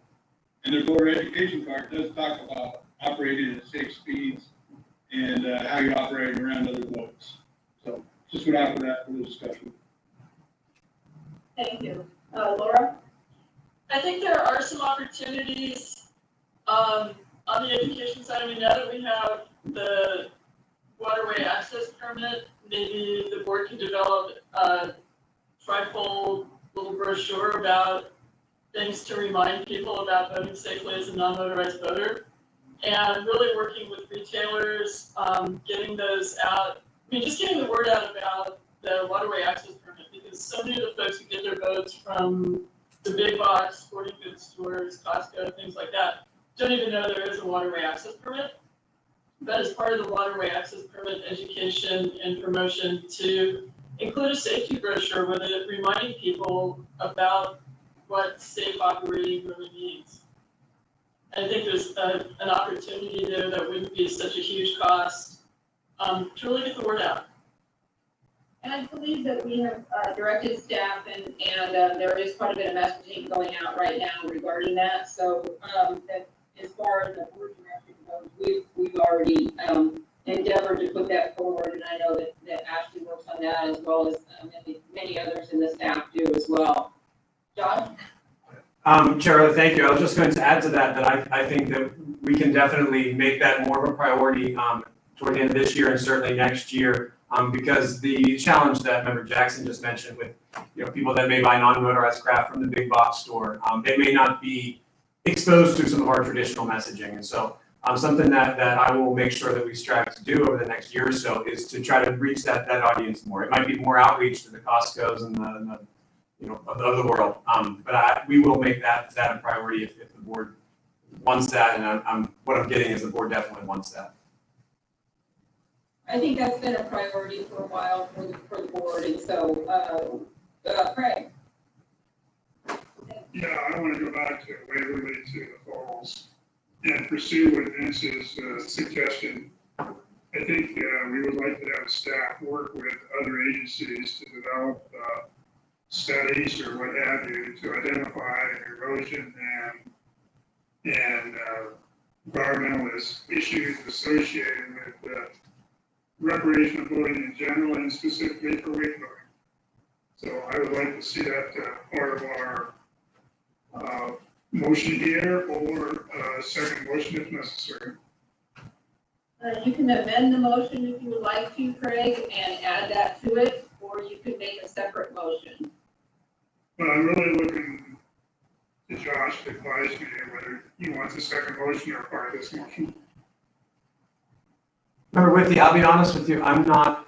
And their boater education card does talk about operating at safe speeds and how you operate around other boats. So just would offer that for the discussion. Thank you. Laura? I think there are some opportunities on the education side. I mean, now that we have the waterway access permit, maybe the board can develop a trifold little brochure about things to remind people about boating safely as a non-motorized boater, and really working with retailers, getting those out. I mean, just getting the word out about the waterway access permit, because so many of the folks who get their boats from the big box sporting goods stores, Costco, things like that, don't even know there is a waterway access permit. But as part of the waterway access permit education and promotion, to include a safety brochure with it, reminding people about what safe operating really means. I think there's an opportunity there that wouldn't be such a huge cost to really get the word out. And I believe that we have directed staff, and there is quite a bit of messaging going out right now regarding that. So that as far as the board direction goes, we've already endeavored to put that forward, and I know that Ashley works on that, as well as many others in the staff do as well. John? Chair, thank you. I was just going to add to that I think that we can definitely make that more of a priority toward the end of this year and certainly next year, because the challenge that Member Jackson just mentioned with people that may buy non-motorized craft from the big box store, they may not be exposed to some of our traditional messaging. And so something that I will make sure that we strive to do over the next year or so is to try to reach that audience more. It might be more outreach to the Costco's and the of the world. But we will make that a priority if the board wants that, and what I'm getting is the board definitely wants that. I think that's been a priority for a while for the board, and so Craig. Yeah, I want to go back to Waverly to the Falls and pursue what Vince's suggestion. I think we would like to have staff work with other agencies to develop studies or what have you to identify erosion and environmental issues associated with recreational boating in general and specifically for wakeboarding. So I would like to see that part of our motion here, or second motion if necessary. You can amend the motion if you would like to, Craig, and add that to it, or you could make a separate motion. But I'm really looking to Josh to advise me whether he wants a second motion or part of this motion. Member Whitty, I'll be honest with you, I'm not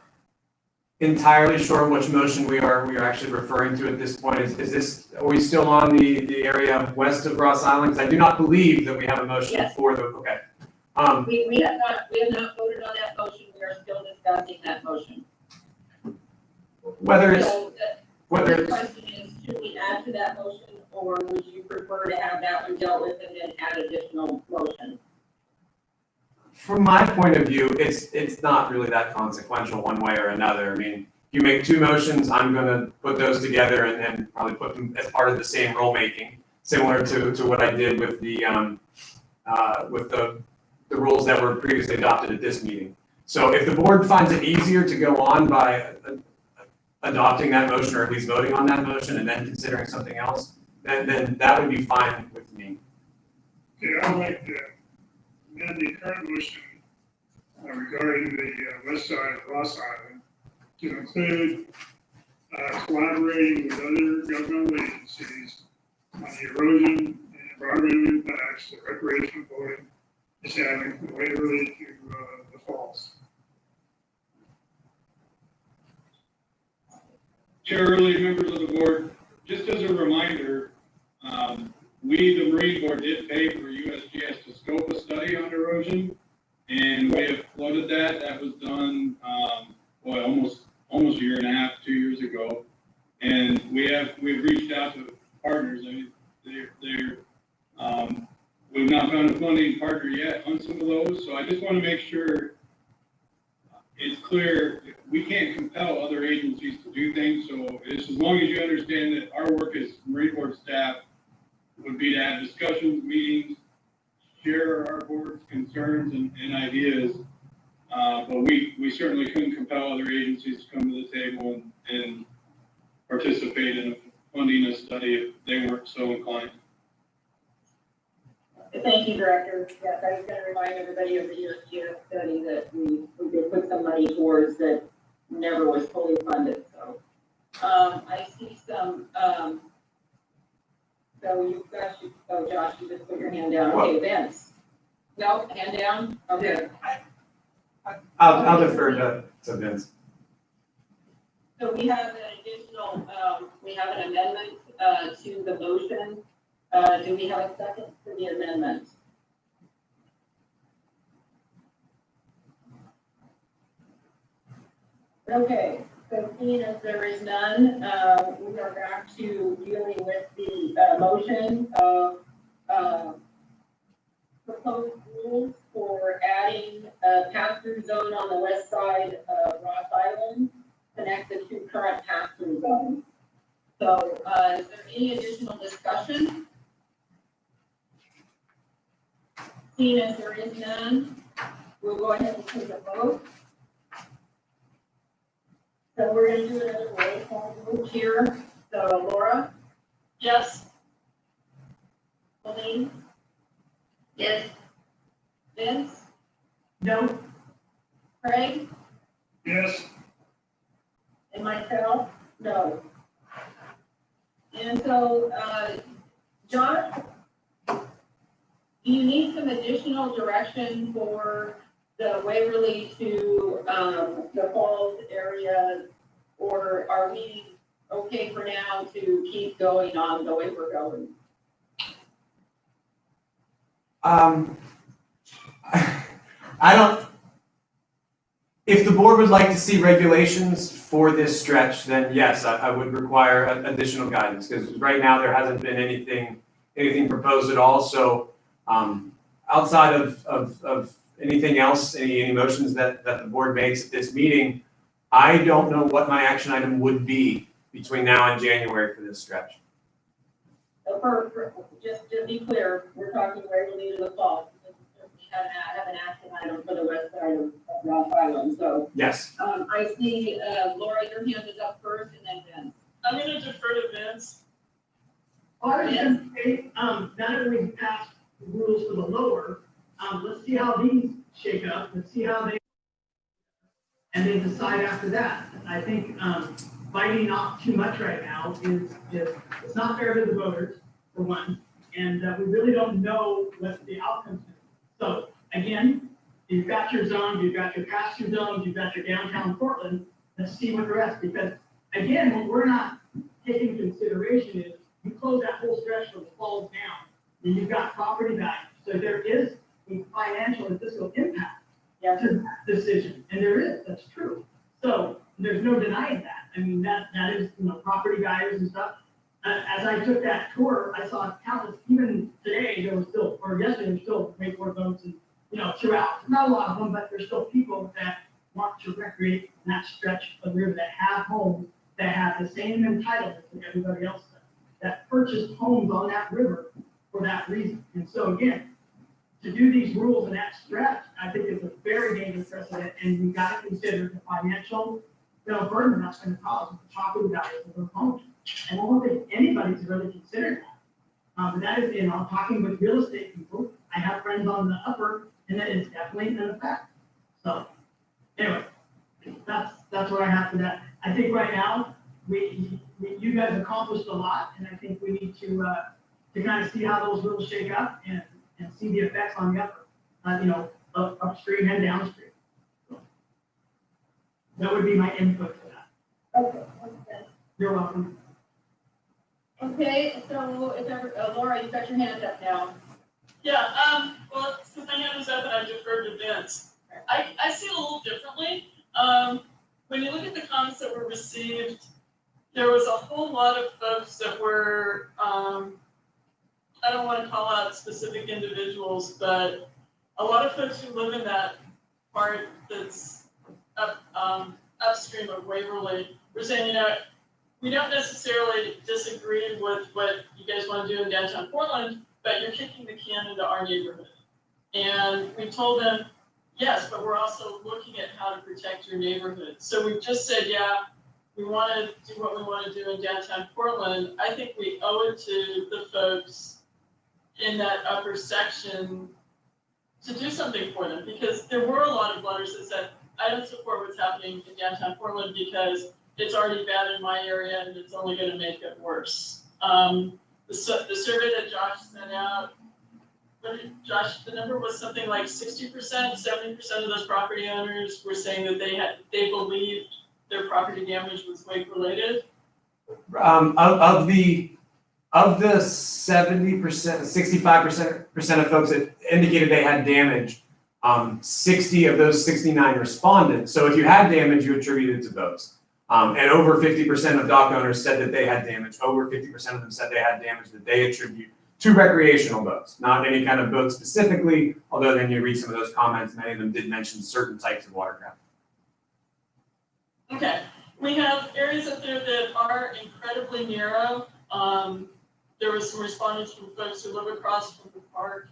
entirely sure which motion we are actually referring to at this point. Are we still on the area west of Ross Island? Because I do not believe that we have a motion Yes. for the, okay. We have not voted on that motion. We are still discussing that motion. Whether it's, So the question is, should we add to that motion, or would you prefer to have that one dealt with and then add additional motion? from my point of view, it's not really that consequential one way or another. I mean, you make two motions, I'm gonna put those together and then probably put them as part of the same rulemaking, similar to what I did with the rules that were previously adopted at this meeting. So if the board finds it easier to go on by adopting that motion, or at least voting on that motion and then considering something else, then that would be fine with me. Yeah, I'd like to amend the current motion regarding the west side of Ross Island to include collaborating with other governmental agencies on the erosion and environmental impacts that recreational boating is having from Waverly to the falls. Chair, early members of the board, just as a reminder, we, the Marine Board, did pay for USGS to scope a study on erosion, and we have flooded that. That was done, almost a year and a half, 2 years ago. And we've reached out to partners. I mean, we've not found a funding partner yet on some of those. So I just want to make sure it's clear, we can't compel other agencies to do things. So as long as you understand that our work as Marine Board staff would be to have discussions, meetings, share our board's concerns and ideas. But we certainly couldn't compel other agencies to come to the table and participate in funding a study if they weren't so inclined. Thank you, Director. Yes, I was gonna remind everybody of the USGS study that we did put some money towards that never was fully funded, so. I see some, so you've got, Josh, you just put your hand down. Okay, Vince. No, hand down? Okay. I'll defer to Vince. So we have an additional, we have an amendment, to the motion. Do we have a second for the amendment? Okay, so seeing as there is none, we are back to dealing with the, motion of, proposed rules for adding a pass-through zone on the west side of Ross Island, connect the two current pass-through zones. So, is there any additional discussion? Seeing as there is none, we'll go ahead and take a vote. So we're gonna do another roll call vote here. So Laura? Yes. Colleen? Yes. Vince? No, Craig? Yes, And myself? No. And so, Josh, do you need some additional direction for the Waverly to, the Falls area? Or are we okay for now to keep going on the way we're going? I don't, if the board would like to see regulations for this stretch, then yes, I would require additional guidance, because right now there hasn't been anything proposed at all. So, outside of anything else, any motions that the board makes at this meeting, I don't know what my action item would be between now and January for this stretch. So just to be clear, we're talking Waverly to the Falls. We have an action item for the west side of Ross Island, so. Yes. I see, Laura, your hand is up first, and then Vince. I'm gonna defer to Vince. well, I was gonna say, now that we've passed the rules for the lower, let's see how these shake up, let's see how they, and then decide after that. I think, biting off too much right now is it's not fair to the voters, for one, and we really don't know what the outcome's gonna be. So, again, you've got your zones, you've got your pass-through zones, you've got your downtown Portland, let's see what the rest, because, again, what we're not taking into consideration is, you close that whole stretch from the falls down, and you've got property values, so there is a financial and fiscal impact to that decision, and there is, that's true. So, there's no denying that, I mean, that is, property values and stuff. As I took that tour, I saw countless, even today, there was still, or yesterday, there was still wakeboard boats and, throughout, not a lot of them, but there's still people that want to recreate in that stretch of river, that have homes, that have the same entitlements that everybody else does, that purchased homes on that river for that reason. And so again, to do these rules in that stretch, I think is a very dangerous precedent, and we've got to consider the financial, burden that's going to cause with the property values of those homes. And I don't think anybody's really considered that. But that is, I'm talking with real estate people. I have friends on the upper, and that is definitely an effect. So, anyway, That's what I have for that. I think right now, you guys accomplished a lot, and I think we need to kind of see how those rules shake up and see the effects on the upstream and downstream. That would be my input for that. Okay, okay. You're welcome. Okay, so if ever, Laura, you've got your hand up now. Yeah, well, since my hand was up and I deferred to Vince, I see it a little differently. When you look at the comments that were received, there was a whole lot of folks that were, I don't want to call out specific individuals, but a lot of folks who live in that part that's upstream of Waverly were saying, we don't necessarily disagree with what you guys want to do in downtown Portland, but you're kicking the can into our neighborhood. And we told them, yes, but we're also looking at how to protect your neighborhood. So we've just said, yeah, we want to do what we want to do in downtown Portland. I think we owe it to the folks in that upper section to do something for them, because there were a lot of letters that said, I don't support what's happening in downtown Portland because it's already bad in my area and it's only going to make it worse. The survey that Josh sent out, Josh, the number was something like 60%, 70% of those property owners were saying that they believed their property damage was wake related. Of the 70%, 65% of folks that indicated they had damage, 60 of those 69 responded. So if you had damage, you attributed it to boats. And over 50% of dock owners said that they had damage. Over 50% of them said they had damage that they attribute to recreational boats, not any kind of boat specifically, although then you read some of those comments, many of them did mention certain types of watercraft. Okay, we have areas up there that are incredibly narrow. There was some respondents from folks who live across from the park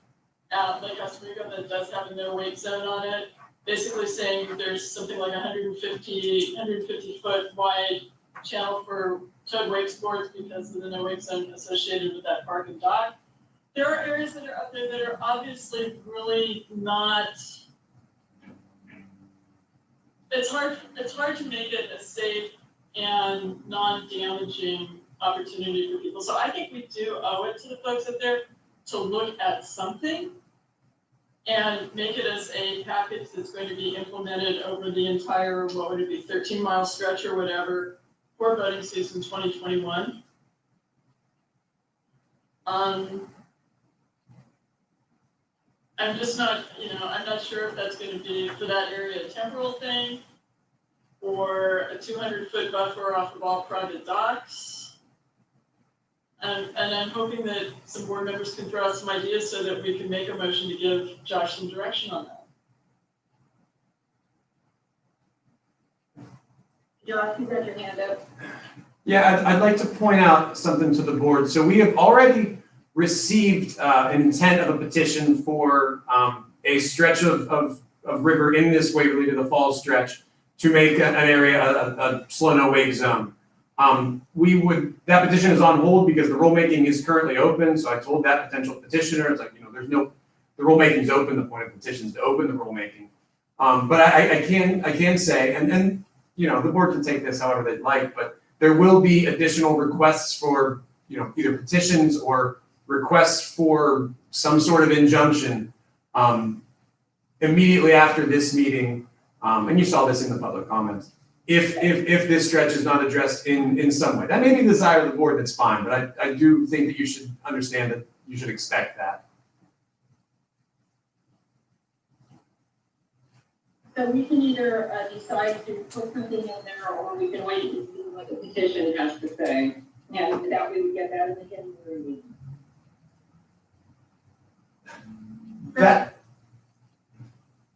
at Lake Oswego that does have a no wake zone on it. Basically saying there's something like 150 foot wide channel for towed wake sports because of the no wake zone associated with that park and dock. There are areas that are up there that are obviously really not, it's hard to make it a safe and non-damaging opportunity for people. So I think we do owe it to the folks up there to look at something and make it as a package that's going to be implemented over the entire, what would it be, 13-mile stretch or whatever, for boating season 2021. I'm just not, I'm not sure if that's going to be for that area a temporal thing or a 200-foot buffer off of all private docks. And I'm hoping that some board members can throw out some ideas so that we can make a motion to give Josh some direction on that. Josh, you got your hand up. Yeah, I'd like to point out something to the board. So we have already received an intent of a petition for a stretch of river in this Waverly to the Falls stretch to make an area a slow no wake zone. That petition is on hold because the rulemaking is currently open. So I told that potential petitioner, it's like, the rulemaking is open. The point of petition is to open the rulemaking. But I can say, and the board can take this however they'd like, but there will be additional requests for, either petitions or requests for some sort of injunction immediately after this meeting. And you saw this in the public comments. If this stretch is not addressed in some way, that may be the desire of the board, that's fine, but I do think that you should understand that you should expect that. So we can either decide to put something in there, or we can wait and see what the petition has to say. And that way we get that in the January meeting.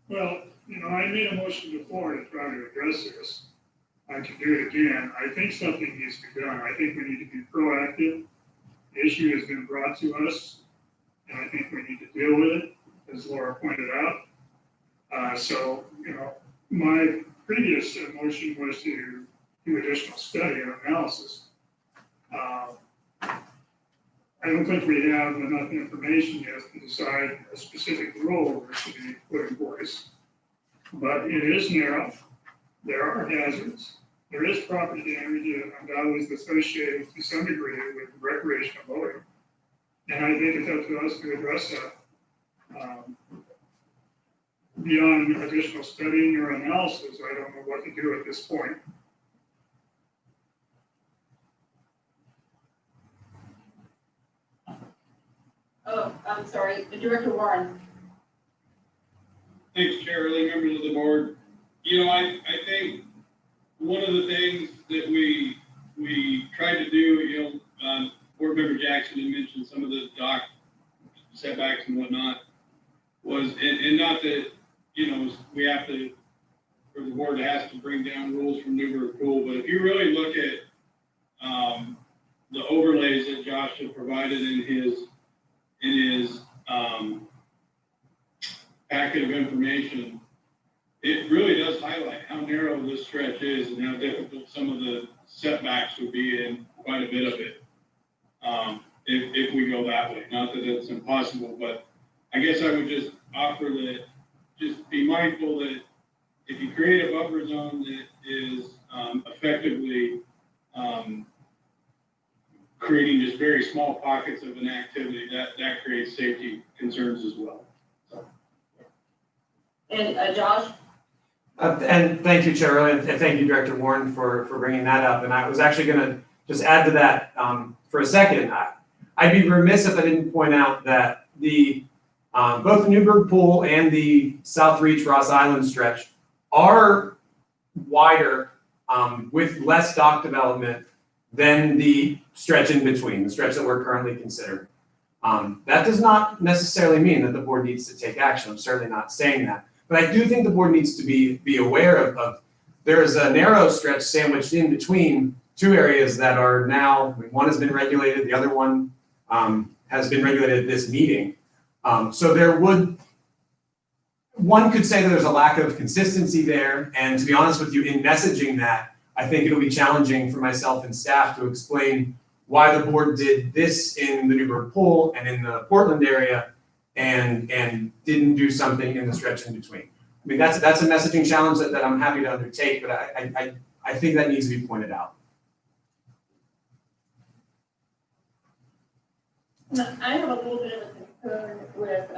Well, I made a motion before to try to address this. I can do it again. I think something needs to be done. I think we need to be proactive. The issue has been brought to us, and I think we need to deal with it, as Laura pointed out. My previous motion was to do additional study and analysis. I don't think we have enough information yet to decide a specific rule that should be put in place. But it is narrow. There are hazards. There is property damage undoubtedly associated to some degree with recreational boating. And I think it's up to us to address that. Beyond additional studying or analysis, I don't know what to do at this point. Oh, I'm sorry, Director Warren. Thanks, Shirley, members of the board. You know, I think one of the things that we tried to do, you know, Board Member Jackson had mentioned some of the dock setbacks and whatnot, was, and not that, you know, we have to, or the board has to bring down rules from Newburgh Pool, but if you really look at the overlays that Josh had provided in his packet of information, it really does highlight how narrow this stretch is and how difficult some of the setbacks would be in quite a bit of it. If we go that way, not that it's impossible, but I guess I would just offer that, just be mindful that if you create a buffer zone that is effectively creating just very small pockets of an activity, that creates safety concerns as well. So. And Josh? And thank you, Chair, and thank you, Director Warren, for bringing that up. And I was actually going to just add to that for a second. I'd be remiss if I didn't point out that the both the Newburgh Pool and the South Reach Ross Island stretch are wider with less dock development than the stretch in between, the stretch that we're currently considering. That does not necessarily mean that the board needs to take action. I'm certainly not saying that. But I do think the board needs to be aware of there is a narrow stretch sandwiched in between two areas that are now, one has been regulated, the other one has been regulated at this meeting. So one could say that there's a lack of consistency there. And to be honest with you, in messaging that, I think it'll be challenging for myself and staff to explain why the board did this in the Newburgh Pool and in the Portland area and didn't do something in the stretch in between. I mean, that's a messaging challenge that I'm happy to undertake, but I think that needs to be pointed out. I have a little bit of a concern with,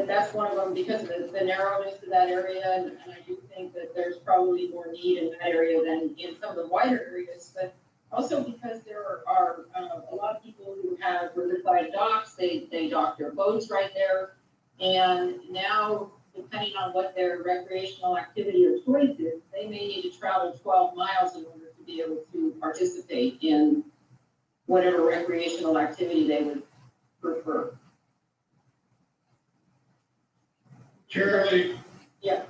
that's one of them because of the narrowness of that area, and I do think that there's probably more need in that area than in some of the wider areas, but also because there are a lot of people who have riverside docks, they dock their boats right there, and now, depending on what their recreational activity or choice is, they may need to travel 12 miles in order to be able to participate in whatever recreational activity they would prefer. Charlie? Yeah.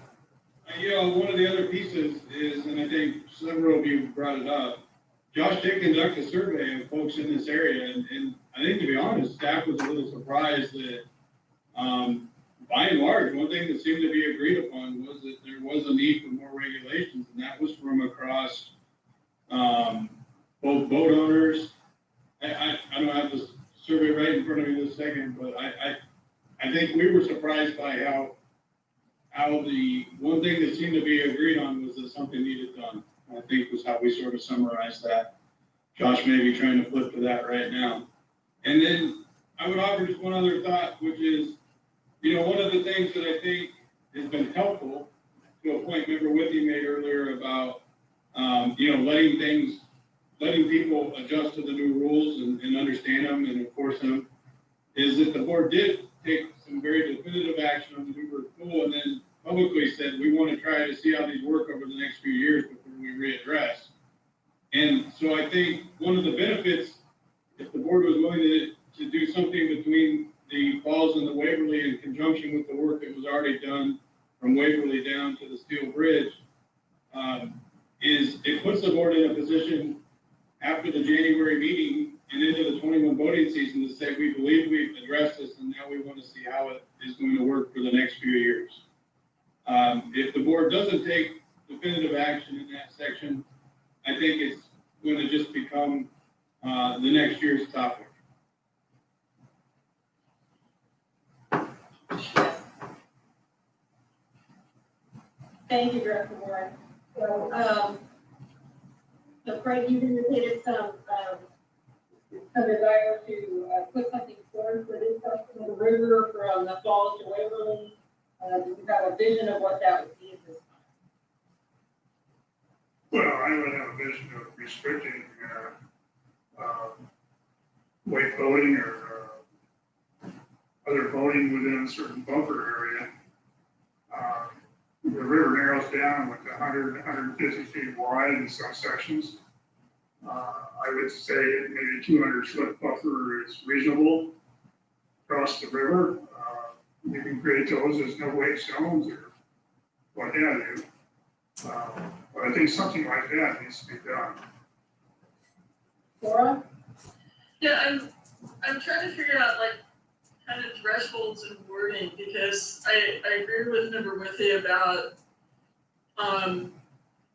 You know, one of the other pieces is, and I think several of you brought it up, Josh did conduct a survey of folks in this area, and I think, to be honest, staff was a little surprised that, by and large, one thing that seemed to be agreed upon was that there was a need for more regulations, and that was from across both boat owners. I don't have this survey right in front of me this second, but I think we were surprised by how the one thing that seemed to be agreed on was that something needed done. I think was how we sort of summarized that. Josh may be trying to flip to that right now. And then I would offer just one other thought, which is, you know, one of the things that I think has been helpful to a point Member Withy made earlier about, you know, letting people adjust to the new rules and understand them and enforce them, is that the board did take some very definitive action on the Newburgh Pool and then publicly said, we want to try to see how these work over the next few years before we readdress. And so I think one of the benefits, if the board was willing to do something between the Falls and the Waverly in conjunction with the work that was already done from Waverly down to the Steel Bridge, is it puts the board in a position after the January meeting and into the 21 boating season to say, we believe we've addressed this and now we want to see how it is going to work for the next few years. If the board doesn't take definitive action in that section, I think it's going to just become the next year's topic. Thank you, Director Warren. So Frank, you've indicated some desire to put something forward for this section of the river from the falls to Waverly. Do you have a vision of what that would be at this time? Well, I would have a vision of restricting, wake boating or, other boating within a certain buffer area. The river narrows down with 150 feet wide in some sections. I would say maybe 200-foot buffer is reasonable across the river. You can create those as no wake zones or what have you. But I think something like that needs to be done. Laura? Yeah, I'm trying to figure out like kind of thresholds and wording, because I agree with Member Withy about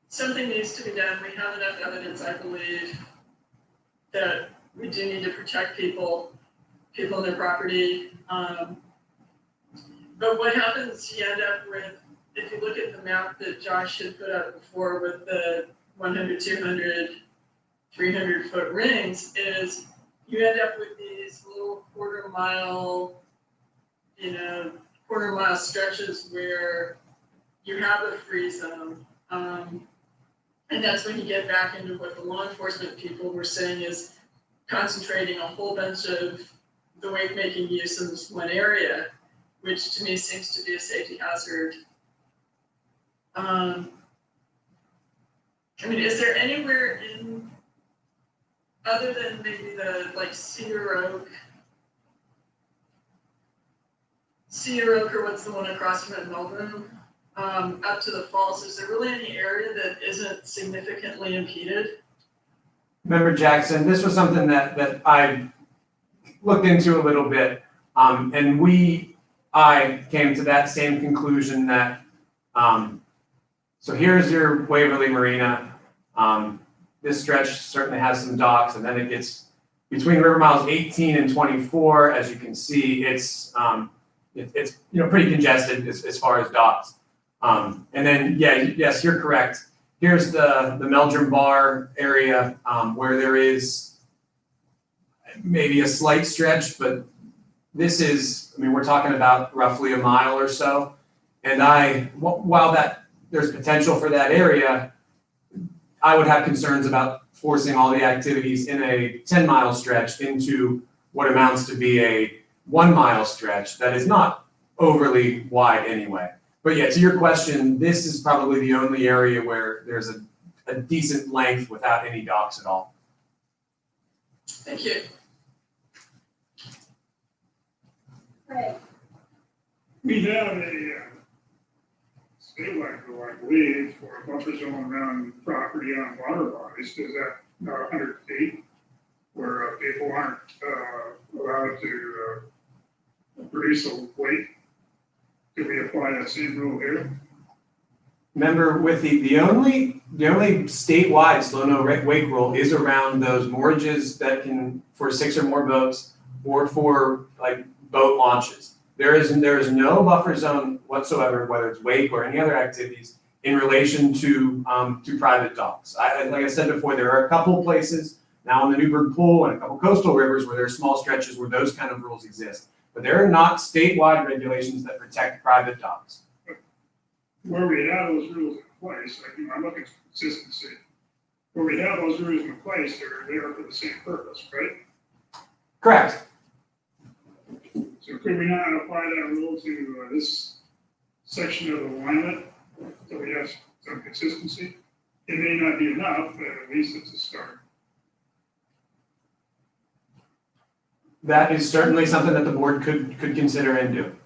something needs to be done. We have enough evidence, I believe, that we do need to protect people and their property. But what happens, you end up with, if you look at the map that Josh had put up before with the 100, 200, 300-foot rings, is you end up with these little quarter-mile stretches where you have a free zone. And that's when you get back into what the law enforcement people were saying is concentrating a whole bunch of the wake-making use in this one area, which to me seems to be a safety hazard. I mean, is there anywhere in, other than maybe the like Cedar Oak, or what's the one across from Melbourne, up to the falls, is there really any area that isn't significantly impeded? Member Jackson, this was something that I looked into a little bit, and I came to that same conclusion that, so here's your Waverly Marina. This stretch certainly has some docks, and then it gets between river miles 18 and 24. As you can see, it's pretty congested as far as docks. And then yes, you're correct. Here's the Meldrum Bar area where there is maybe a slight stretch, but this is, we're talking about roughly a mile or so. And while there's potential for that area, I would have concerns about forcing all the activities in a 10-mile stretch into what amounts to be a 1-mile stretch that is not overly wide anyway. But yeah, to your question, this is probably the only area where there's a decent length without any docks at all. Thank you. Right. We have a statewide rule, I believe, for a buffer zone around property on water bodies. Is that not 100 feet where people aren't allowed to produce a weight? Do we apply that same rule here? Remember, with the only statewide slow no wake rule is around those moorages that can, for 6 or more boats, or for like boat launches. There is no buffer zone whatsoever, whether it's wake or any other activities, in relation to private docks. Like I said before, there are a couple places now in the Newburgh Pool and a couple coastal rivers where there are small stretches where those kind of rules exist. But there are not statewide regulations that protect private docks. Where we have those rules in place, I'm looking for consistency. Where we have those rules in place, they're there for the same purpose, right? Correct. So could we not apply that rule to this section of the Willamette, so we have some consistency? It may not be enough, but at least it's a start. That is certainly something that the board could consider and do.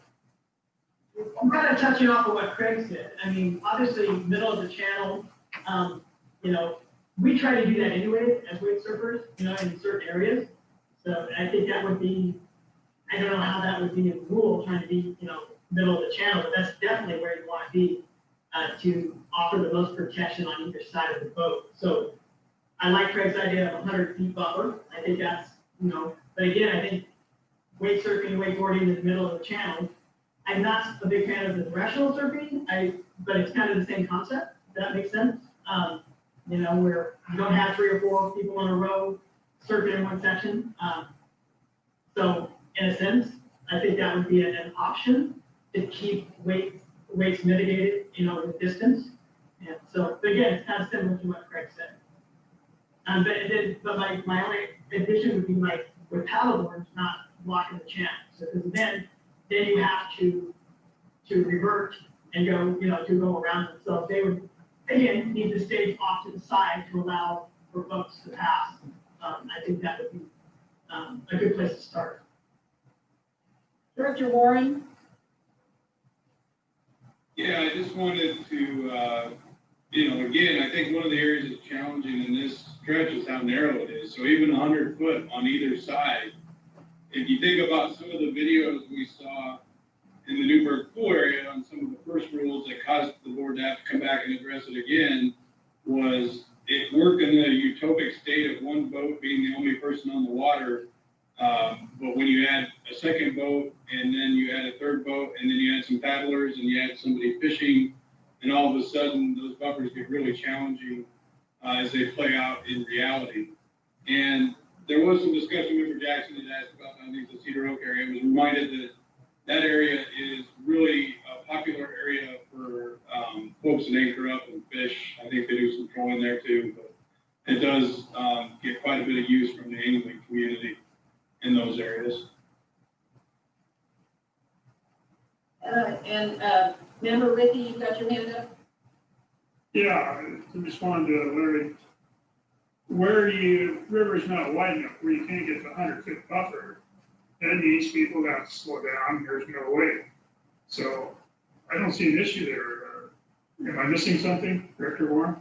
I'm kind of touching off of what Craig said. Obviously, middle of the channel, we try to do that anyway as wake surfers, in certain areas. So I think that would be, I don't know how that would be a rule, trying to be, middle of the channel, but that's definitely where you want to be to offer the most protection on either side of the boat. So I like Craig's idea of 100 feet buffer. I think that's, but again, I think wake surfing, wakeboarding in the middle of the channel, I'm not a big fan of the directional surfing, but it's kind of the same concept, if that makes sense. You know, where you don't have 3 or 4 people in a row surfing in one section. So in a sense, I think that would be an option to keep weights mitigated, you know, with distance. And so, but again, it's kind of similar to what Craig said. But my only addition would be like with paddleboards, not blocking the channel. So because then you have to revert and go, you know, to go around them. So they would, again, need to stage off to the side to allow for boats to pass. I think that would be a good place to start. Director Warren? Yeah, I just wanted to, you know, again, I think one of the areas that's challenging in this stretch is how narrow it is. So even 100 foot on either side, if you think about some of the videos we saw in the Newburgh pool area on some of the first rules that caused the board to have to come back and address it again, was it worked in the utopic state of one boat being the only person on the water. But when you add a second boat and then you add a third boat and then you add some paddlers and you add somebody fishing, and all of a sudden those buffers get really challenging as they play out in reality. And there was some discussion, Member Jackson had asked about, I think, the Cedar Oak area. I was reminded that that area is really a popular area for folks that anchor up and fish. I think they do some trolling there too, but it does get quite a bit of use from the angling community in those areas. Member Ricky, you've got your hand up? Yeah, to respond to Larry, where river's not wide enough, where you can't get the 100-foot buffer, then these people got to slow down, there's no way. So I don't see an issue there. Am I missing something, Director Warren?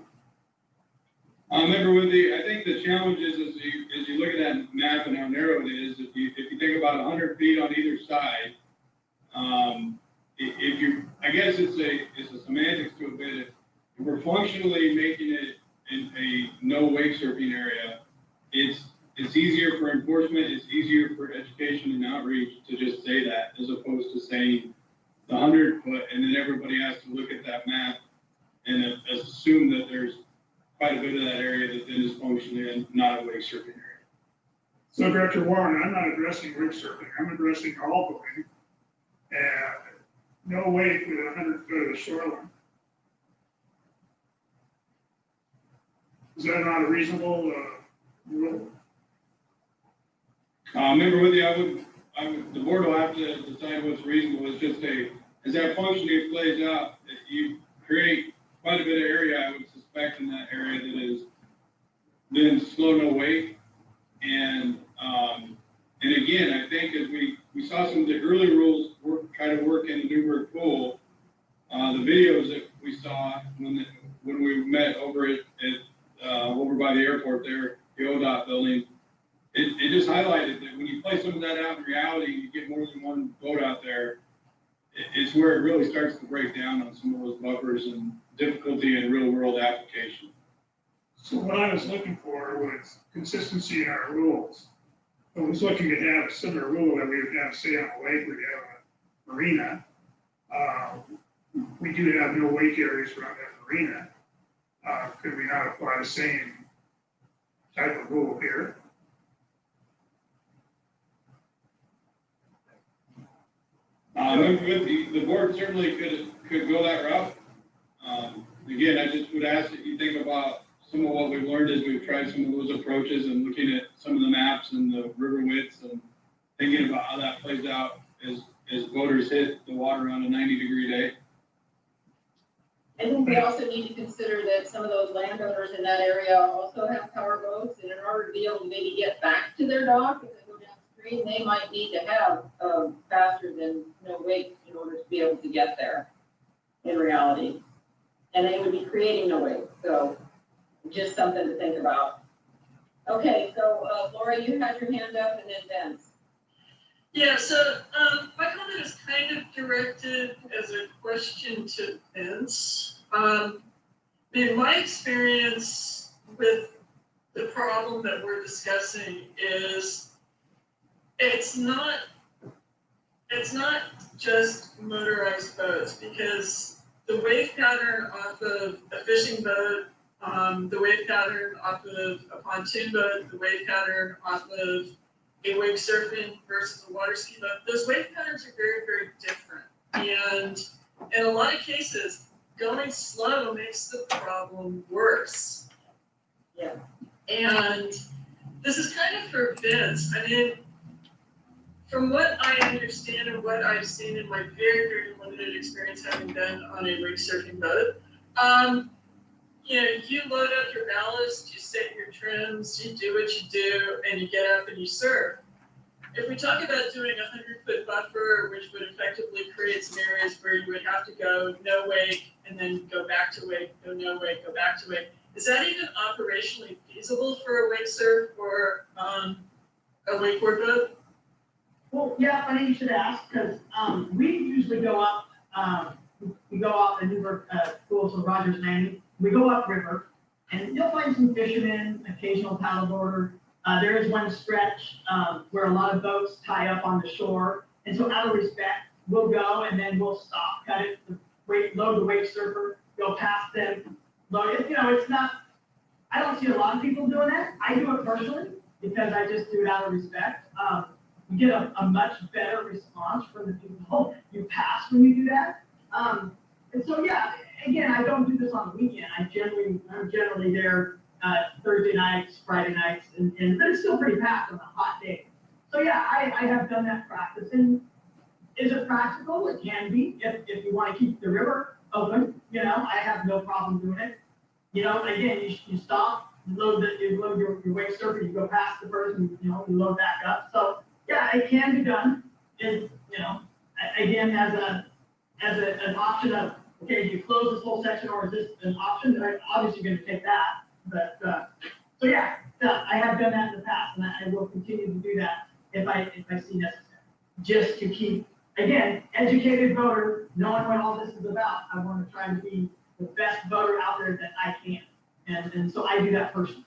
Member Woodley, I think the challenge is as you look at that map and how narrow it is, if you think about 100 feet on either side, I guess it's a semantics to a bit. If we're functionally making it in a no wake surfing area, it's easier for enforcement, it's easier for education and outreach to just say that, as opposed to saying the 100 foot, and then everybody has to look at that map and assume that there's quite a bit of that area that then is functioning and not a wake surfing area. So Director Warren, I'm not addressing wake surfing, I'm addressing all boating, and no wake with 100 foot of the shoreline. Is that not a reasonable rule? Member Woodley, the board will have to decide what's reasonable. It's just as that functioning plays out, you create quite a bit of area, I would suspect, in that area that is then slow no wake. And again, I think as we saw some of the early rules try to work in the Newburgh pool, the videos that we saw when we met over over by the airport there, the ODOT building, it just highlighted that when you play some of that out in reality, you get more than one boat out there, it's where it really starts to break down on some of those buffers and difficulty in real world application. So what I was looking for was consistency in our rules. I was looking to have a similar rule that we would have, say, on a lake, we'd have a marina. We do have no wake areas around that marina. Could we not apply the same type of rule here? The board certainly could go that route. Again, I just would ask that you think about some of what we've learned as we've tried some of those approaches and looking at some of the maps and the river widths and thinking about how that plays out as boaters hit the water on a 90-degree day. I think we also need to consider that some of those landowners in that area also have power boats, and in order to be able to maybe get back to their dock, if they go downstream, they might need to have faster than no wake in order to be able to get there in reality. And they would be creating no wake, so just something to think about. Okay, so Laura, you had your hand up, and then Vince. Yeah, so my comment is kind of directed as a question to Vince. In my experience with the problem that we're discussing is it's not it's not just motorized boats, because the wave pattern off of a fishing boat, the wave pattern off of a pontoon boat, the wave pattern off of a wake surfing versus a water ski boat, those wave patterns are very, very different. And in a lot of cases, going slow makes the problem worse. Yeah. And this is kind of for Vince. I mean, from what I understand and what I've seen in my very, very limited experience having been on a wake surfing boat, you know, you load up your ballast, you set your trims, you do what you do, and you get up and you surf. If we talk about doing a 100-foot buffer, which would effectively create some areas where you would have to go no wake and then go back to wake, go no wake, go back to wake, is that even operationally feasible for a wake surf or a wakeboard boat? Well, yeah, funny you should ask, because we usually go up, we go off the Newburgh, schools of Rogers Landing. We go upriver, and you'll find some fishermen, occasional paddleboarder. There is one stretch where a lot of boats tie up on the shore, and so out of respect, we'll go and then we'll stop, cut it, load the wake surfer, go past them, load it. You know, it's not. I don't see a lot of people doing that. I do it personally because I just do it out of respect. You get a much better response from the people you pass when you do that. And so, yeah, again, I don't do this on the weekend. I'm generally there Thursday nights, Friday nights, but it's still pretty packed on a hot day. So yeah, I have done that practice. And is it practical? It can be if you want to keep the river open. You know, I have no problem doing it. You know, again, you stop, you load your wake surfer, you go past the person, you know, you load back up. So yeah, it can be done. It, you know, again, as an option of, okay, do you close this whole section or is this an option? I'm obviously going to take that. But, so yeah, I have done that in the past, and I will continue to do that if I see necessary. Just to keep, again, educated voter, knowing what all this is about. I want to try to be the best voter out there that I can. And so I do that personally.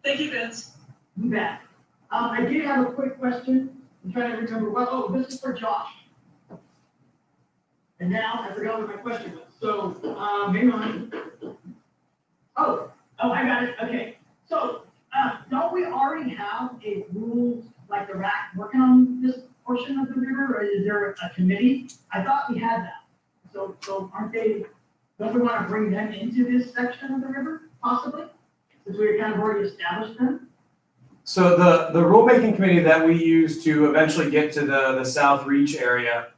Thank you, Vince. You bet. I did have a quick question. I'm trying to remember, this is for Josh. And now I forgot what my question was. So, hang on. Oh, I got it. Okay. So, don't we already have a rules like the RAC working on this portion of the river, or is there a committee? I thought we had that. So don't we want to bring them into this section of the river, possibly? Since we kind of already established them? So the rulemaking committee that we used to eventually get to the South Reach area,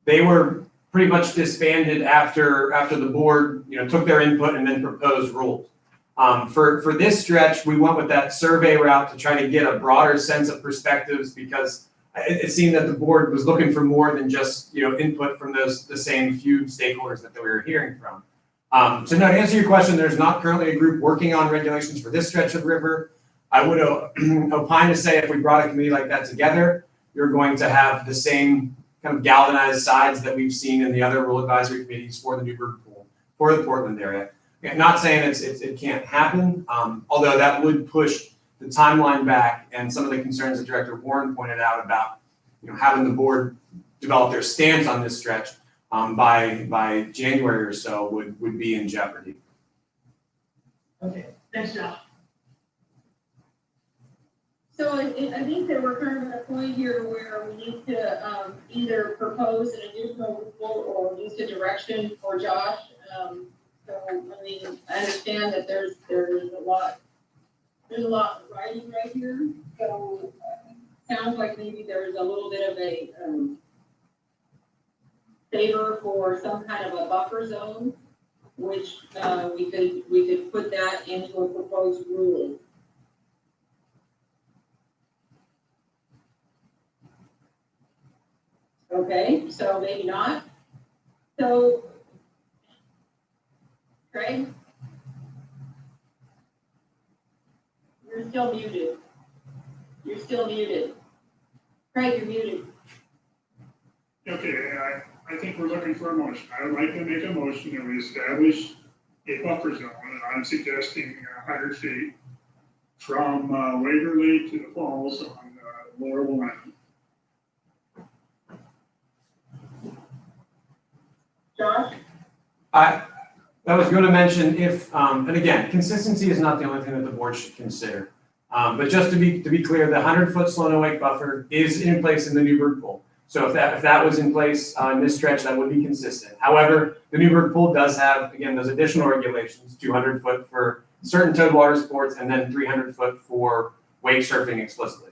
they were pretty much disbanded after the board, you know, took their input and then proposed rules. For this stretch, we went with that survey route to try to get a broader sense of perspectives because it seemed that the board was looking for more than just, you know, input from the same few stakeholders that we were hearing from. So now to answer your question, there's not currently a group working on regulations for this stretch of river. I would opine to say if we brought a committee like that together, you're going to have the same kind of galvanized sides that we've seen in the other rule advisory committees for the Newburgh pool, for the Portland area. I'm not saying it can't happen, although that would push the timeline back and some of the concerns that Director Warren pointed out about, you know, having the board develop their stance on this stretch by January or so would be in jeopardy. Okay, thanks, Josh. So I think that we're kind of at a point here where we need to either propose an additional rule or use a direction for Josh. So I mean, I understand that there's a lot of writing right here. So sounds like maybe there's a little bit of a favor for some kind of a buffer zone, which we could put that into a proposed ruling. Okay, so maybe not. So, Craig? You're still muted. You're still muted. Craig, you're muted. Okay, I think we're looking for a motion. I would like to make a motion that we establish a buffer zone, and I'm suggesting 100 feet from Waverly to the falls on lower Willamette. Josh? I was going to mention if, and again, consistency is not the only thing that the board should consider. But just to be clear, the 100-foot slow no wake buffer is in place in the Newburgh pool. So if that was in place in this stretch, that would be consistent. However, the Newburgh pool does have, again, those additional regulations, 200 foot for certain towed water sports and then 300 foot for wake surfing explicitly.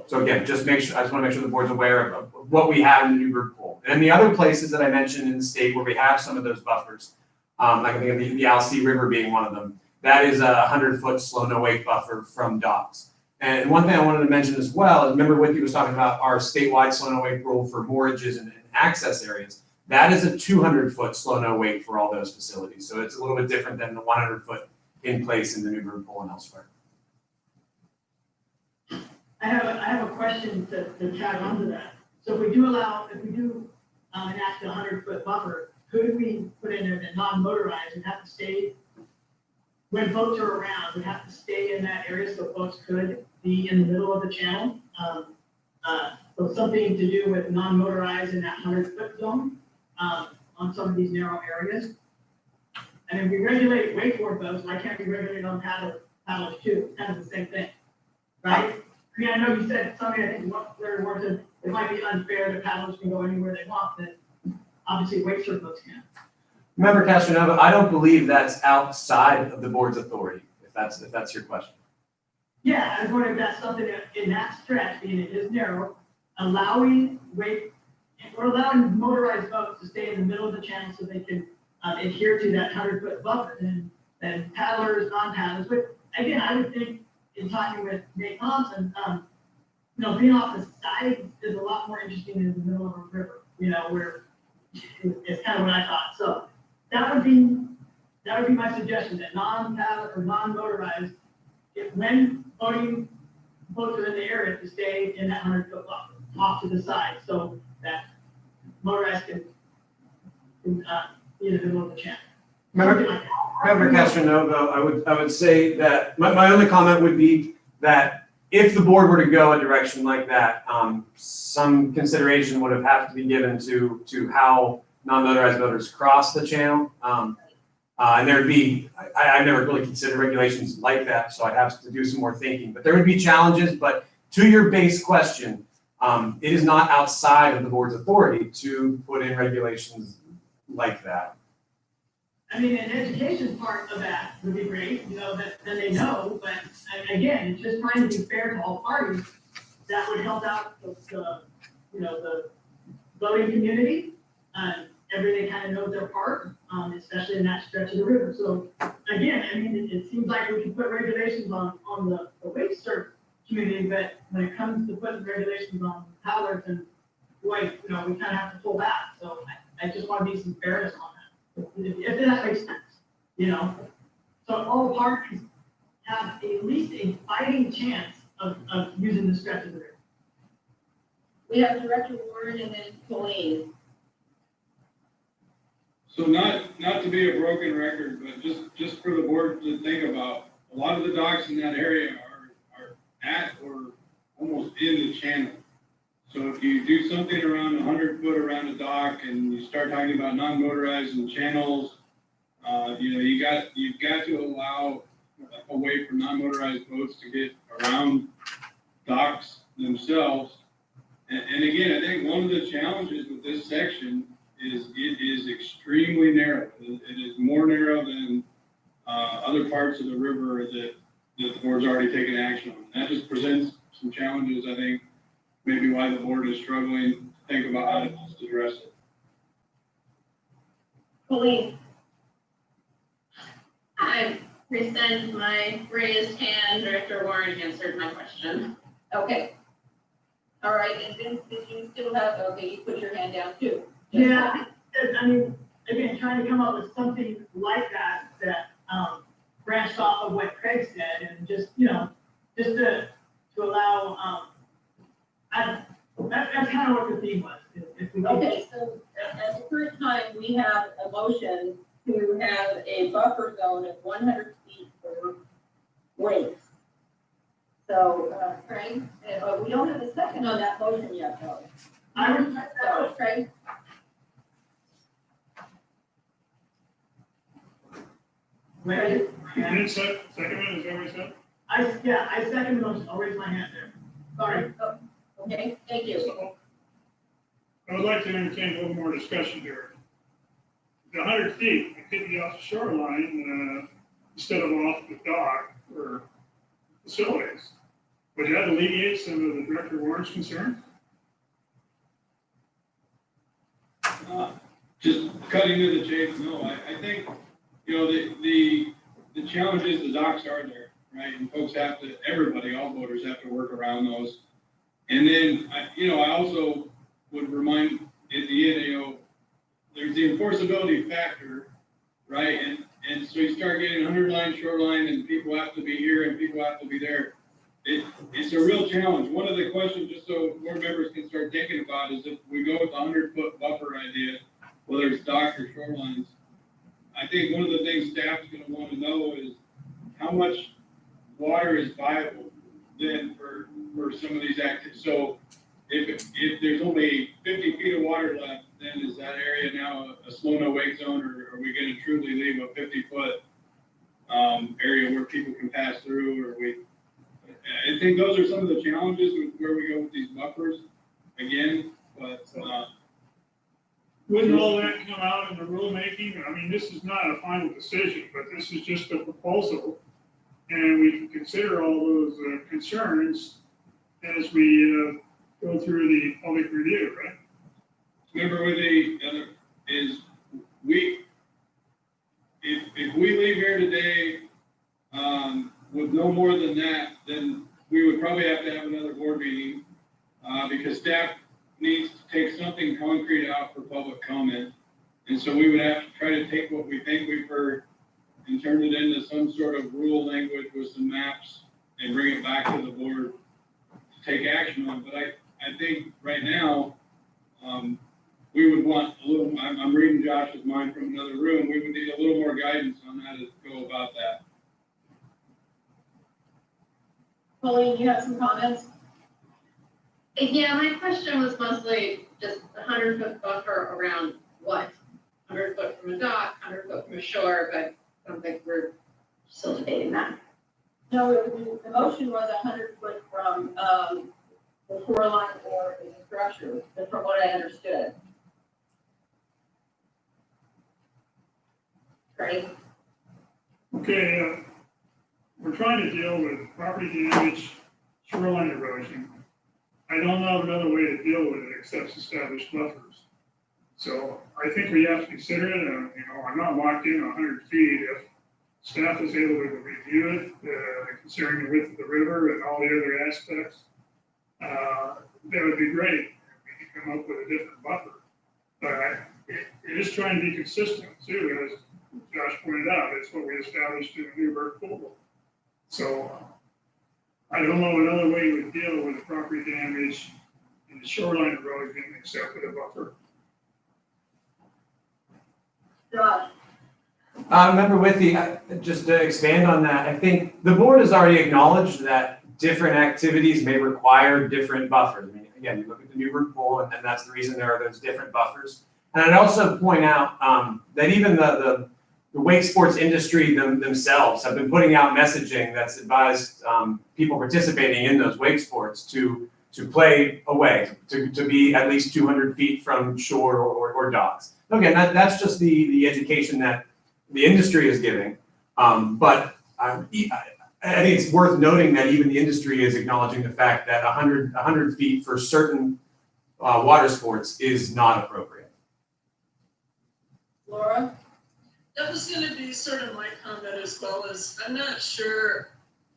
So again, I just want to make sure the board's aware of what we have in the Newburgh pool. And the other places that I mentioned in the state where we have some of those buffers, like I think of the Alsea River being one of them, that is a 100-foot slow no wake buffer from docks. And one thing I wanted to mention as well is, remember Whitney was talking about our statewide slow no wake rule for morages and access areas. That is a 200-foot slow no wake for all those facilities. So it's a little bit different than the 100-foot in place in the Newburgh pool and elsewhere. I have a question to tag onto that. So if we do enact a 100-foot buffer, could we put in there that non-motorized would have to stay, when boats are around, would have to stay in that area so boats could be in the middle of the channel? So something to do with non-motorized in that 100-foot zone on some of these narrow areas. And if we regulate wakeboard boats, why can't we regulate on paddlers too? Kind of the same thing, right? I mean, I know you said something, I think, where words it might be unfair that paddlers can go anywhere they want, but obviously wake surf boats can. Remember, Castronova, I don't believe that's outside of the board's authority, if that's your question. Yeah, I was wondering if that's something that in that stretch, being it is narrow, allowing motorized boats to stay in the middle of the channel so they can adhere to that 100-foot buffer, and paddlers, non-paddlers. But again, I would think in talking with Nate Thompson, being off the side is a lot more interesting than in the middle of a river, where it's kind of what I thought. So that would be my suggestion, that non-paddle or non-motorized, when boats are in the area, to stay in that 100-foot buffer off to the side, so that motorized can be in the middle of the channel. Remember, Castronova, I would say that my only comment would be that if the board were to go a direction like that, some consideration would have to be given to how non-motorized boaters cross the channel. And there'd be, I've never really considered regulations like that, so I'd have to do some more thinking. But there would be challenges, but to your base question, it is not outside of the board's authority to put in regulations like that. I mean, an education part of that would be great, that then they know, but again, it's just trying to be fair to all parties. That would help out the boating community. Everybody kind of knows their part, especially in that stretch of the river. So again, I mean, it seems like we can put regulations on the wake surf community, but when it comes to putting regulations on paddlers and boy, we kind of have to pull back. So I just want to be some fairness on that. If that makes sense, So all parties have at least a fighting chance of using the stretch of the river. We have Director Warren and then Colleen. So not to be a broken record, but just for the board to think about, a lot of the docks in that area are at or almost in the channel. So if you do something around 100 foot around a dock and you start talking about non-motorized and channels, you've got to allow a way for non-motorized boats to get around docks themselves. And again, I think one of the challenges with this section is it is extremely narrow. It is more narrow than other parts of the river that the board's already taken action on. That just presents some challenges, I think, maybe why the board is struggling to think about how to address it. Colleen. I rescind my raised hand. Director Warren answered my question. Okay. All right, and Vince, did you still have, okay, you put your hand down too. Yeah, I mean, again, trying to come up with something like that branched off of what Craig said, and just to allow, that's kind of what the theme was. If we Okay, so at the current time, we have a motion to have a buffer zone of 100 feet for wakes. So, Craig, but we don't have a second on that motion yet, though. I would, So, Craig, Larry? You did second one, is that what you said? I second those, I'll raise my hand there. Sorry. Oh, okay, thank you. So, I would like to entertain a little more discussion here. The 100 feet, it could be off the shoreline, instead of off the dock or facilities. Would that alleviate some of the Director Warren's concerns? Just cutting to the chase, no, I think, you know, the challenge is the docks are there, right? And folks have to, everybody, all voters have to work around those. And then, I also would remind at the end, there's the enforceability factor, right? And so you start getting 100 line shoreline and people have to be here and people have to be there. It's a real challenge. One of the questions, just so board members can start thinking about, is if we go with the 100-foot buffer idea, whether it's dock or shorelines, I think one of the things staff's gonna wanna know is how much water is viable then for some of these activities. So if there's only 50 feet of water left, then is that area now a slow no wake zone, or are we gonna truly leave a 50-foot area where people can pass through, or I think those are some of the challenges with where we go with these buffers again, but, Wouldn't all that come out in the rulemaking? I mean, this is not a final decision, but this is just a proposal. And we can consider all those concerns as we go through the public review, right? remember with the other is if we leave here today, with no more than that, then we would probably have to have another board meeting, because staff needs to take something concrete out for public comment. And so we would have to try to take what we think we've heard and turn it into some sort of rule language with some maps and bring it back to the board to take action on. But I think right now, we would want a little, I'm reading Josh's mind from another room, we would need a little more guidance on how to go about that. Pauline, you have some comments? Yeah, my question was mostly just a 100-foot buffer around what? 100 foot from a dock, 100 foot from a shore, but I don't think we're still debating that. No, the motion was 100 foot from, the shoreline or the structure, that's from what I understood. Right? Okay, we're trying to deal with property damage, shoreline erosion. I don't know of another way to deal with it except established buffers. So I think we have to consider it, I'm not locked in 100 feet. If staff is able to review it, considering the width of the river and all the other aspects, that would be great. We could come up with a different buffer. But it is trying to be consistent too, as Josh pointed out, it's what we established in the Newburgh pool. So I don't know another way we would deal with the property damage and the shoreline erosion except with a buffer. Josh? Member Withy, just to expand on that, I think the board has already acknowledged that different activities may require different buffers. I mean, again, you look at the Newburgh pool, and that's the reason there are those different buffers. And I'd also point out that even the wake sports industry themselves have been putting out messaging that's advised people participating in those wake sports to play away, to be at least 200 feet from shore or docks. Again, that's just the education that the industry is giving. But I think it's worth noting that even the industry is acknowledging the fact that 100 feet for certain water sports is not appropriate. Laura? That was gonna be sort of my comment as well, as I'm not sure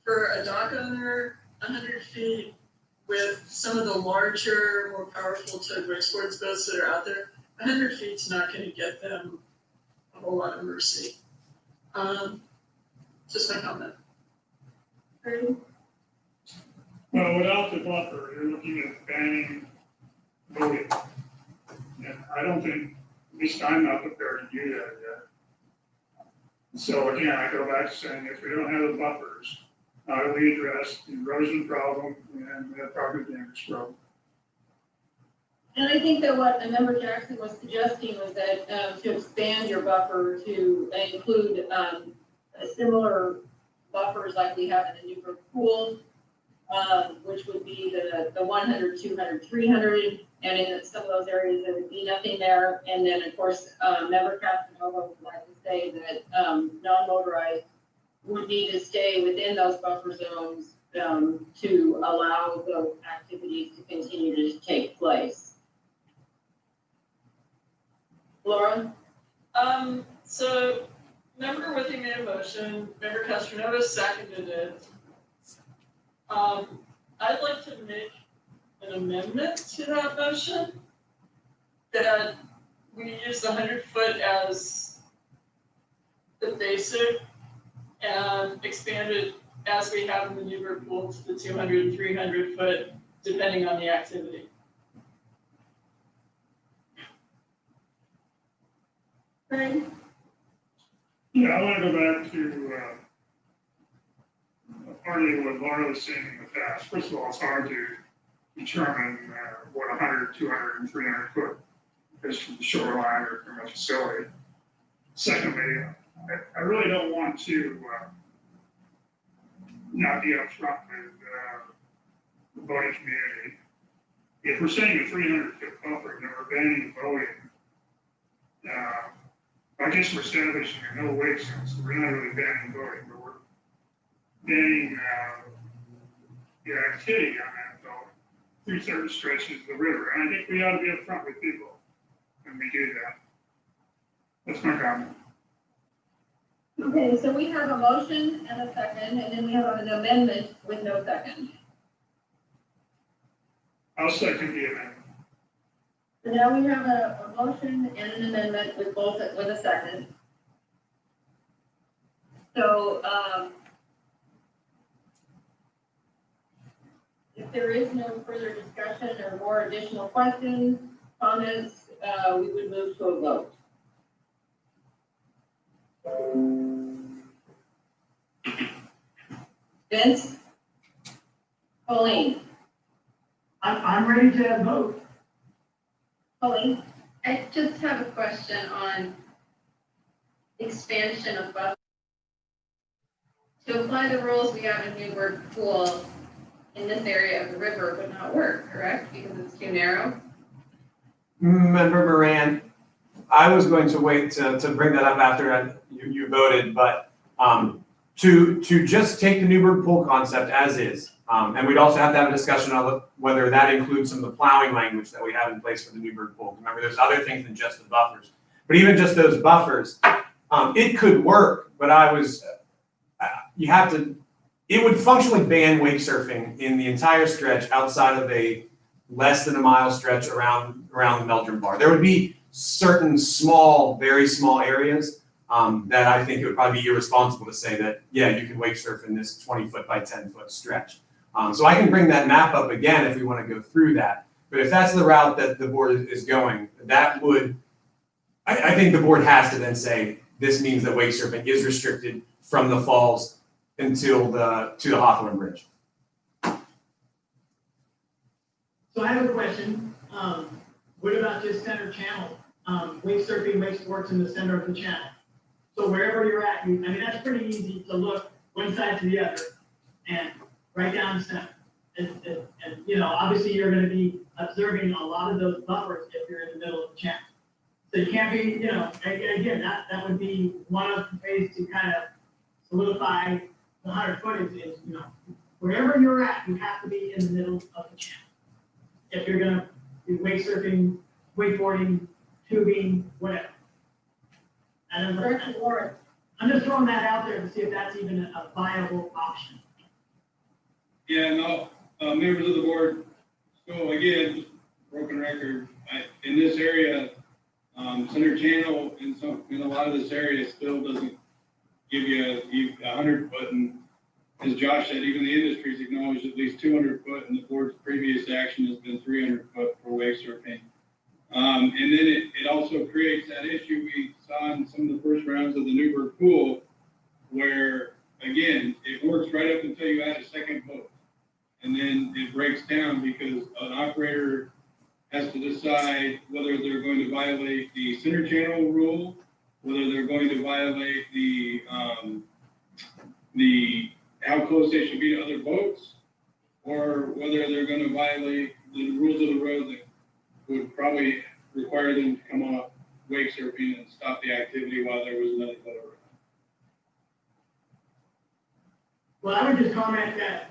for a dock owner, 100 feet with some of the larger, more powerful towed wake sports boats that are out there, 100 feet's not gonna get them a whole lot of mercy. Just my comment. Well, without the buffer, you're looking at banning boating. And I don't think, at least I'm not prepared to do that yet. So again, I go back to saying, if we don't have the buffers, how do we address the erosion problem and the property damage problem? And I think that what Member Jackson was suggesting was that to expand your buffer to include similar buffers like we have in the Newburgh pool, which would be the 100, 200, 300, and in some of those areas, there would be nothing there. And then, of course, member Casanova would like to say that non-motorized would need to stay within those buffer zones to allow those activities to continue to take place. Laura? So member Withey made a motion, member Castronova seconded it. I'd like to make an amendment to that motion that we use the 100-foot as the basic and expand it as we have in the Newburgh pool to the 200, 300-foot, depending on the activity. Craig? Yeah, I want to go back to, partly what Laura was saying in the past. First of all, it's hard to determine what 100, 200, and 300 foot is from the shoreline or from a facility. Secondly, I really don't want to not be upfront with the boating community. If we're saying a 300 foot buffer, then we're banning boating. I guess we're establishing a no wake zone, so we're not really banning boating, but we're banning the activity on that boat through certain stretches of the river. And I think we ought to be upfront with people when we do that. That's my comment. Okay, so we have a motion and a second, and then we have an amendment with no second. I'll second the amendment. So now we have a motion and an amendment with a second. So, if there is no further discussion or more additional questions, comments, we would move to a vote. Vince? Colleen? I'm ready to vote. Colleen? I just have a question on expansion of buffer. To apply the rules we have in Newburgh pool in this area of the river would not work, correct? Because it's too narrow? Member Moran, I was going to wait to bring that up after you voted, but to just take the Newburgh pool concept as is, and we'd also have to have a discussion on whether that includes some of the plowing language that we have in place for the Newburgh pool. Remember, there's other things than just the buffers, but even just those buffers, it could work. But it would functionally ban wake surfing in the entire stretch outside of a less than a mile stretch around the Meldrum Bar. There would be certain small, very small areas that I think it would probably be irresponsible to say that, yeah, you can wake surf in this 20-foot by 10-foot stretch. So I can bring that map up again if we want to go through that. But if that's the route that the board is going, that would, I think the board has to then say, this means that wake surfing is restricted from the falls until to the Hawthorne Bridge. So I have a question. What about just center channel? Wake surfing, wake sports in the center of the channel. So wherever you're at, that's pretty easy to look one side to the other and right down the center. And obviously you're going to be observing a lot of those buffers if you're in the middle of the channel. So you can't be, again, that would be one of the ways to kind of solidify the 100 foot is, wherever you're at, you have to be in the middle of the channel. If you're going to be wake surfing, wakeboarding, tubing, whatever. And I'm just throwing that out there to see if that's even a viable option. Yeah, no, members of the board, so again, broken record, in this area, center channel in a lot of this area still doesn't give you 100 foot, and as Josh said, even the industry's acknowledged at least 200 foot, and the board's previous action has been 300 foot for wake surfing. And then it also creates that issue we saw in some of the first rounds of the Newburgh pool, where again, it works right up until you add a second boat. And then it breaks down because an operator has to decide whether they're going to violate the center channel rule, whether they're going to violate the how close they should be to other boats, or whether they're gonna violate the rules of the road that would probably require them to come off wake surfing and stop the activity while there was another boat around. Well, I would just comment that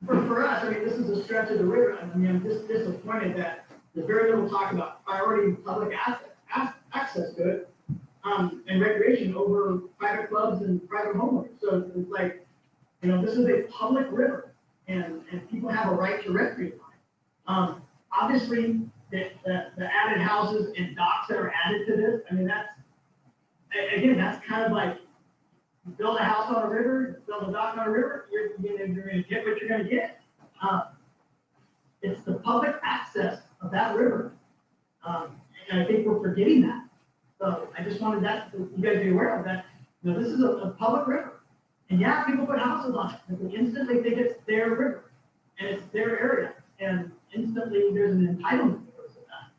for us, I mean, this is a stretch of the river. I mean, I'm just disappointed that there's very little talk about priority public access to it, and recreation over private clubs and private homeowners. So it's like, you know, this is a public river and people have a right to recreate on it. Obviously, the added houses and docks that are added to this, I mean, that's kind of like, you build a house on a river, build a dock on a river, you're gonna get what you're gonna get. It's the public access of that river. And I think we're forgetting that. So I just wanted you guys to be aware of that. You know, this is a public river. And yeah, people put houses on it, but they instantly think it's their river and it's their area. And instantly there's an entitlement that goes with that.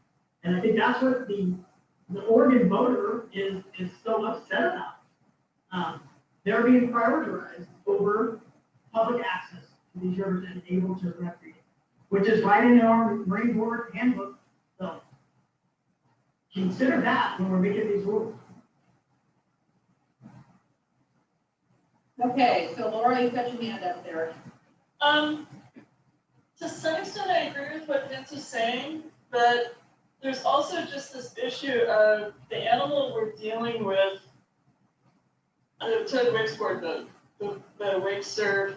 And I think that's what the Oregon voter is so upset about. They're being prioritized over public access to these rivers and able to recreate, which is right in our Marine Board handbook. So consider that when we're making these rules. Okay, so Laura, you've got your hand up there. To some extent, I agree with what Vince is saying, but there's also just this issue of the animal we're dealing with. The tug wakeboard boat, the wake surf,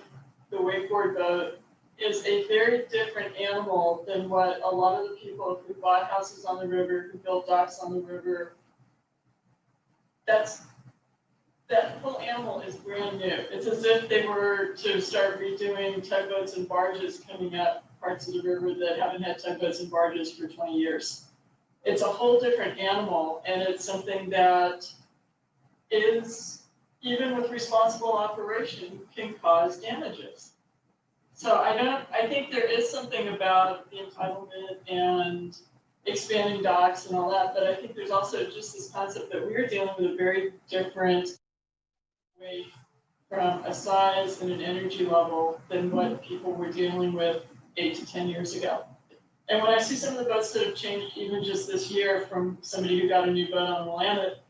the wakeboard boat is a very different animal than what a lot of the people who bought houses on the river, who built docks on the river. That whole animal is brand new. It's as if they were to start redoing tugboats and barges coming up parts of the river that haven't had tugboats and barges for 20 years. It's a whole different animal, and it's something that is, even with responsible operation, can cause damages. So I think there is something about the entitlement and expanding docks and all that, but I think there's also just this concept that we're dealing with a very different way from a size and an energy level than what people were dealing with 8 to 10 years ago. And when I see some of the boats that have changed even just this year from somebody who got a new boat on the Willamette,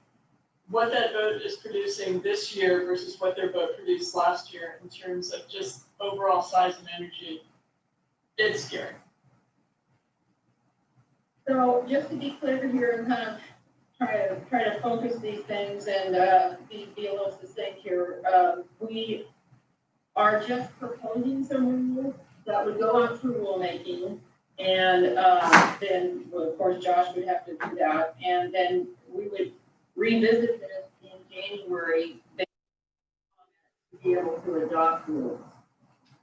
what that boat is producing this year versus what their boat produced last year in terms of just overall size and energy, it's scary. So just to be clear here and kind of try to focus these things and be a little succinct here, we are just proposing some rules that would go out through rulemaking, and then, well, of course, Josh would have to do that, and then we would revisit this in January to be able to adopt rules.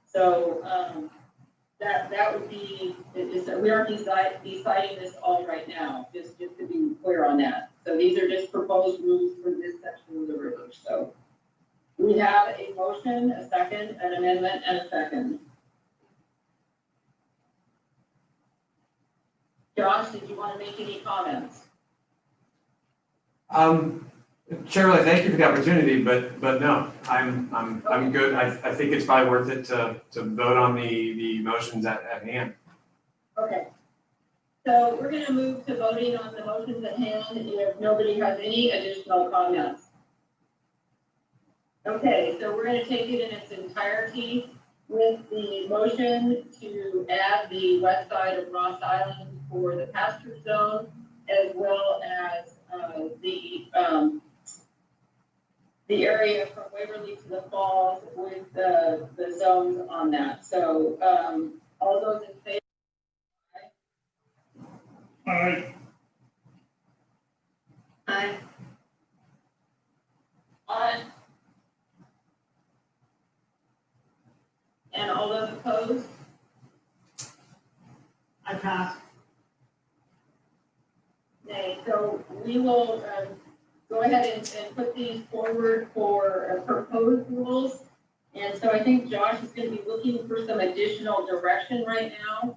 So that would be, we aren't deciding this all right now, just to be clear on that. So these are just proposed rules for this section of the river. So we have a motion, a second, an amendment, and a second. Josh, did you want to make any comments? Shirley, thank you for the opportunity, but no, I'm good. I think it's probably worth it to vote on the motions at hand. Okay. So we're gonna move to voting on the motions at hand if nobody has any additional comments. Okay, so we're gonna take it in its entirety with the motion to add the west side of Ross Island for the pasture zone, as well as the area from Waverly to the Falls with the zones on that. So all those in favor? Aye. Aye. Aye. And all those opposed? I pass. Nay. So we will go ahead and put these forward for proposed rules. And so I think Josh is going to be looking for some additional direction right now.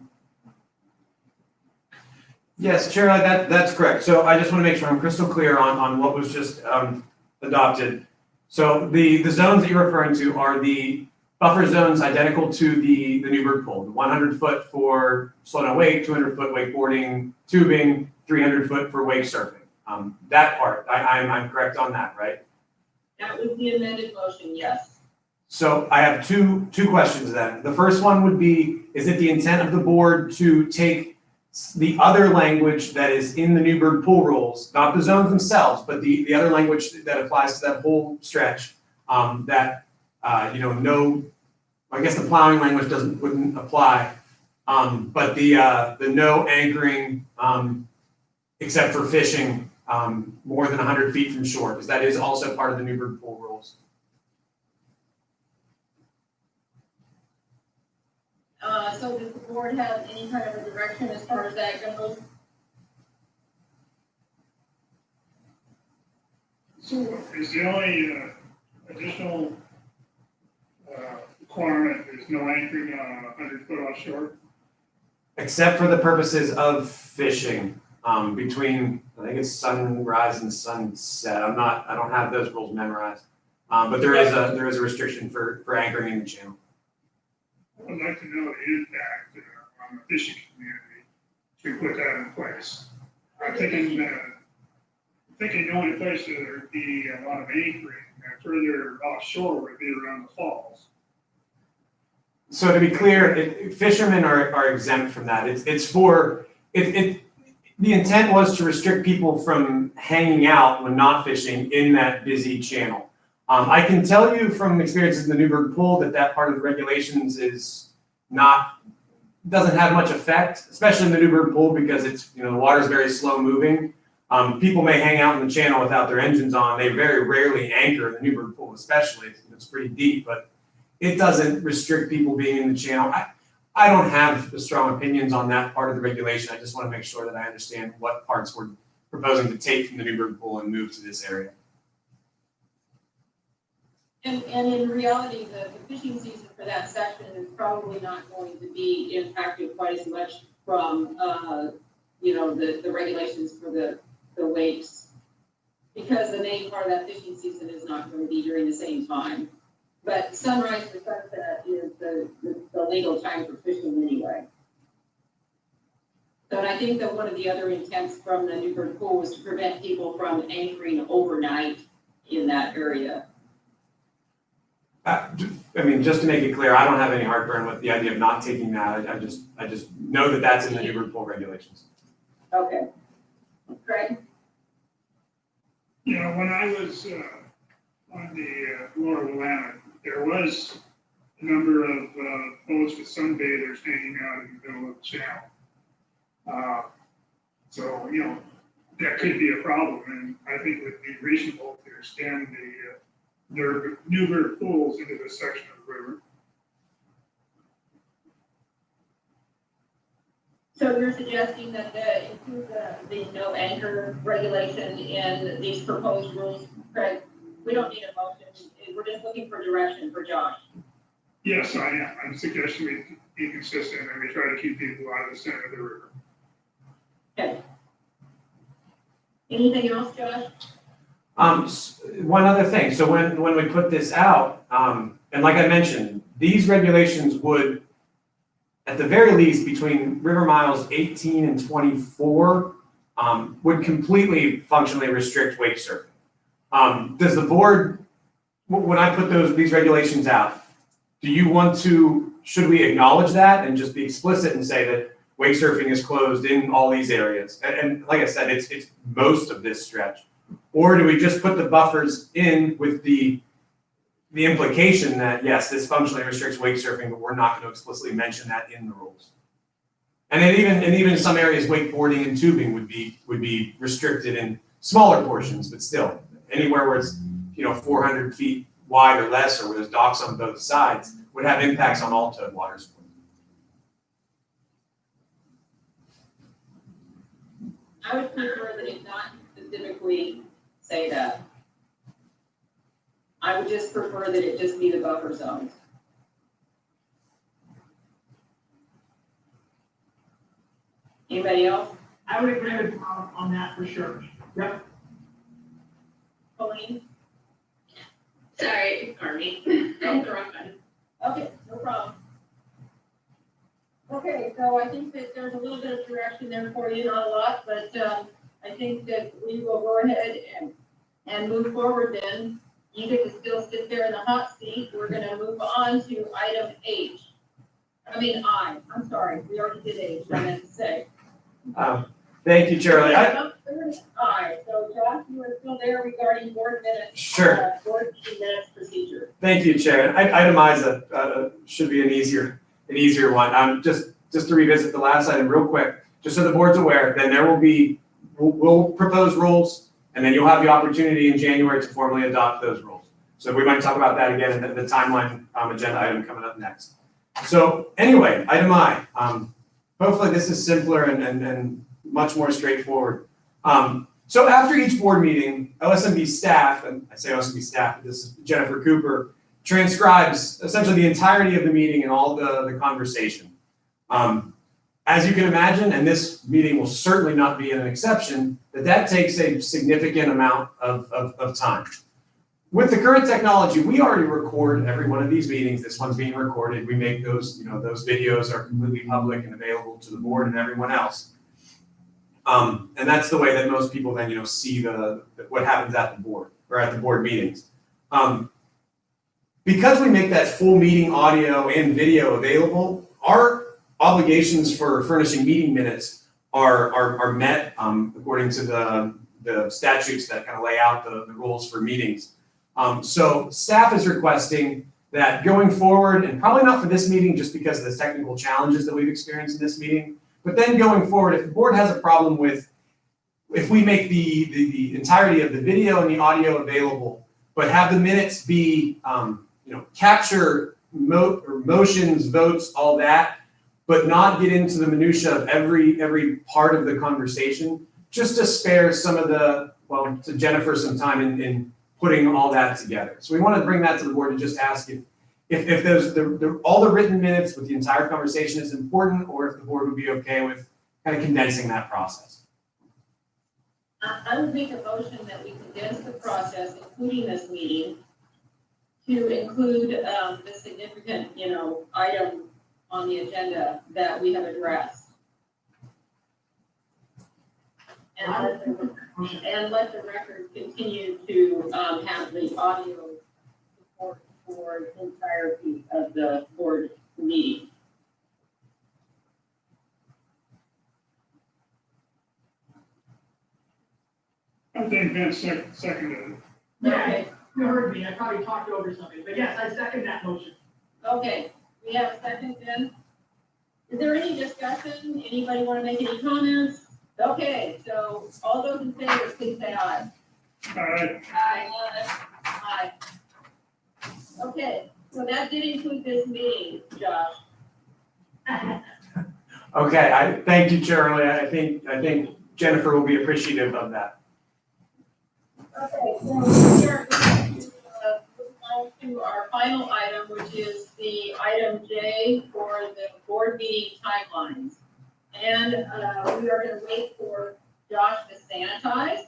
Yes, Shirley, that's correct. So I just want to make sure I'm crystal clear on what was just adopted. So the zones that you're referring to are the buffer zones identical to the Newburgh pool. 100 foot for slow down wake, 200 foot wakeboarding, tubing, 300 foot for wake surfing. That part, I'm correct on that, right? That was the amended motion, yes. So I have two questions then. The first one would be, is it the intent of the board to take the other language that is in the Newburgh pool rules, not the zones themselves, but the other language that applies to that whole stretch, that, no, I guess the plowing language wouldn't apply, but the no anchoring, except for fishing, more than 100 feet from shore, because that is also part of the Newburgh pool rules. So does the board have any kind of a direction as far as that goes? So is the only additional requirement is no anchoring 100 foot offshore? Except for the purposes of fishing, between, I think it's sunrise and sunset. I don't have those rules memorized. But there is a restriction for anchoring in the channel. I would like to know the impact on the fishing community to put that in place. I'm thinking the only place that there'd be a lot of anchoring further offshore would be around the falls. So to be clear, fishermen are exempt from that. The intent was to restrict people from hanging out when not fishing in that busy channel. I can tell you from experiences in the Newburgh pool that part of the regulations doesn't have much effect, especially in the Newburgh pool because the water is very slow moving. People may hang out in the channel without their engines on. They very rarely anchor in the Newburgh pool, especially. It's pretty deep, but it doesn't restrict people being in the channel. I don't have strong opinions on that part of the regulation. I just want to make sure that I understand what parts we're proposing to take from the Newburgh pool and move to this area. And in reality, the fishing season for that section is probably not going to be impacted quite as much from, the regulations for the wakes. Because the main part of that fishing season is not going to be during the same time. But sunrise to sunset is the legal time for fishing anyway. So, and I think that one of the other intents from the Newburgh pool was to prevent people from anchoring overnight in that area. Just to make it clear, I don't have any heartburn with the idea of not taking that. I just know that that's in the Newburgh pool regulations. Okay. Craig? When I was on the lower Willamette, there was a number of boats with sunbathers hanging out in the middle of the channel. That could be a problem, and I think it would be reasonable to extend their Newburgh pools into this section of the river. So you're suggesting that include the no anchor regulation in these proposed rules, Craig? We don't need a motion. We're just looking for direction for Josh. Yes, I am. I'm suggesting we be consistent and we try to keep people out of the center of the river. Okay. Anything else, Josh? One other thing. So when we put this out, and like I mentioned, these regulations would, at the very least, between river miles 18 and 24, would completely functionally restrict wake surfing. Does the board, when I put these regulations out, should we acknowledge that and just be explicit and say that wake surfing is closed in all these areas? And like I said, it's most of this stretch. Or do we just put the buffers in with the implication that, yes, this functionally restricts wake surfing, but we're not going to explicitly mention that in the rules? And even in some areas, wakeboarding and tubing would be restricted in smaller portions, but still, anywhere where it's 400 feet wide or less, or where there's docks on both sides, would have impacts on all towed water sports. I would prefer that it not specifically say that. I would just prefer that it just be the buffer zones. Anybody else? I would agree with Rob on that for sure. Yep. Pauline? Sorry, Army. Okay, no problem. Okay, so I think that there's a little bit of direction there for you, not a lot, but, I think that we will go ahead and move forward then. You get to still sit there in the hot seat. We're gonna move on to item I'm sorry, we already did H, I meant to say. Thank you, Charlie. Aye, so Josh, you are still there regarding board minutes. Sure. Board meeting minutes procedure. Thank you, Chair. Item I is should be an easier one. Just to revisit the last item real quick, just so the board's aware, then there will be, we'll propose rules, and then you'll have the opportunity in January to formally adopt those rules. So we might talk about that again in the timeline agenda item coming up next. So anyway, item I, hopefully this is simpler and much more straightforward. So after each board meeting, OSMB staff, and I say OSMB staff, this is Jennifer Cooper, transcribes essentially the entirety of the meeting and all the conversation. As you can imagine, and this meeting will certainly not be an exception, that takes a significant amount of time. With the current technology, we already record every one of these meetings. This one's being recorded. We make those, those videos are completely public and available to the board and everyone else. And that's the way that most people then, see what happens at the board or at the board meetings. Because we make that full meeting audio and video available, our obligations for furnishing meeting minutes are met according to the statutes that kind of lay out the rules for meetings. So staff is requesting that going forward, and probably not for this meeting just because of the technical challenges that we've experienced in this meeting, but then going forward, if the board has a problem with, if we make the entirety of the video and the audio available, but have the minutes be, capture motions, votes, all that, but not get into the minutia of every part of the conversation, just to spare some of to Jennifer some time in putting all that together. So we want to bring that to the board and just ask if those all the written minutes with the entire conversation is important, or if the board would be okay with kind of condensing that process. I would make a motion that we condense the process, including this meeting, to include the significant, item on the agenda that we have addressed. And let the record continue to have the audio support for the entirety of the board meeting. I think Vince seconded it. Yeah, you heard me, I probably talked over something, but yes, I second that motion. Okay, we have a second then. Is there any discussion? Anybody want to make any comments? Okay, so all those in favor, please say aye. Aye. Aye. Okay, so that did include this meeting, Josh. Okay, thank you, Charlie. I think Jennifer will be appreciative of that. Okay, so we are going to move on to our final item, which is the item J for the board meeting timelines. And we are going to wait for Josh to sanitize,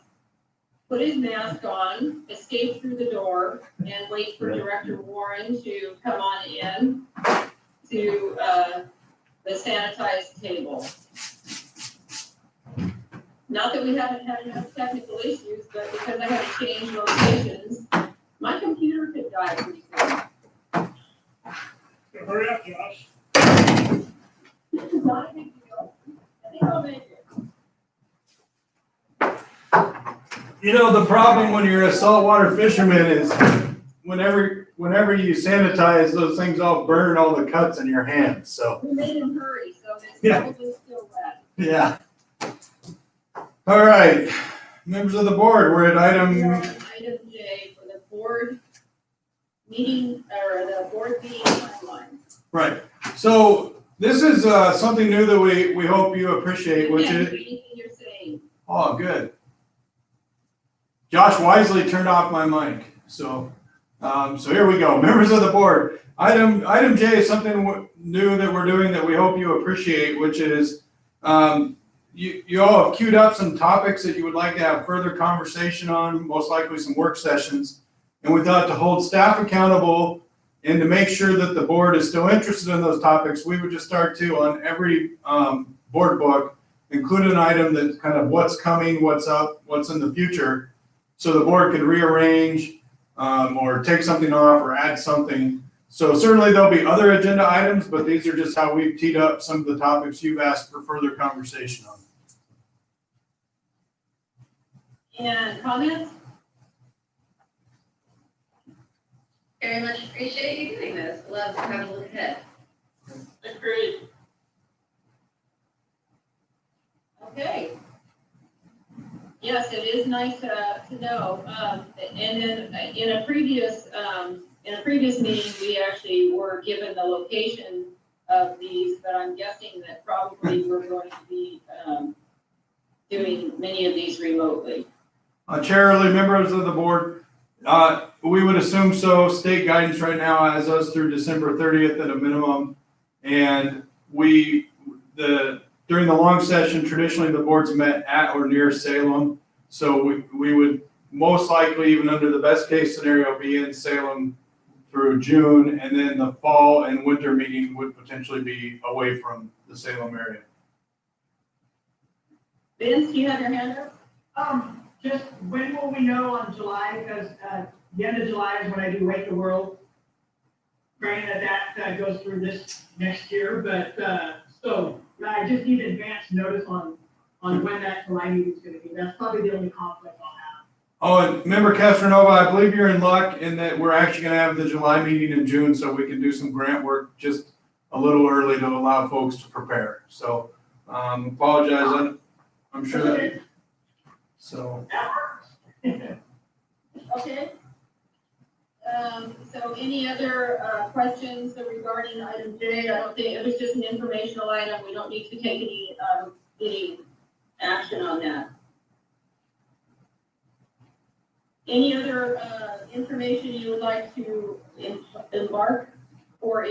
put his mask on, escape through the door, and wait for Director Warren to come on in to the sanitized table. Not that we haven't had enough technical issues, but because I had to change locations, my computer could die pretty soon. So hurry up, Josh. This is not a big deal. I think I'll make it. The problem when you're a saltwater fisherman is whenever you sanitize, those things all burn all the cuts in your hands, so. We made him hurry, so it's Yeah. probably still wet. Yeah. All right, members of the board, we're at Item item, J for the board meeting, or the board meeting timeline. right. So this is something new that we hope you appreciate, which is, Anything you're saying. oh, good. Josh wisely turned off my mic, so here we go. Members of the board, item J is something new that we're doing that we hope you appreciate, which is you all have queued up some topics that you would like to have further conversation on, most likely some work sessions. And we thought to hold staff accountable and to make sure that the board is still interested in those topics, we would just start to, on every board book, include an item that's kind of what's coming, what's up, what's in the future, so the board could rearrange or take something off or add something. So certainly there'll be other agenda items, but these are just how we've teed up some of the topics you've asked for further conversation on. And comments? Very much appreciate you doing this. Love to have a look ahead. Agreed. Okay. Yes, it is nice to know. And then in a previous meeting, we actually were given the location of these, but I'm guessing that probably we're going to be doing many of these remotely. Chair, early members of the board, we would assume so. State guidance right now has us through December 30th at a minimum. And during the long session, traditionally the boards met at or near Salem. So we would most likely, even under the best case scenario, be in Salem through June, and then the fall and winter meeting would potentially be away from the Salem area. Vince, do you have your hand up? Just when will we know on July? Because the end of July is when I do Wake the World. Granted that goes through this next year, but so I just need advance notice on when that July meeting is going to be. That's probably the only conflict I'll have. Oh, and member Castronova, I believe you're in luck in that we're actually going to have the July meeting in June, so we can do some grant work just a little early to allow folks to prepare. So apologize. I'm sure that. So. That works. Okay. So any other questions regarding item J? I don't think, it was just an informational item. We don't need to take any action on that. Any other information you would like to embark or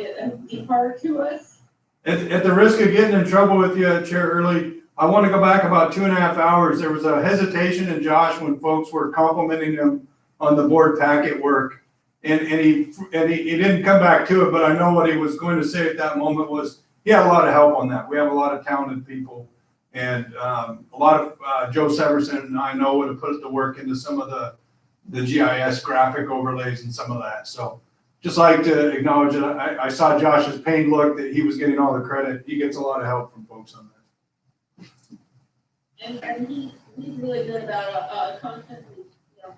depart to us? At the risk of getting in trouble with you, Chair Early, I want to go back about 2.5 hours. There was a hesitation in Josh when folks were complimenting him on the board packet work. And he didn't come back to it, but I know what he was going to say at that moment was he had a lot of help on that. We have a lot of talented people, and a lot of Joe Severson and I know would have put the work into some of the GIS graphic overlays and some of that. So just like to acknowledge it. I saw Josh's pained look that he was getting all the credit. He gets a lot of help from folks on that. And he's really good about constantly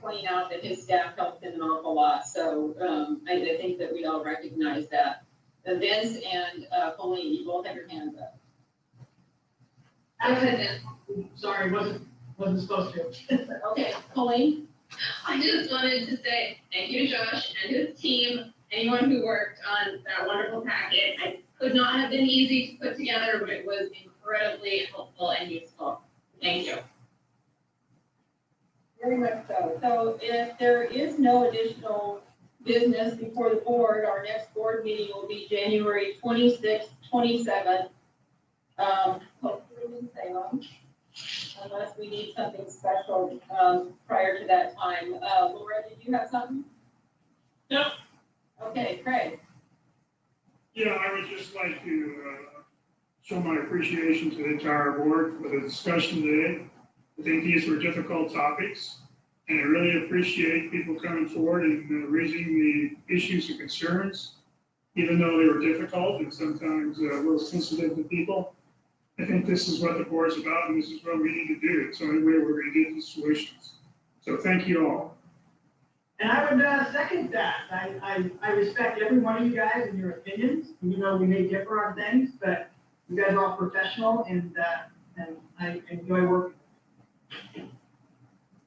pointing out that his staff helped him an awful lot. So I think that we all recognize that. Vince and Pauline, you both have your hands up. Sorry, wasn't supposed to. Okay, Pauline? I just wanted to say thank you to Josh and his team, anyone who worked on that wonderful packet. It could not have been easy to put together, but it was incredibly helpful and useful. Thank you. Very much so. So if there is no additional business before the board, our next board meeting will be January 26th, 27th. Hopefully in Salem, unless we need something special prior to that time. Laura, did you have something? No. Okay, Craig. Yeah, I would just like to show my appreciation to the entire board for the discussion today. I think these were difficult topics, and I really appreciate people coming forward and raising the issues and concerns, even though they were difficult and sometimes a little sensitive to people. I think this is what the board's about, and this is what we need to do. It's the only way we're going to get the solutions. So thank you all. And I would second that. I respect every one of you guys and your opinions, even though we may differ on things, but you guys are all professional, and I enjoy working.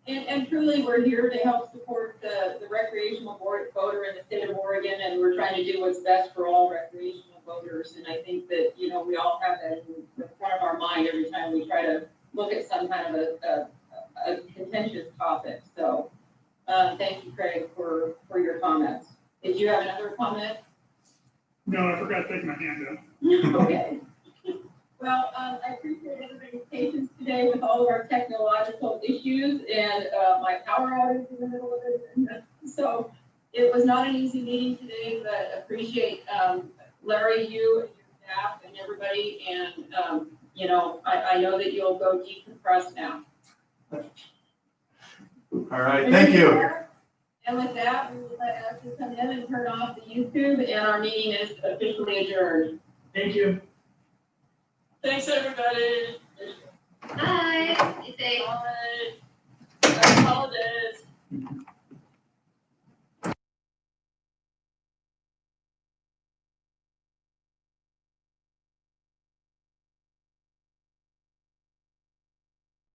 And truly, we're here to help support the recreational voter in the state of Oregon, and we're trying to do what's best for all recreational voters. And I think that, we all have that in the front of our mind every time we try to look at some kind of a contentious topic. So thank you, Craig, for your comments. Did you have another comment? No, I forgot to take my hand up. Okay. Well, I appreciate everybody's patience today with all of our technological issues and my power outage in the middle of it. So it was not an easy meeting today, but appreciate, Larry, you and your staff and everybody, and, you know, I know that you'll go decompress now. All right, thank you. And with that, we would like us to come in and turn off the YouTube, and our meeting is officially adjourned. Thank you. Thanks, everybody. Bye. Stay safe. Bye. Happy holidays.